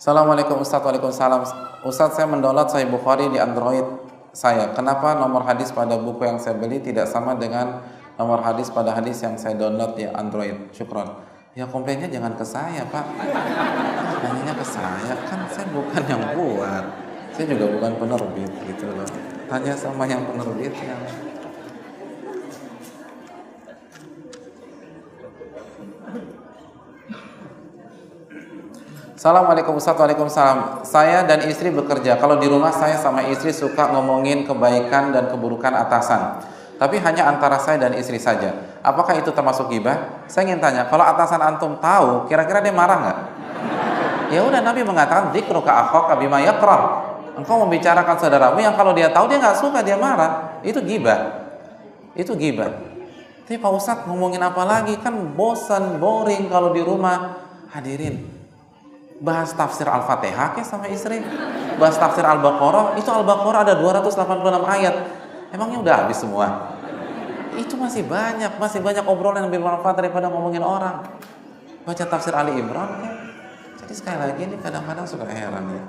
Assalamualaikum Ustaz. Waalaikumsalam. Ustaz, saya mendownload Sahih Bukhari di Android saya. Kenapa nomor hadis pada buku yang saya beli tidak sama dengan nomor hadis pada hadis yang saya download di Android? Syukron. Ya komplainnya jangan ke saya, Pak. Nanya ke saya, kan saya bukan yang buat. Saya juga bukan penerbit gitu loh. Tanya sama yang penerbitnya. Assalamualaikum Ustaz. Waalaikumsalam. Saya dan istri bekerja. Kalau di rumah saya sama istri suka ngomongin kebaikan dan keburukan atasan. Tapi hanya antara saya dan istri saja. Apakah itu termasuk ghibah? Saya ingin tanya, kalau atasan antum tahu, kira-kira dia marah nggak? Ya udah, Nabi mengatakan dzikruka akhaka bima yakrah. Engkau membicarakan saudaramu yang kalau dia tahu dia nggak suka, dia marah. Itu ghibah. Itu ghibah. Tapi Pak Ustadz ngomongin apa lagi? Kan bosan, boring kalau di rumah. Hadirin, bahas tafsir Al-Fatihah sama istri, bahas tafsir Al-Baqarah. Itu Al-Baqarah ada 286 ayat. Emangnya udah habis semua? Itu masih banyak obrolan yang lebih bermanfaat daripada ngomongin orang. Baca tafsir Ali Imran kan? Jadi sekali lagi ini kadang-kadang suka heran ya.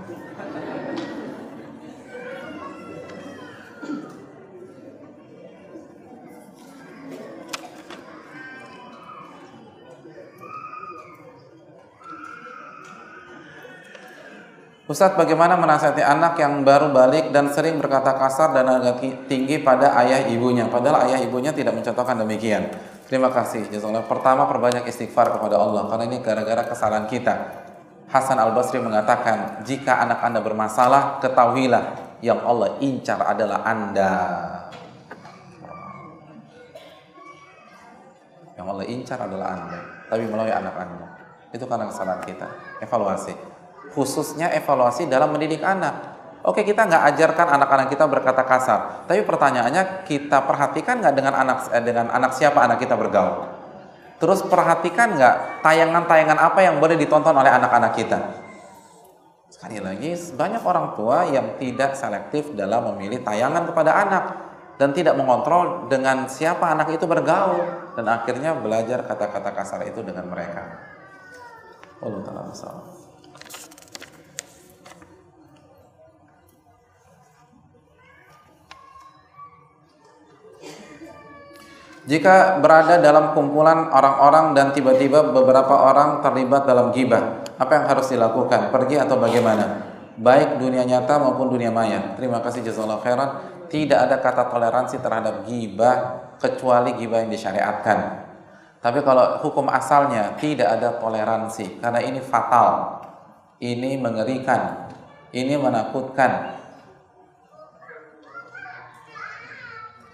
Ustadz, bagaimana menasihati anak yang baru balik dan sering berkata kasar dan agak tinggi pada ayah ibunya, padahal ayah ibunya tidak mencontohkan demikian? Terima kasih. Jazakallah. Pertama, perbanyak istighfar kepada Allah, karena ini gara-gara kesalahan kita. Hasan Al-Basri mengatakan, jika anak Anda bermasalah, ketahuilah yang Allah incar adalah Anda. Yang Allah incar adalah Anda, tapi melalui anak Anda. Itu karena kesalahan kita. Evaluasi. Khususnya evaluasi dalam mendidik anak. Oke, kita nggak ajarkan anak-anak kita berkata kasar, tapi pertanyaannya, kita perhatikan nggak dengan anak siapa anak kita bergaul? Terus perhatikan nggak tayangan-tayangan apa yang boleh ditonton oleh anak-anak kita? Sekali lagi, banyak orang tua yang tidak selektif dalam memilih tayangan kepada anak dan tidak mengontrol dengan siapa anak itu bergaul, dan akhirnya belajar kata-kata kasar itu dengan mereka. Wallahu ta'ala a'lam. Jika berada dalam kumpulan orang-orang dan tiba-tiba beberapa orang terlibat dalam ghibah, apa yang harus dilakukan? Pergi atau bagaimana? Baik dunia nyata maupun dunia maya. Terima kasih, jazakallahu khairan. Tidak ada kata toleransi terhadap ghibah kecuali ghibah yang disyariatkan. Tapi kalau hukum asalnya tidak ada toleransi, karena ini fatal, ini mengerikan, ini menakutkan.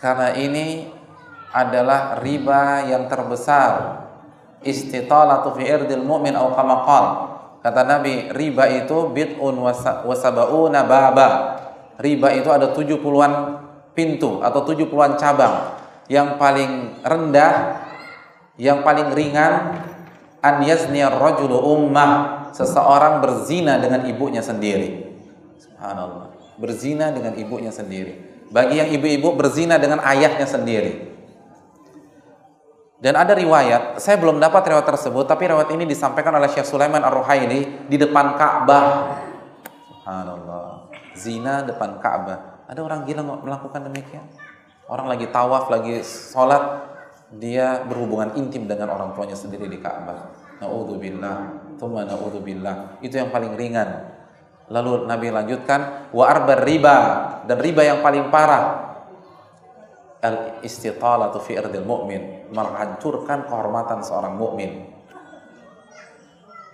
Karena ini adalah riba yang terbesar. Istitalatu fi irdil mu'min aw kama qala. Kata Nabi, riba itu bid'un wa sab'una baba. Riba itu ada 70-an pintu atau 70-an cabang. Yang paling rendah, yang paling ringan, an yazniyar rajulu ummah, seseorang berzina dengan ibunya sendiri. Subhanallah, berzina dengan ibunya sendiri. Bagi yang ibu-ibu, berzina dengan ayahnya sendiri. Dan ada riwayat, saya belum dapat riwayat tersebut, tapi riwayat ini disampaikan oleh Syekh Sulaiman Ar-Ruhaili di depan Ka'bah. Subhanallah, zina depan Ka'bah. Ada orang gila melakukan demikian? Orang lagi tawaf, lagi sholat, dia berhubungan intim dengan orang tuanya sendiri di Ka'bah. Na'udzubillah, tsumma na'udzubillah. Itu yang paling ringan. Lalu Nabi lanjutkan, wa arbar riba, dan riba yang paling parah, al-istitalatu fi irdil mu'min, menghancurkan kehormatan seorang mukmin.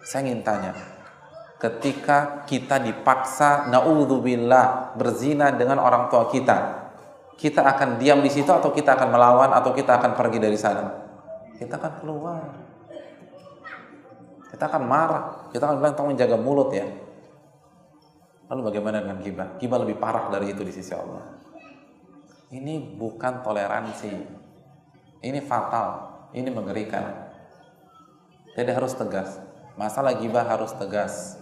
Saya ingin tanya, ketika kita dipaksa na'udzubillah berzina dengan orang tua kita, kita akan diam di situ atau kita akan melawan atau kita akan pergi dari sana? Kita akan keluar. Kita akan marah, kita akan bilang tolong jaga mulut ya. Lalu bagaimana dengan ghibah? Ghibah lebih parah dari itu di sisi Allah. Ini bukan toleransi, ini fatal, ini mengerikan. Jadi harus tegas. Masalah ghibah harus tegas.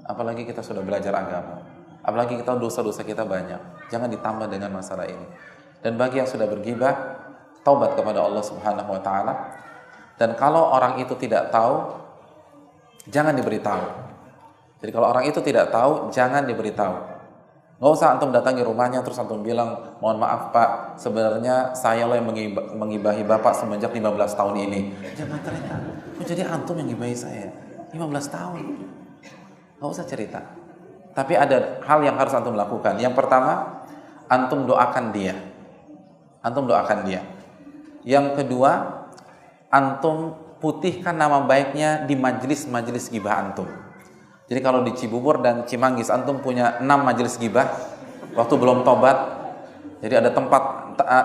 Apalagi kita sudah belajar agama, apalagi kita dosa-dosa kita banyak. Jangan ditambah dengan masalah ini. Dan bagi yang sudah berghibah, taubat kepada Allah Subhanahu wa taala. Dan kalau orang itu tidak tahu, jangan diberitahu. Jadi kalau orang itu tidak tahu, jangan diberitahu. Nggak usah antum datangi rumahnya terus antum bilang, mohon maaf Pak, sebenarnya saya loh yang mengibahi Bapak semenjak 15 tahun ini. Jangan cerita. Oh, jadi antum yang ngibahi saya 15 tahun. Nggak usah cerita. Tapi ada hal yang harus antum lakukan. Yang pertama, antum doakan dia. Antum doakan dia. Yang kedua, antum putihkan nama baiknya di majelis-majelis gibah antum. Jadi kalau di Cibubur dan Cimanggis antum punya 6 majelis gibah waktu belum tobat. Jadi ada 6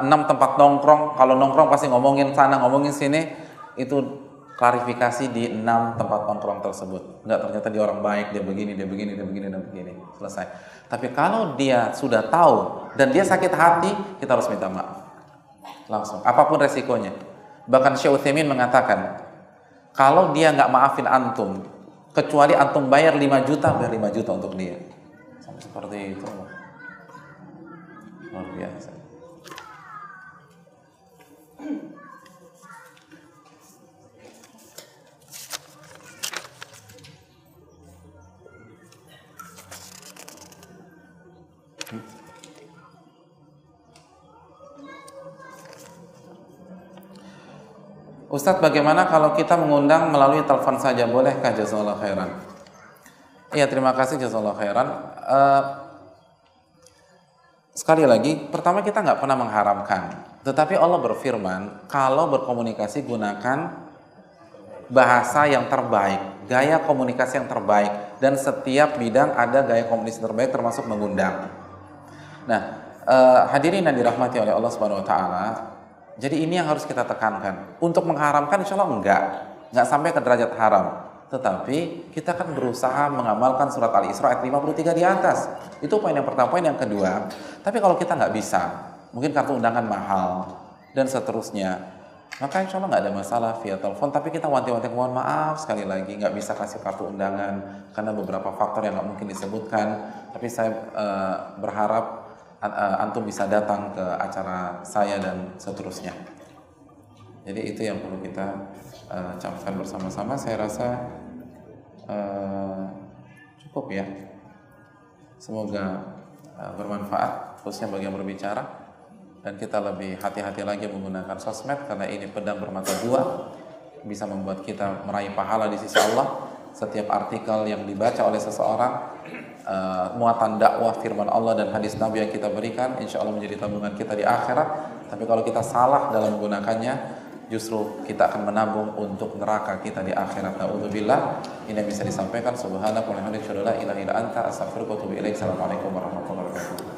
tempat nongkrong. Kalau nongkrong pasti ngomongin sana, ngomongin sini. Itu klarifikasi di 6 tempat nongkrong tersebut. Enggak, ternyata dia orang baik, dia begini, dia begini, dia begini, dan begini. Selesai. Tapi kalau dia sudah tahu dan dia sakit hati, kita harus minta maaf. Langsung, apapun resikonya. Bahkan Syekh Utsaimin mengatakan, kalau dia nggak maafin antum, kecuali antum bayar 5 juta, bayar 5 juta untuk dia. Sampai seperti itu. Luar biasa. Ustadz, bagaimana kalau kita mengundang melalui telepon saja, bolehkah? Jazakallahu khairan. Iya, terima kasih, jazakallahu khairan. Sekali lagi, pertama kita nggak pernah mengharamkan, tetapi Allah berfirman, kalau berkomunikasi gunakan bahasa yang terbaik, gaya komunikasi yang terbaik, dan setiap bidang ada gaya komunikasi terbaik, termasuk mengundang. Nah, hadirin yang dirahmati oleh Allah Subhanahu Wa Taala. Jadi ini yang harus kita tekankan. Untuk mengharamkan insya Allah enggak sampai ke derajat haram. Tetapi kita kan berusaha mengamalkan surat Al-Isra ayat 53 di atas. Itu poin yang pertama. Poin yang kedua, tapi kalau kita nggak bisa, mungkin kartu undangan mahal dan seterusnya, maka insya Allah nggak ada masalah via telepon. Tapi kita wanti-wanti, mohon maaf sekali lagi nggak bisa kasih kartu undangan karena beberapa faktor yang nggak mungkin disebutkan. Tapi saya berharap antum bisa datang ke acara saya dan seterusnya. Jadi itu yang perlu kita camkan bersama-sama. Saya rasa cukup ya. Semoga bermanfaat khususnya bagi yang berbicara, dan kita lebih hati-hati lagi menggunakan sosmed karena ini pedang bermata dua, bisa membuat kita meraih pahala di sisi Allah. Setiap artikel yang dibaca oleh seseorang, muatan dakwah firman Allah dan hadis Nabi yang kita berikan, insya Allah menjadi tabungan kita di akhirat. Tapi kalau kita salah dalam menggunakannya, justru kita akan menabung untuk neraka kita di akhirat. Na'udzubillah. Ini yang bisa disampaikan. Subhanaka wa bihamdika, asyhadu an la ilaha illa anta, astaghfiruka wa atubu ilaik. Assalamualaikum warahmatullahi wabarakatuh.